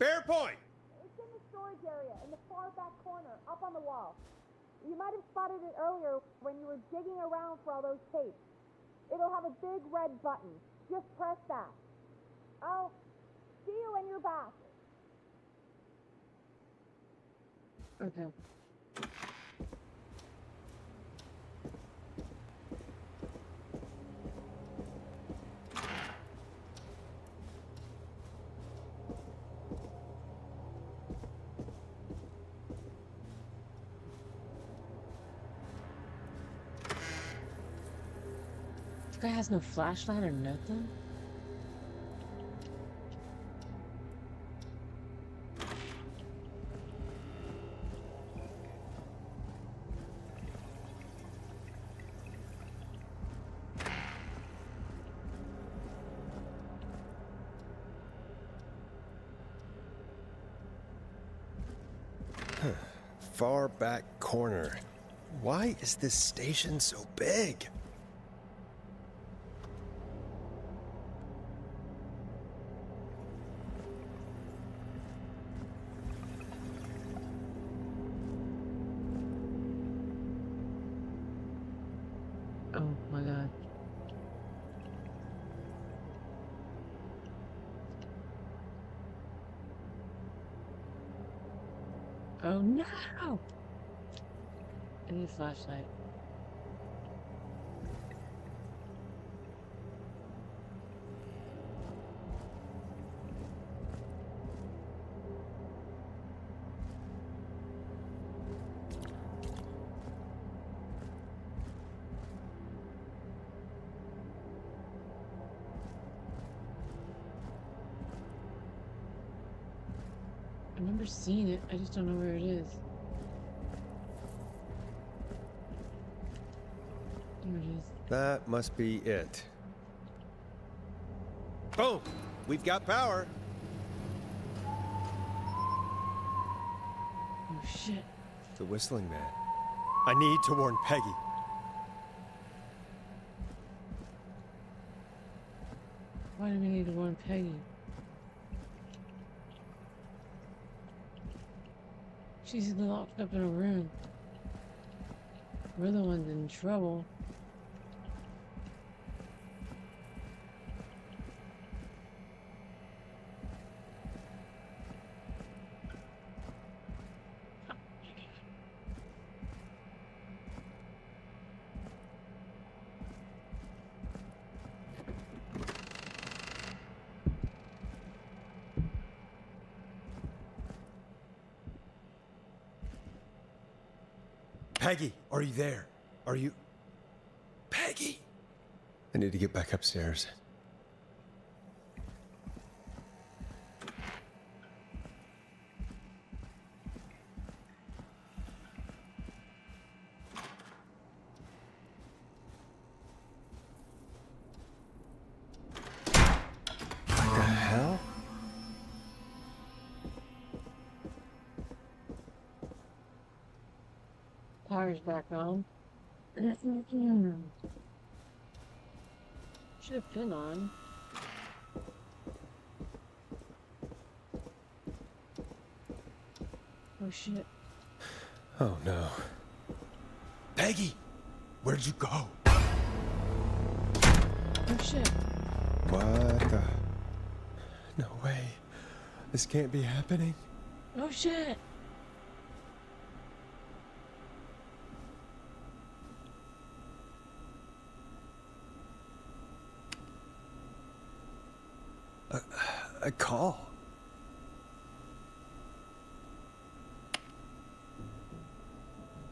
Fair point.
It's in the storage area in the far back corner, up on the wall. You might have spotted it earlier when you were digging around for all those tapes. It'll have a big red button. Just press that. I'll see you when you're back.
Okay. This guy has no flashlight or nothing?
Far back corner. Why is this station so big?
Oh my god. Oh no! I need a flashlight. remember seeing it. I just don't know where it is. There it is.
That must be it. Boom! We've got power.
Oh shit.
The whistling man. I need to warn Peggy.
Why do we need to warn Peggy? She's locked up in a room. We're the ones in trouble.
Peggy, are you there? Are you... Peggy! I need to get back upstairs. What the hell?
Power's back on. Should have been on. Oh shit.
Oh no. Peggy! Where'd you go?
Oh shit.
What the... No way. This can't be happening.
Oh shit.
A call.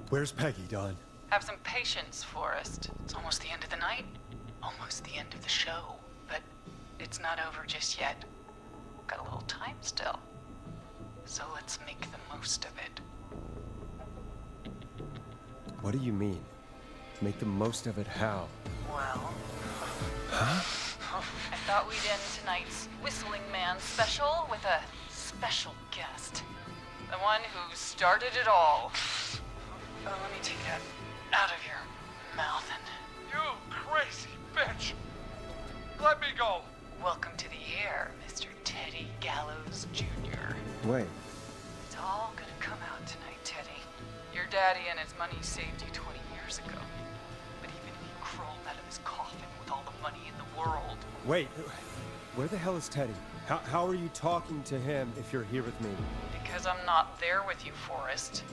Where's Peggy, Dawn?
Have some patience, Forrest. It's almost the end of the night. Almost the end of the show. But it's not over just yet. Got a little time still. So let's make the most of it.
What do you mean? Make the most of it how?
Well...
Huh?
I thought we'd end tonight's Whistling Man special with a special guest. The one who started it all. Oh, let me take that out of your mouth and...
You crazy bitch! Let me go!
Welcome to the air, Mr. Teddy Gallows Jr.
Wait.
It's all gonna come out tonight, Teddy. Your daddy and his money saved you 20 years ago. But even if he crawled out of his coffin with all the money in the world...
Wait, where the hell is Teddy? How are you talking to him if you're here with me?
Because I'm not there with you, Forrest.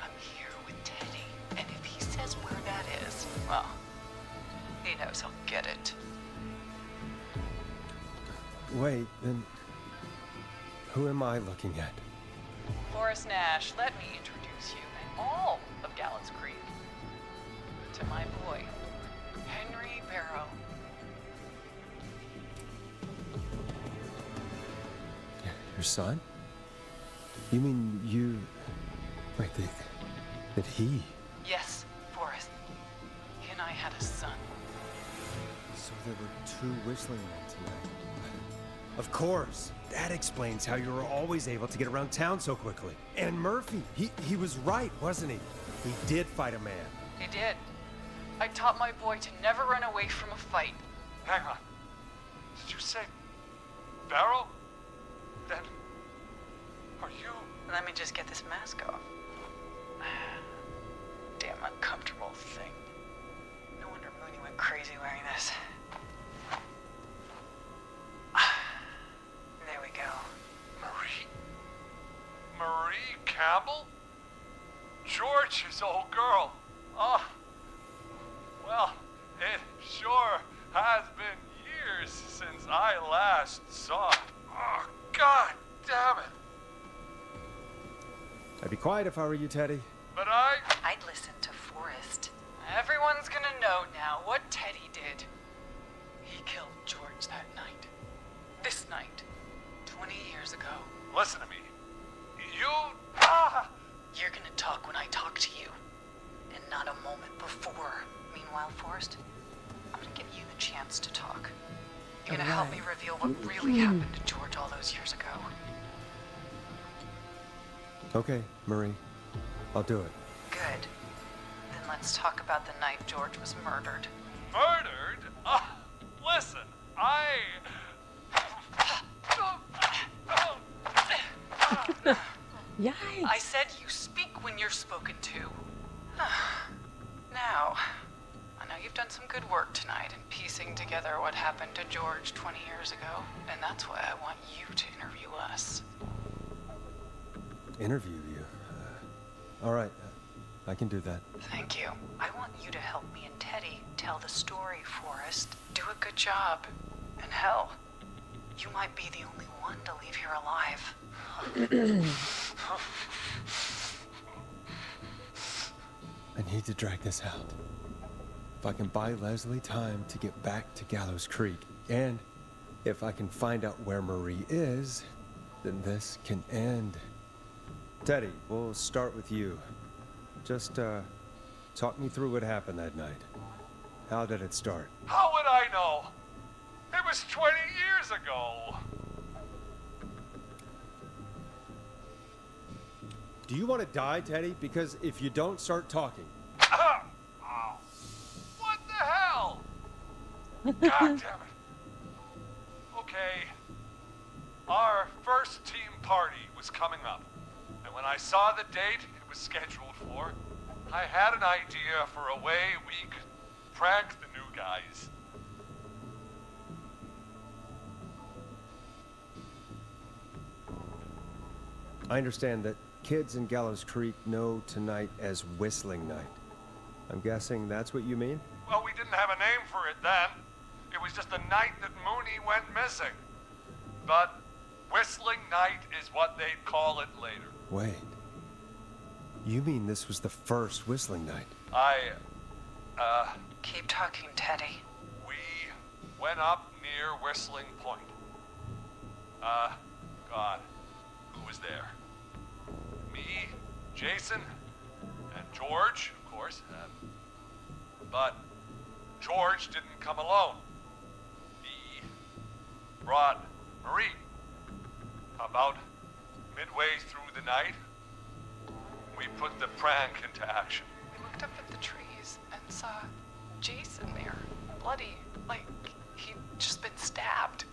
I'm here with Teddy. And if he says where that is, well, he knows he'll get it.
Wait, then... Who am I looking at?
Forrest Nash, let me introduce you and all of Gallows Creek to my boy, Henry Barrow.
Your son? You mean you... Wait, that he...
Yes, Forrest. He and I had a son.
So there were two whistling men tonight. Of course. That explains how you were always able to get around town so quickly. And Murphy, he was right, wasn't he? He did fight a man.
He did. I taught my boy to never run away from a fight.
Hang on. Did you say... Barrow? Then... Are you...
Let me just get this mask off. Damn uncomfortable thing. No wonder Mooney went crazy wearing this. There we go.
Marie Campbell? George's old girl. Oh. Well, it sure has been years since I last saw it. Oh, God damn it.
I'd be quiet if I were you, Teddy.
But
I'd listen to Forrest. Everyone's gonna know now what Teddy did. He killed George that night. This night. 20 years ago.
Listen to me.
You're gonna talk when I talk to you, and not a moment before. Meanwhile, Forrest, I'm gonna give you the chance to talk. You're gonna help me reveal what really happened to George all those years ago.
Okay, Marie. I'll do it.
Good. Then let's talk about the night George was murdered.
Murdered? Listen,
Yikes.
I said you speak when you're spoken to. Now, I know you've done some good work tonight in piecing together what happened to George 20 years ago, and that's why I want you to interview us.
Interview you? All right. I can do that.
Thank you. I want you to help me and Teddy tell the story, Forrest. Do a good job. And hell, you might be the only one to leave here alive.
I need to drag this out. If I can buy Leslie time to get back to Gallows Creek, and if I can find out where Marie is, then this can end. Teddy, we'll start with you. Just, talk me through what happened that night. How did it start?
how would I know? It was 20 years ago.
Do you want to die, Teddy? Because if you don't start talking...
What the hell? God damn it. Okay. Our first team party was coming up. And when I saw the date it was scheduled for, I had an idea for a way we could prank the new guys.
I understand that kids in Gallows Creek know tonight as Whistling Night. I'm guessing that's what you mean?
Well, we didn't have a name for it then. It was just the night that Mooney went missing. But Whistling Night is what they'd call it later.
Wait. You mean this was the first Whistling Night?
Keep talking, Teddy.
We went up near Whistling Point. God, who was there? Me, Jason, and George, of course. But George didn't come alone. He brought Marie. About midway through the night, we put the prank into action.
We looked up at the trees and saw Jason there, bloody, like he'd just been stabbed.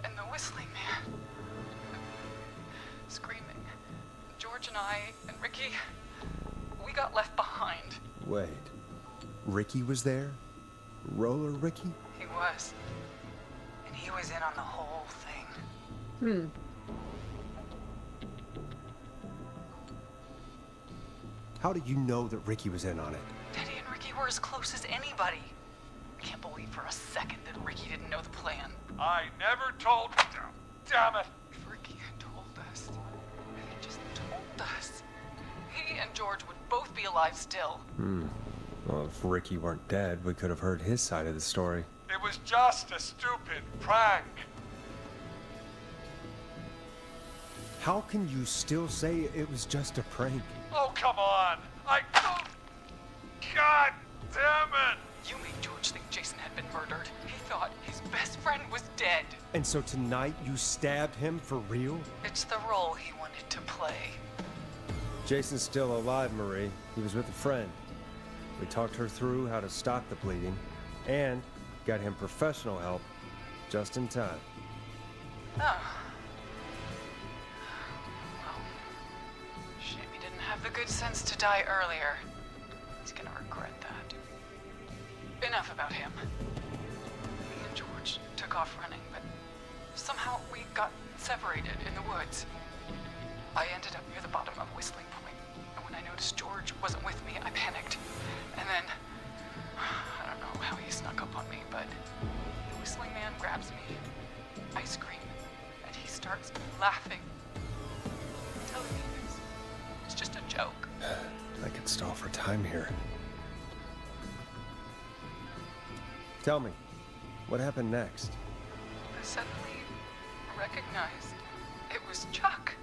And the Whistling Man, screaming. George and I and Ricky, we got left behind.
Wait. Ricky was there? Roller Ricky?
He was. And he was in on the whole thing.
How do you know that Ricky was in on it?
Teddy and Ricky were as close as anybody. I can't believe for a second that Ricky didn't know the plan.
I never told... Damn it!
If Ricky had told us, if he just told us, he and George would both be alive still.
Well, if Ricky weren't dead, we could have heard his side of the story.
It was just a stupid prank.
How can you still say it was just a prank?
Oh, come on! God damn it!
You made George think Jason had been murdered. He thought his best friend was dead.
And so tonight you stabbed him for real?
It's the role he wanted to play.
Jason's still alive, Marie. He was with a friend. We talked her through how to stop the bleeding and got him professional help just in time.
Oh. Well, shame he didn't have the good sense to die earlier. He's gonna regret that. Enough about him. Me and George took off running, but somehow we got separated in the woods. I ended up near the bottom of Whistling Point, and when I noticed George wasn't with me, I panicked. And then, I don't know how he snuck up on me, but the Whistling Man grabs me. I scream, and he starts laughing, telling me it's just a joke.
I could stall for time here. Tell me, what happened next?
I suddenly recognized it was Chuck.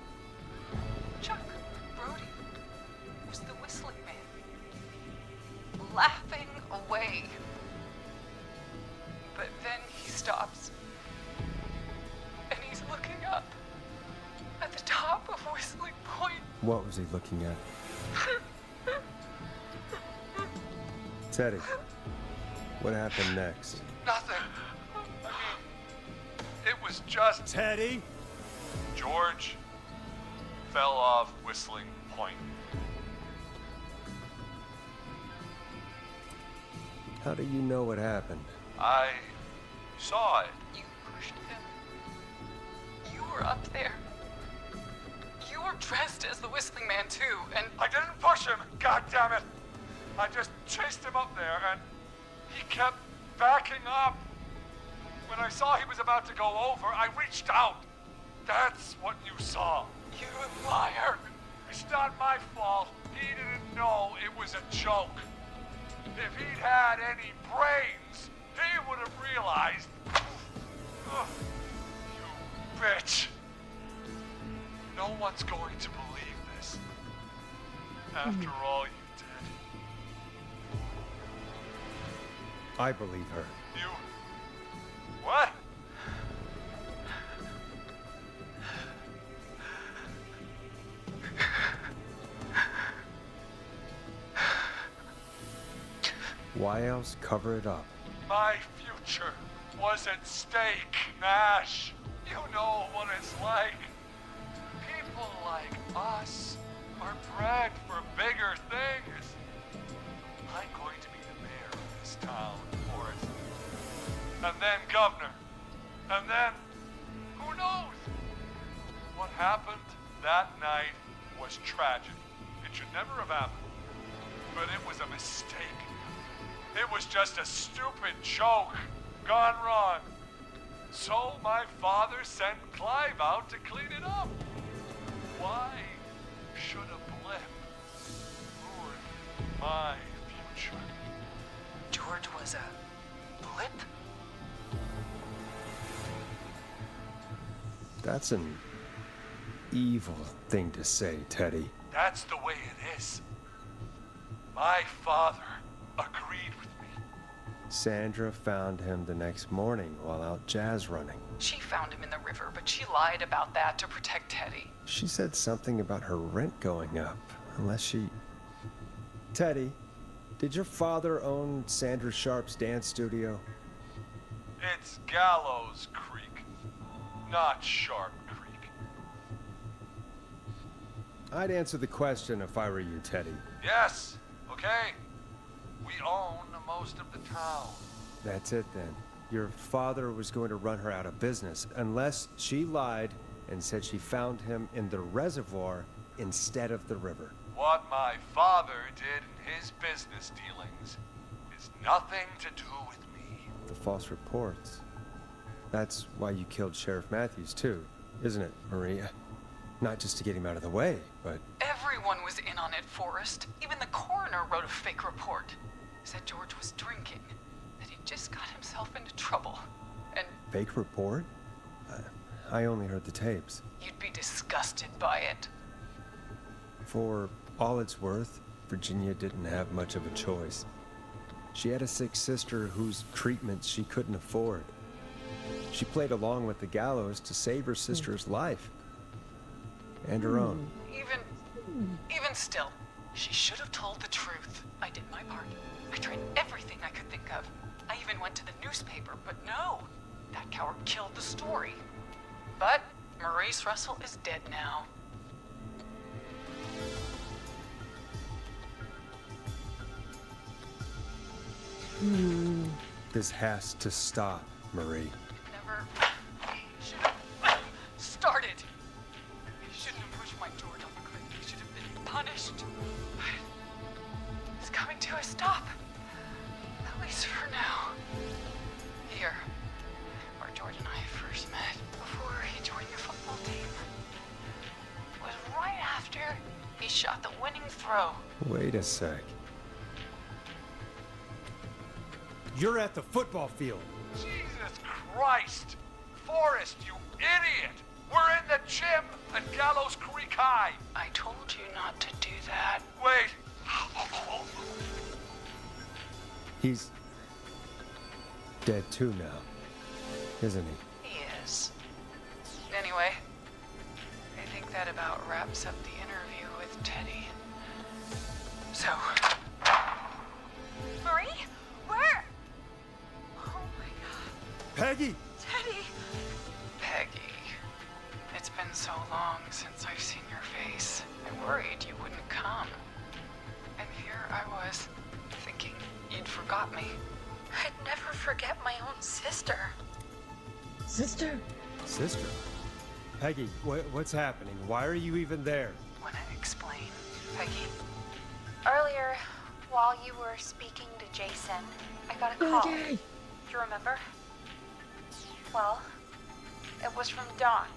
Whistling Point.
What was he looking at? Teddy, what happened next?
Nothing. I mean, it was just...
Teddy?
George fell off Whistling Point.
How do you know what happened?
I saw it.
You pushed him. You were up there. You were dressed as the Whistling Man too, and
I didn't push him, God damn it! I just chased him up there, and he kept backing up. When I saw he was about to go over, I reached out. That's what you saw.
You liar.
It's not my fault. He didn't know it was a joke. If he'd had any brains, he would have realized. Ugh, you bitch. No one's going to believe this. After all you did.
I believe her.
You... What?
Why else cover it up?
My future was at stake, Nash. You know what it's like. People like us are bred for bigger things. I'm going to be the mayor of this town, Forrest. And then governor. And then, who knows? What happened that night was tragic. It should never have happened. But it was a mistake. It was just a stupid joke gone wrong. So my father sent Clive out to clean it up. Why should a blip ruin my future?
George was a blip?
That's an evil thing to say, Teddy.
That's the way it is. My father agreed with me.
Sandra found him the next morning while out jazz running.
She found him in the river, but she lied about that to protect Teddy.
She said something about her rent going up, unless she... Teddy, did your father own Sandra Sharp's dance studio?
It's Gallows Creek, not Sharp Creek.
I'd answer the question if I were you, Teddy.
Yes, okay. We own most of the town.
That's it then. Your father was going to run her out of business unless she lied and said she found him in the reservoir instead of the river.
What my father did in his business dealings is nothing to do with me.
The false reports. That's why you killed Sheriff Matthews too, isn't it, Maria? Not just to get him out of the way, but...
Everyone was in on it, Forrest. Even the coroner wrote a fake report. Said George was drinking, that he just got himself into trouble, and...
Fake report? I only heard the tapes.
You'd be disgusted by it.
For all it's worth, Virginia didn't have much of a choice. She had a sick sister whose treatment she couldn't afford. She played along with the gallows to save her sister's life. And her own.
Even still, she should have told the truth. I did my part. I tried everything I could think of. I even went to the newspaper, but no. That coward killed the story. But Maurice Russell is dead now.
This has to stop, Marie.
Never should have started. I shouldn't have pushed my George off a cliff. He should have been punished. But it's coming to a stop. At least for now. Here, where George and I first met, before he joined the football team. It was right after he shot the winning throw.
Wait a sec. You're at the football field.
Jesus Christ! Forrest, you idiot! We're in the gym at Gallows Creek High!
I told you not to do that.
Wait!
He's dead too now, isn't he?
He is. Anyway, I think that about wraps up the interview with Teddy. So...
Marie? Where? Oh my god.
Peggy!
Teddy!
Peggy. It's been so long since I've seen your face. I worried you wouldn't come. And here I was, thinking you'd forgot me.
I'd never forget my own sister.
Sister?
Sister? Peggy, what's happening? Why are you even there?
Wanna explain, Peggy?
Earlier, while you were speaking to Jason, I got a call.
Peggy!
Do you remember? Well, it was from Dawn.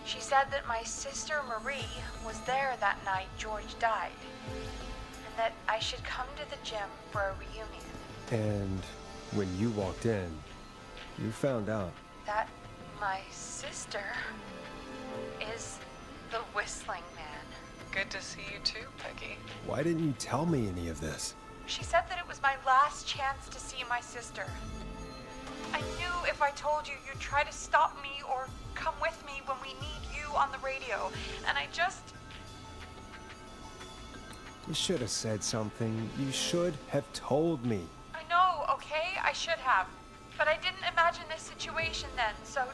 She said that my sister Marie was there that night George died, and that I should come to the gym for a reunion.
And when you walked in, you found out.
That my sister is the Whistling Man.
Good to see you too, Peggy.
Why didn't you tell me any of this?
She said that it was my last chance to see my sister. I knew if I told you, you'd try to stop me or come with me when we need you on the radio. And I just...
You should have said something. You should have told me.
I know, okay? I should have. But I didn't imagine this situation then, so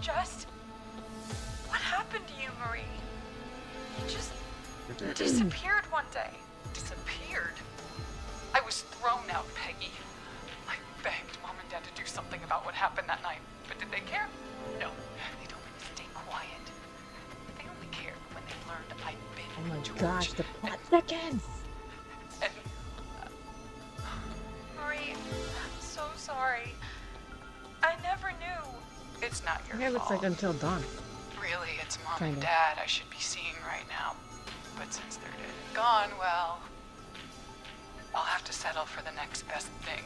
just... What happened to you, Marie? You just disappeared one day.
Disappeared? I was thrown out, Peggy. I begged Mom and Dad to do something about what happened that night, but did they care? No, they told me to stay quiet. They only cared when they learned I'd been
Oh my
George.
gosh, the plot thickens!
And
Marie, I'm so sorry. I never knew.
it's not your
Okay, looks
fault.
like Until Dawn.
Really, it's Mom
Kinda.
and Dad I should be seeing right now. But since they're dead and gone, well, I'll have to settle for the next best thing.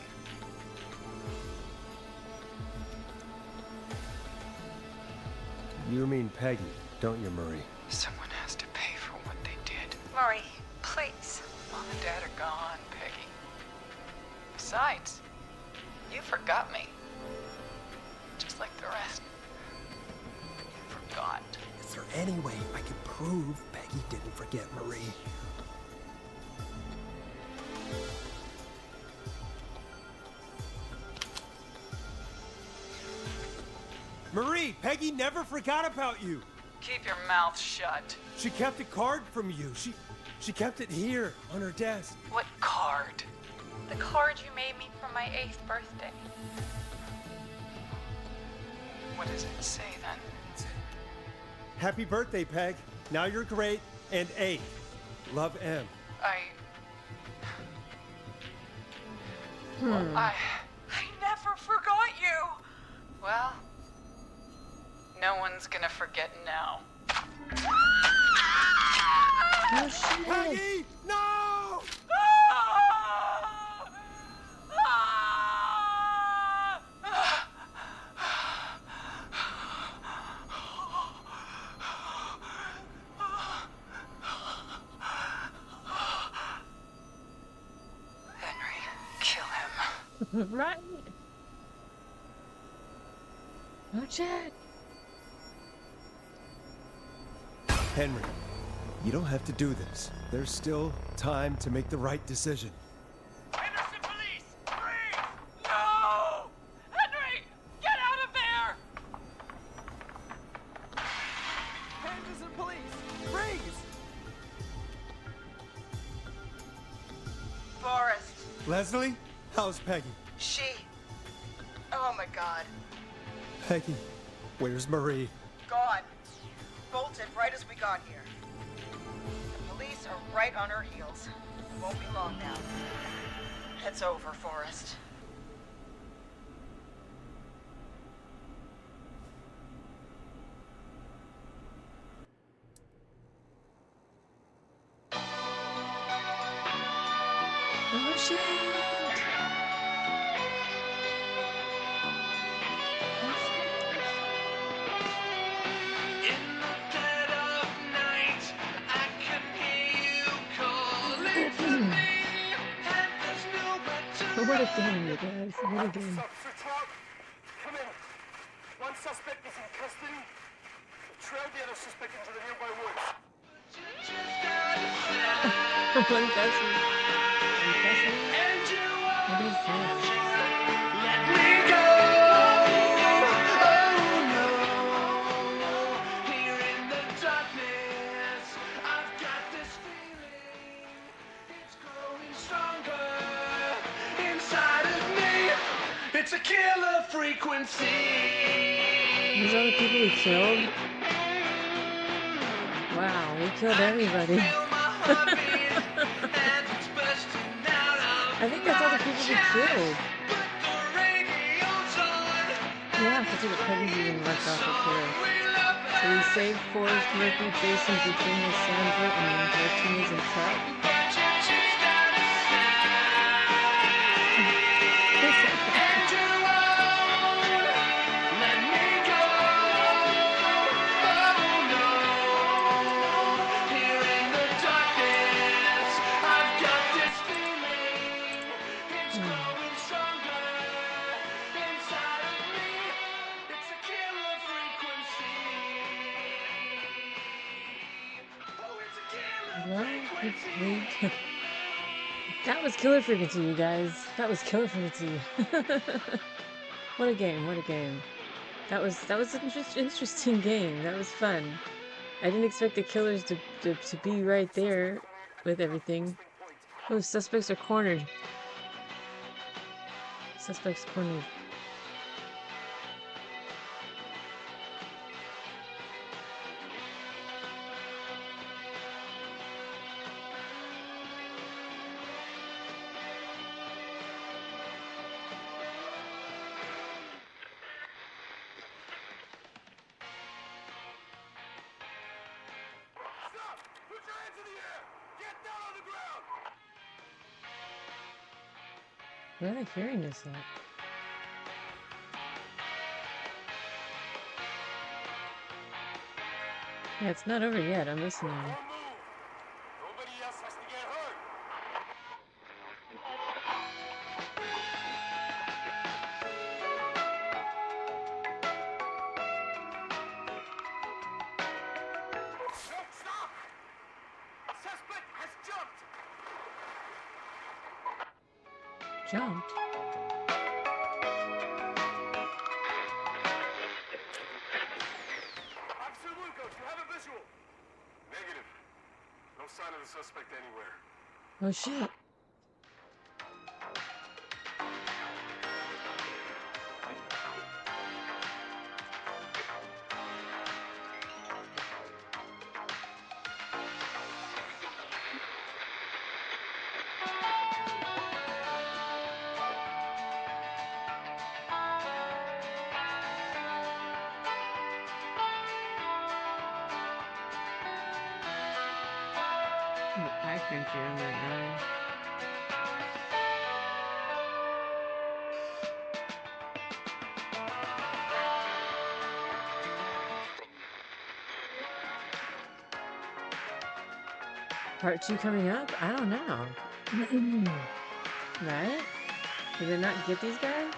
You mean Peggy, don't you, Marie?
Someone has to pay for what they did.
Marie, please.
Mom and Dad are gone, Peggy. Besides, you forgot me. Just like the rest. You forgot.
Is there any way I could prove Peggy didn't forget Marie? Marie, Peggy never forgot about you.
Keep your mouth shut.
She kept a card from you. She kept it here on her desk.
What card?
The card you made me for my 8th birthday.
What does it say then?
Happy birthday, Peg. Now you're great and 8. Love, M.
Well, I
never forgot you.
Well, no one's gonna forget now.
Oh shit!
Peggy! No!
Henry, kill him.
Right? Oh shit!
Henry, you don't have to do this. There's still time to make the right decision.
Henderson police! Freeze!
No! Henry, get out of there!
Henderson police! Freeze!
Forrest,
Leslie, how's Peggy?
she... Oh my god.
Peggy, where's Marie?
Gone. Bolted right as we got here. The police are right on her heels. Won't be long now. It's over, Forrest.
Oh shit! What a game, you guys. What a game.
Come in. One suspect is in custody. We've trailed the other suspect into the nearby
One Customer. What is this?
Let me go. Here in the darkness, I've got this feeling. It's growing stronger inside of me. It's a killer frequency.
These are the people we killed? Wow, we killed everybody. I think that's all the people we killed. Yeah, because the Peggy's even left off up here. So we saved Forrest, Murphy, Jason, Virginia, Sandra, and Martinez and Chuck. Well, that was killer frequency, you guys. That was killer frequency. What a game! What a game! That was an interesting game. That was fun. I didn't expect the killers to be right there with everything. Oh, suspects are cornered. Suspects cornered. Where are they hearing this at? Yeah, it's not over yet. I'm listening.
Nobody else has to get hurt. No, stop! Suspect has jumped.
Jumped?
Officer Lugo, do you have a visual? Negative. No sign of the suspect anywhere.
Oh shit. I can feel my eye. Part 2 coming up? I don't know. Right? Did they not get these guys?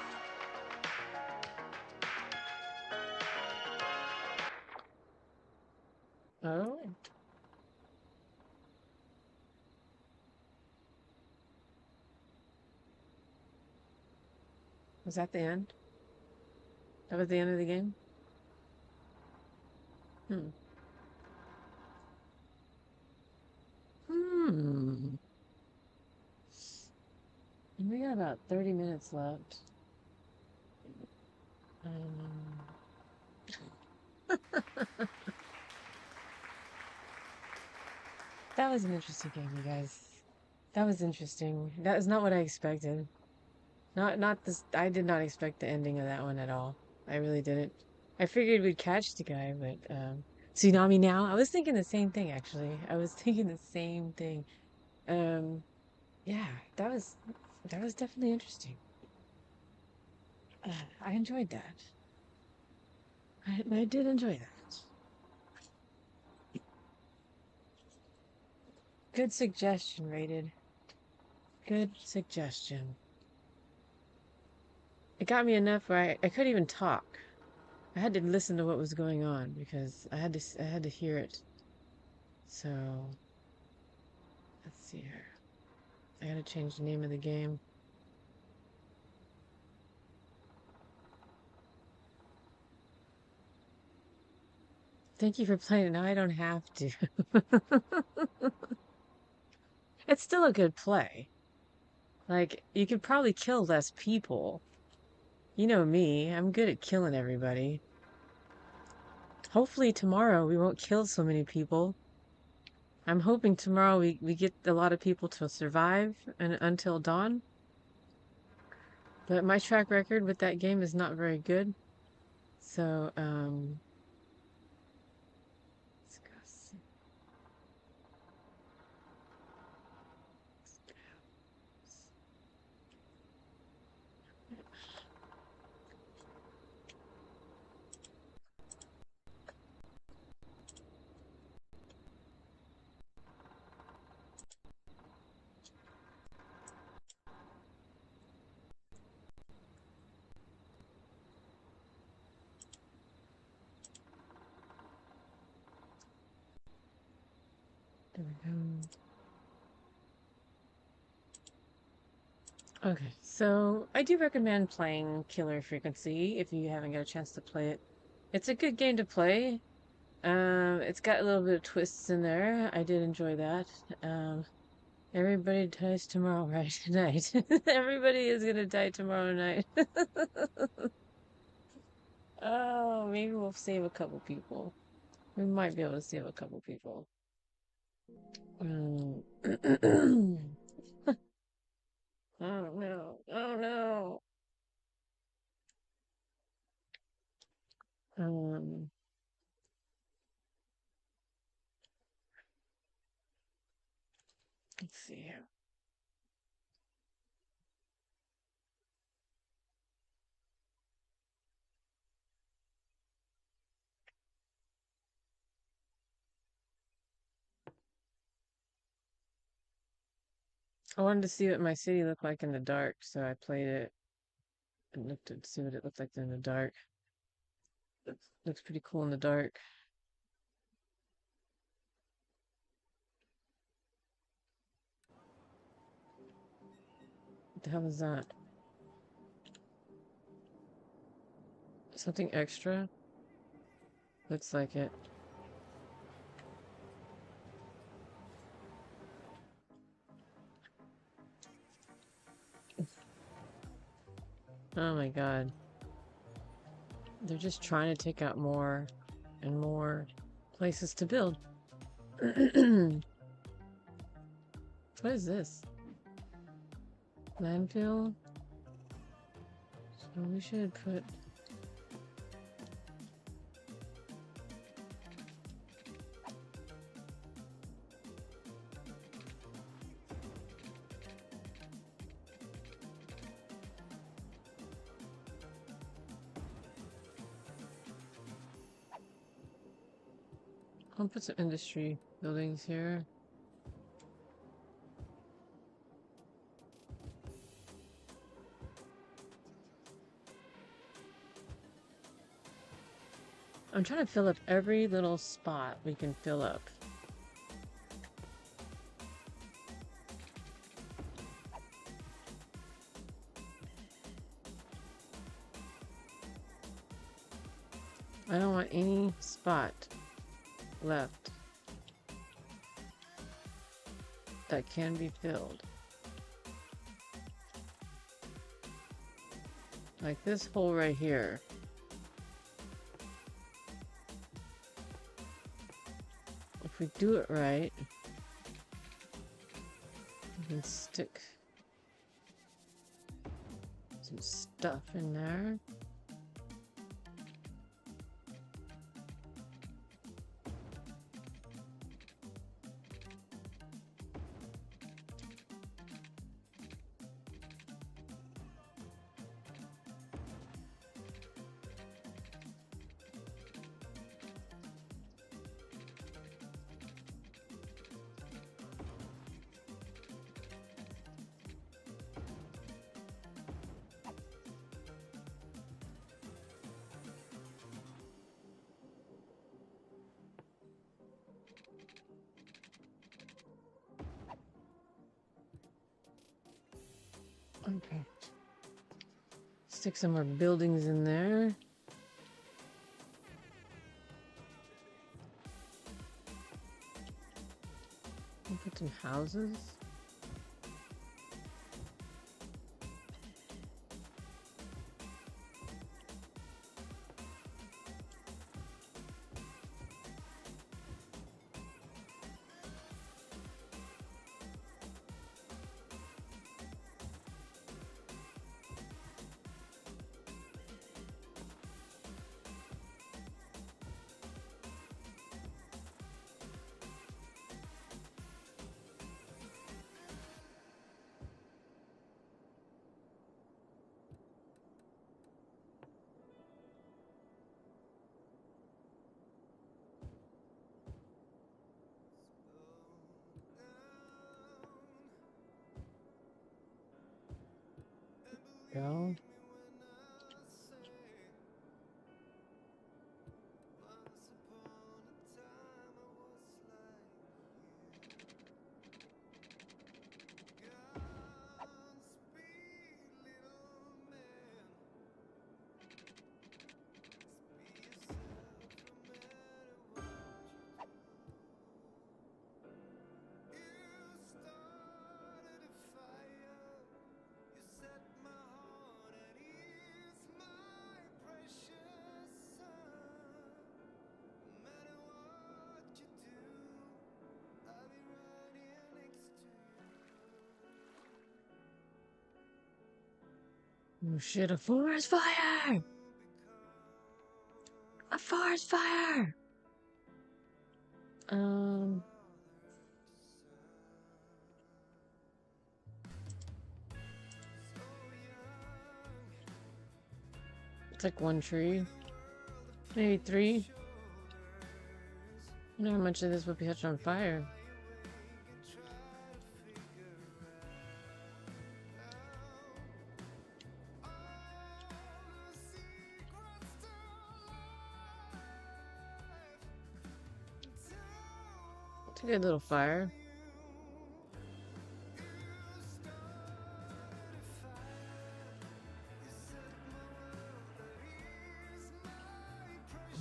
Oh. Was that the end? That was the end of the game? Hmm. And we got about 30 minutes left. That was an interesting game, you guys. That was interesting. That is not what I expected. Not this. I did not expect the ending of that one at all. I really didn't. I figured we'd catch the guy, but Tsunami Now. I was thinking the same thing, actually. I was thinking the same thing. Yeah, that was definitely interesting. I enjoyed that. I did enjoy that. Good suggestion, Rated. Good suggestion. It got me enough where I couldn't even talk. I had to listen to what was going on because I had to hear it. So Let's see here. I gotta change the name of the game. Thank you for playing it. Now I don't have to. It's still a good play. Like, you could probably kill less people. You know me, I'm good at killing everybody. Hopefully tomorrow we won't kill so many people. I'm hoping tomorrow we get a lot of people to survive until dawn. But my track record with that game is not very good. So, let's go see. There we go. Okay, so I do recommend playing Killer Frequency if you haven't got a chance to play it. It's a good game to play. It's got a little bit of twists in there. I did enjoy that. Everybody dies tomorrow, right? Tonight. Everybody is gonna die tomorrow night. Oh, maybe we'll save a couple people. We might be able to save a couple people. Oh no. Oh no. Let's see here. I wanted to see what my city looked like in the dark, so I played it and looked to see what it looked like in the dark. Looks pretty cool in the dark. What the hell is that? Something extra? Looks like it. Oh my god. They're just trying to take out more and more places to build. What is this? Landfill? So we should put... I'll put some industry buildings here. I'm trying to fill up every little spot we can fill up. I don't want any spot left that can be filled. Like this hole right here. If we do it right, we can stick some stuff in there. Okay. Stick some more buildings in there. We'll put some houses. Go. Oh shit, a forest fire! A forest fire! It's like one tree. Maybe three. I wonder how much of this would be catch on fire. It's a good little fire.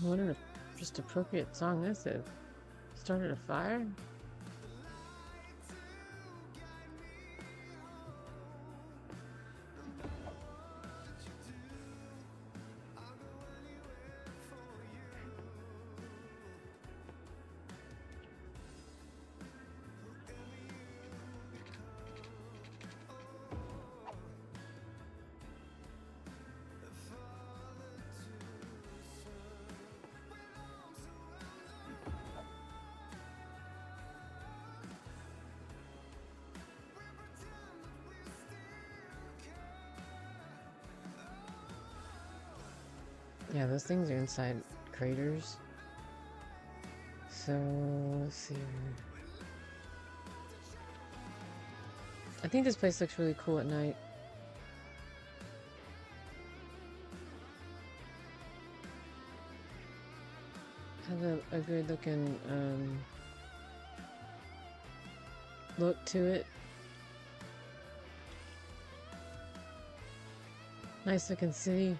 What an just appropriate song this is. Started a fire? Yeah, those things are inside craters. So, let's see here. I think this place looks really cool at night. Has a good looking look to it. Nice looking city.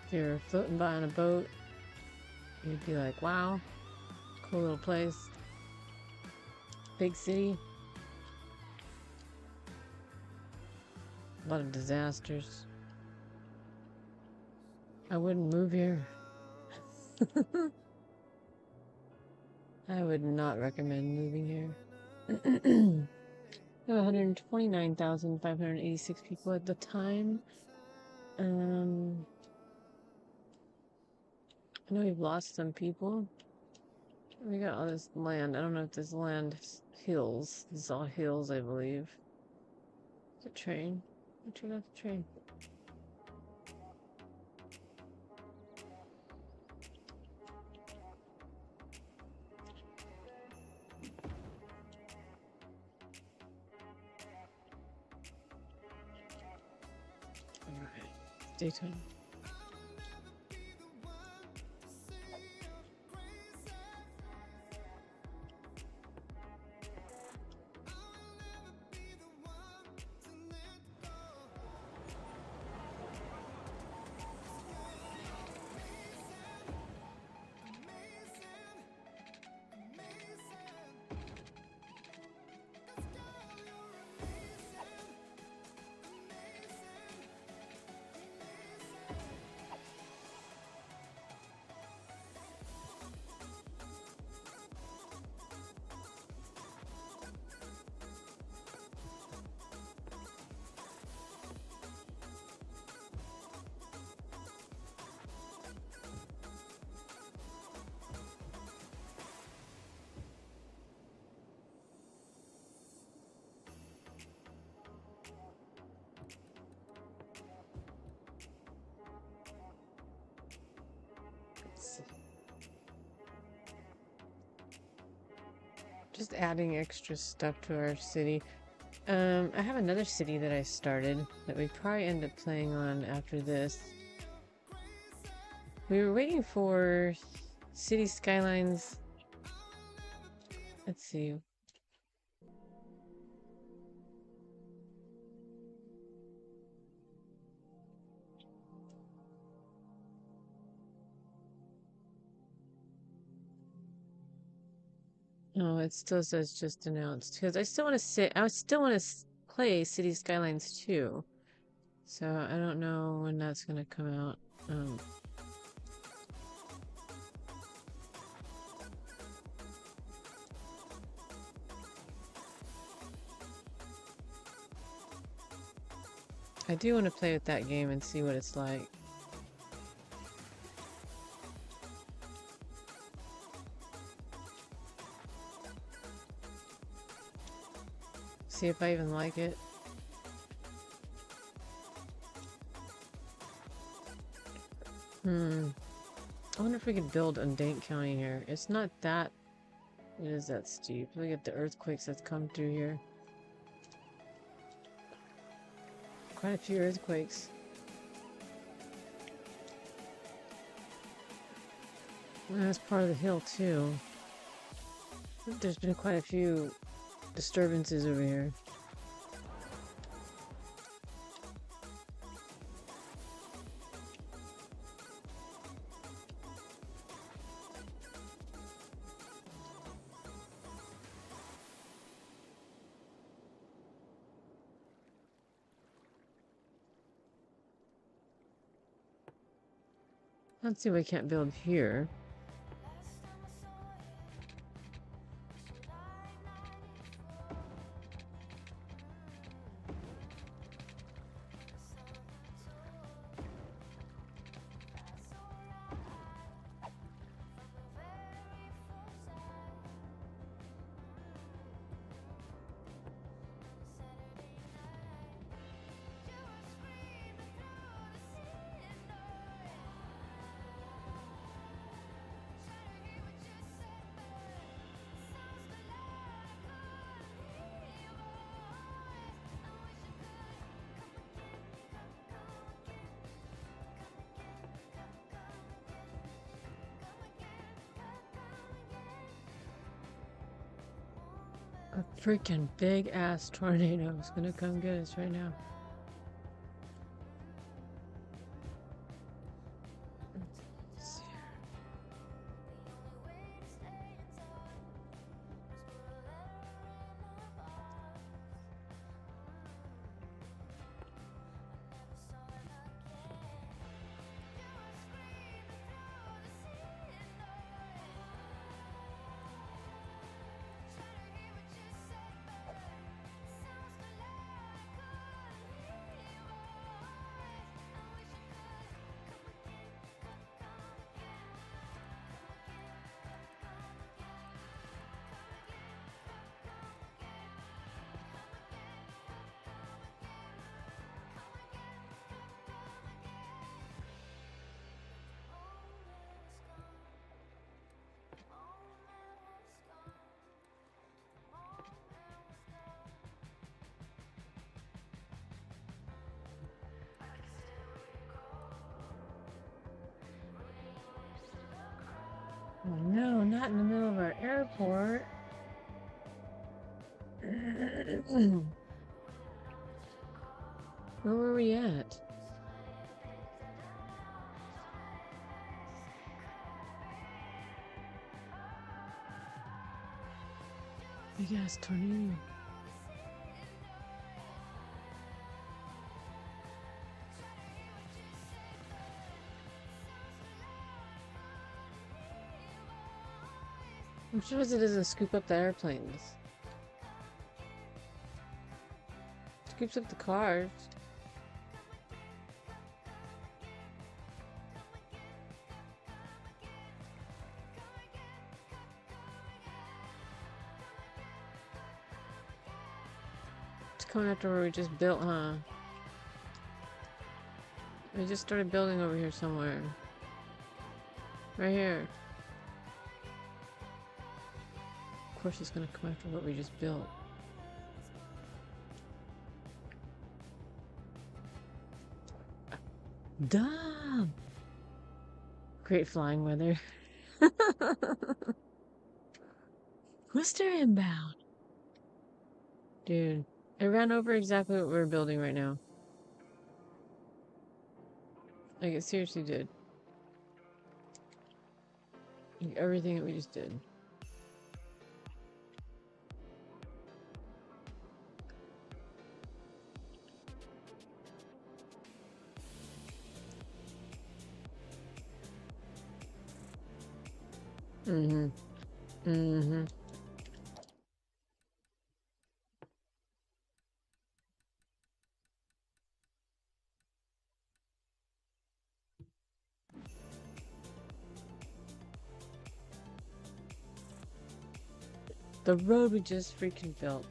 If you're floating by on a boat, you'd be like, wow, cool little place. Big city. A lot of disasters. I wouldn't move here. I would not recommend moving here. There were 129,586 people at the time. I know we've lost some people. We got all this land. I don't know if this land is hills. This is all hills, I believe. It's a train. Check out the train. Alright. Daytime. Just adding extra stuff to our city. I have another city that I started that we probably end up playing on after this. We were waiting for City Skylines. Let's see. Oh, it still says just announced because I still want to play City Skylines 2. So I don't know when that's gonna come out. I do want to play with that game and see what it's like. See if I even like it. I wonder if we could build on Dane County here. It's not that... It is that steep. Look at the earthquakes that's come through here. Quite a few earthquakes. Well, that's part of the hill too. There's been quite a few disturbances over here. Let's see what we can't build here. A freaking big ass tornado is gonna come get us right now. Let's see. Oh no, not in the middle of our airport. Where were we at? Big ass tornado. I'm sure it doesn't scoop up the airplanes. Scoops up the cars. It's coming after where we just built, huh? We just started building over here somewhere. Right here. course it's gonna come after what we just built. Dumb! Great flying weather. Worcester inbound. Dude, I ran over exactly what we're building right now. Like, it seriously did. Like, everything that we just did. Mm-hmm. Mm-hmm. The road we just freaking built.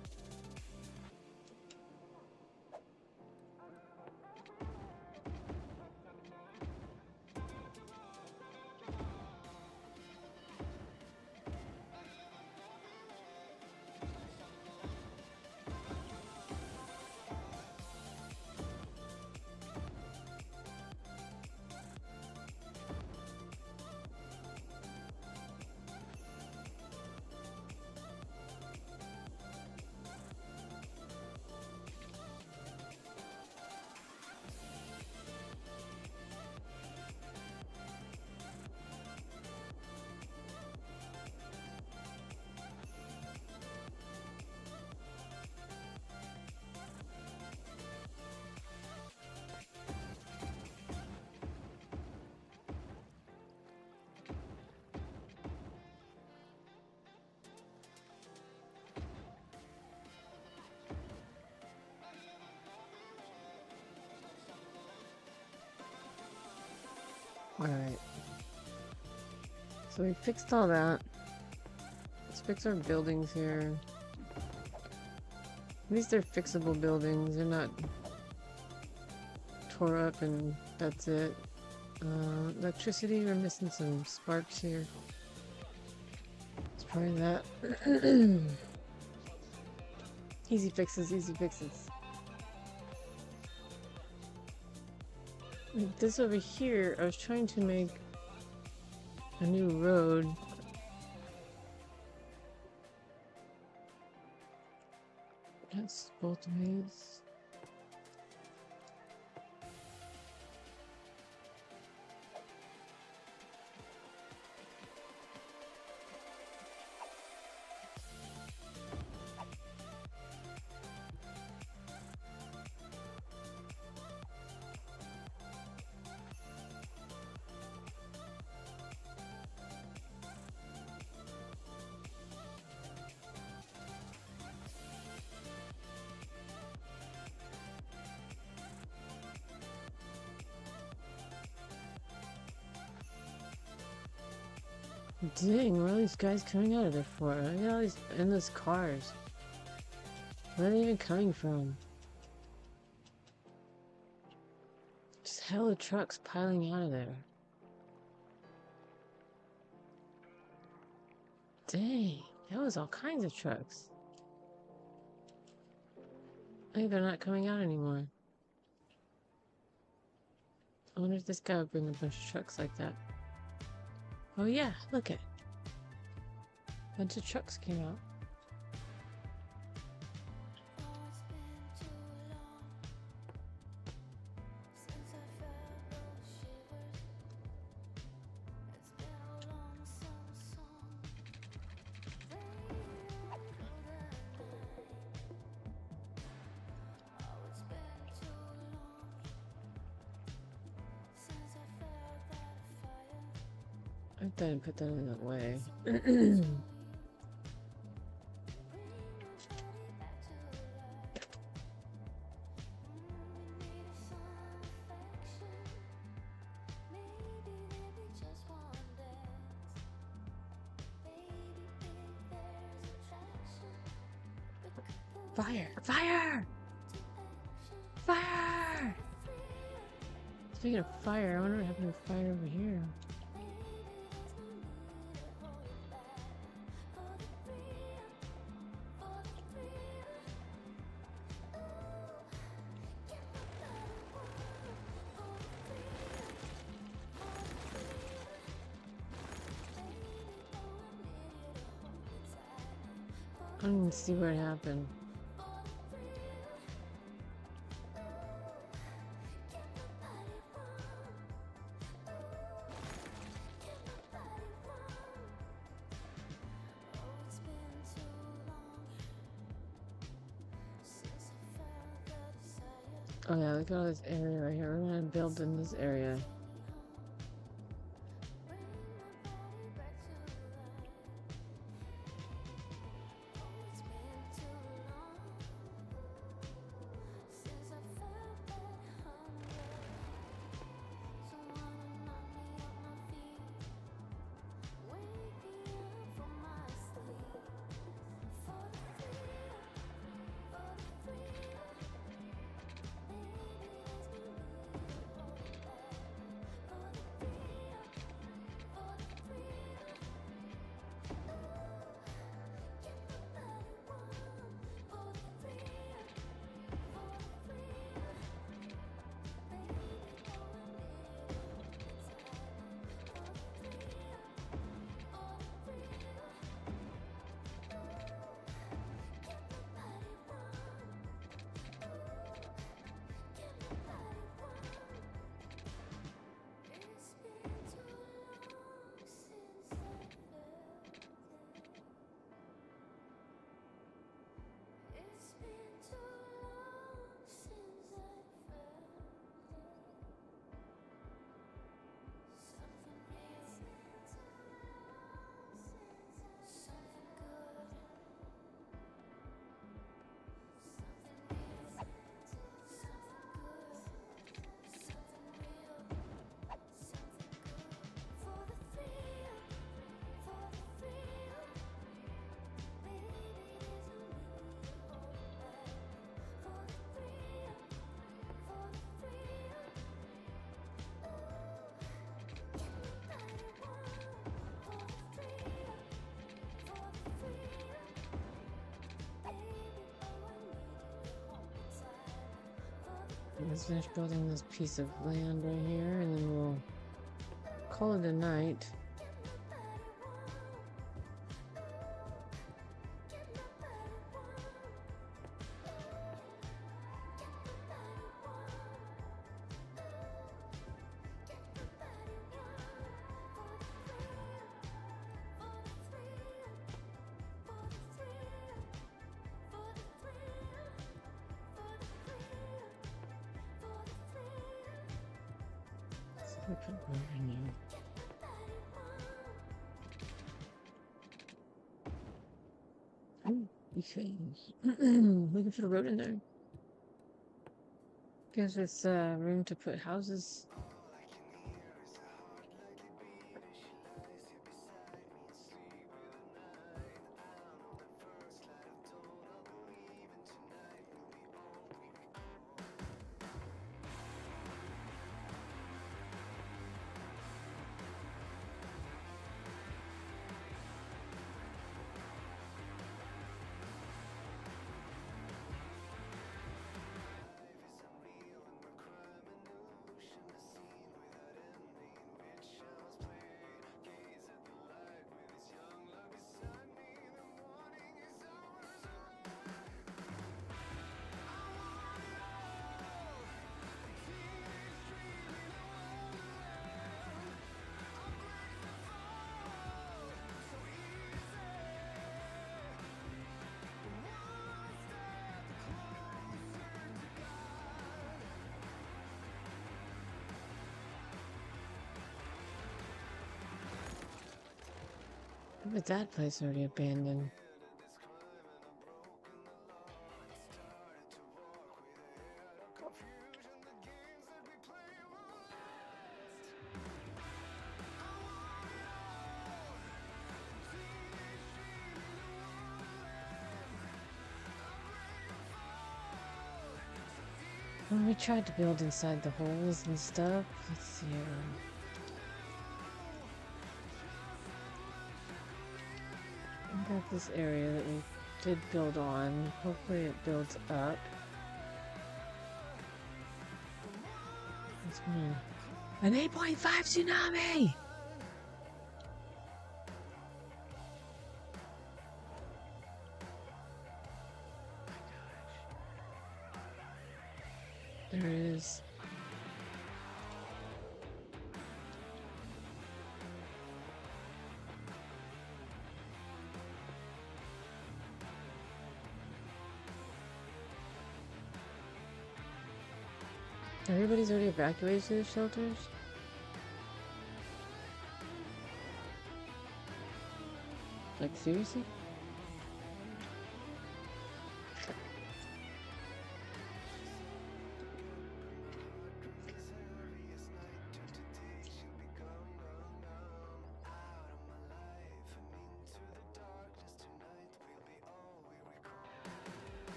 Alright. So we fixed all that. Let's fix our buildings here. At least they're fixable buildings. They're not tore up and that's it. Electricity, we're missing some sparks here. It's probably that. Easy fixes, easy fixes. Like this over here, I was trying to make a new road. That's both ways. Dang, where are these guys coming out of there for? Look at all these endless cars. Where are they even coming from? Just hella trucks piling out of there. Dang, that was all kinds of trucks. I think they're not coming out anymore. I wonder if this guy would bring a bunch of trucks like that. Oh yeah, look it. A bunch of trucks came out. I didn't put that in that way. Fire! Fire! Fire! Speaking of fire, I wonder what happened to fire over here. I don't even see where it happened. Oh yeah, look at all this area right here. We're gonna build in this area. Let's finish building this piece of land right here, and then we'll call it a night. Okay. We can put a road in there. Gives us room to put houses. But that place already abandoned. When we tried to build inside the holes and stuff, let's see. We got this area that we did build on. Hopefully it builds up. What's going on? An 8.5 tsunami! There it is. Everybody's already evacuated to the shelters? Like, seriously?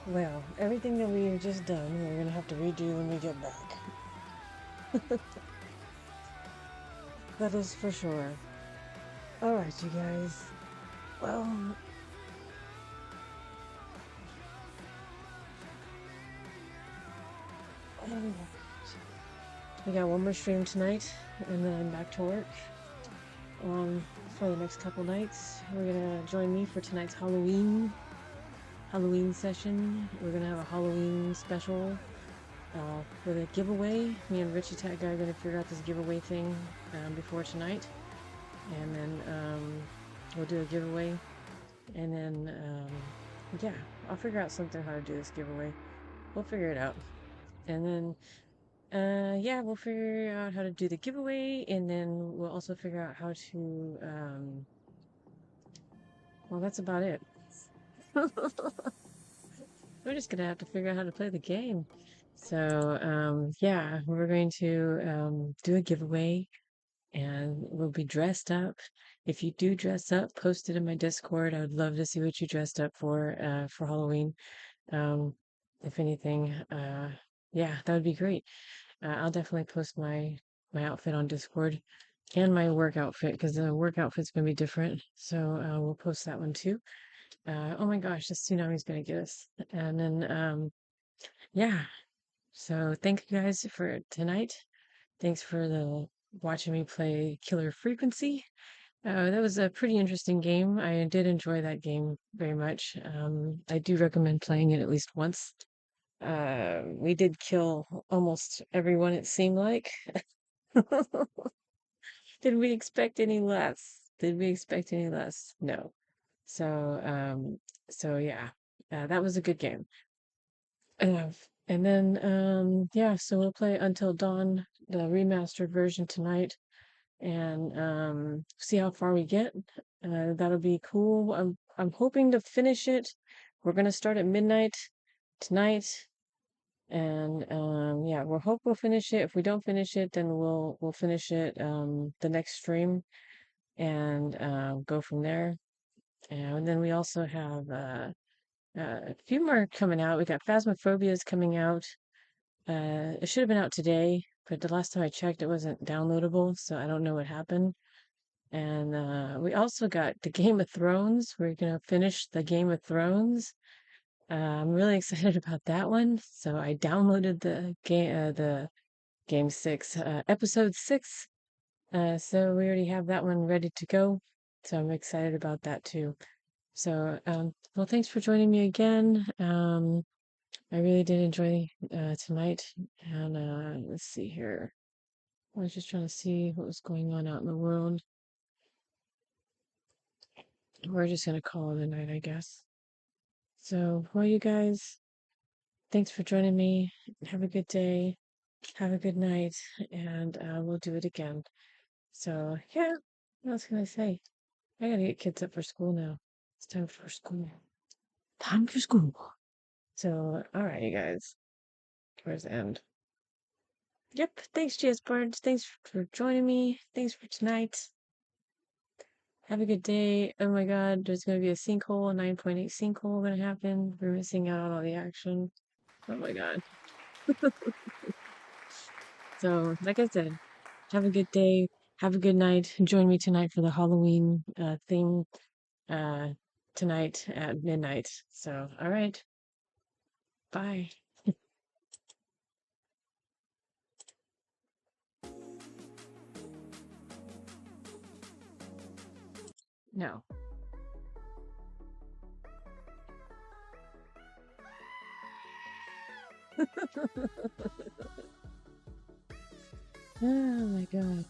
Well, everything that we have just done, we're gonna have to redo when we get back. That is for sure. Alright, you guys. Well, we got one more stream tonight, and then I'm back to work. For the next couple nights, we're gonna join me for tonight's Halloween session. We're gonna have a Halloween special with a giveaway. Me and Richie Tech Guy are gonna figure out this giveaway thing before tonight, and then we'll do a giveaway, and then yeah, I'll figure out something how to do this giveaway. We'll figure it out, and then yeah, we'll figure out how to do the giveaway, and then we'll also figure out how to well, that's about it. We're just gonna have to figure out how to play the game. So yeah, we're going to do a giveaway, and we'll be dressed up. If you do dress up, post it in my Discord. I would love to see what you dressed up for Halloween. If anything, yeah, that would be great. I'll definitely post my outfit on Discord, and my work outfit, because the work outfit's gonna be different. So we'll post that one too. Oh my gosh, this tsunami's gonna get us. And then yeah. So thank you guys for tonight. Thanks for watching me play Killer Frequency. That was a pretty interesting game. I did enjoy that game very much. I do recommend playing it at least once. We did kill almost everyone, it seemed like. Did we expect any less? Did we expect any less? No. So yeah, that was a good game. And then yeah, so we'll play Until Dawn, the remastered version tonight, and see how far we get. That'll be cool. I'm hoping to finish it. We're gonna start at midnight tonight, and yeah, we'll hope we'll finish it. If we don't finish it, then we'll finish it the next stream, and go from there. And then we also have a few more coming out. We got Phasmophobia's coming out. It should have been out today, but the last time I checked, it wasn't downloadable, so I don't know what happened. And we also got the Game of Thrones. We're gonna finish the Game of Thrones. I'm really excited about that one. So I downloaded the game 6, episode 6. So we already have that one ready to go. So I'm excited about that too. So well, thanks for joining me again. I really did enjoy tonight, and let's see here. I was just trying to see what was going on out in the world. We're just gonna call it a night, I guess. So, well, you guys, thanks for joining me. Have a good day. Have a good night, and we'll do it again. So, yeah, what else can I say? I gotta get kids up for school now. It's time for school. Time for school. So, all right, you guys. Where's the end? Yep. Thanks, GS Bards. Thanks for joining me. Thanks for tonight. Have a good day. Oh my god, there's going to be a sinkhole, a 9.8 sinkhole going to happen. We're missing out on all the action. Oh my god. So, like I said, have a good day. Have a good night. Join me tonight for the Halloween thing tonight at midnight. So, all right. Bye. No. Oh my god.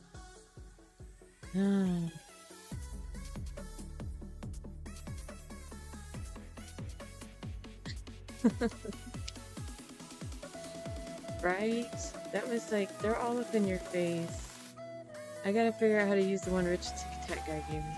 Ah. Right? That was like, they're all up in your face. I gotta figure out how to use the one Rich Tic Tac guy gave me.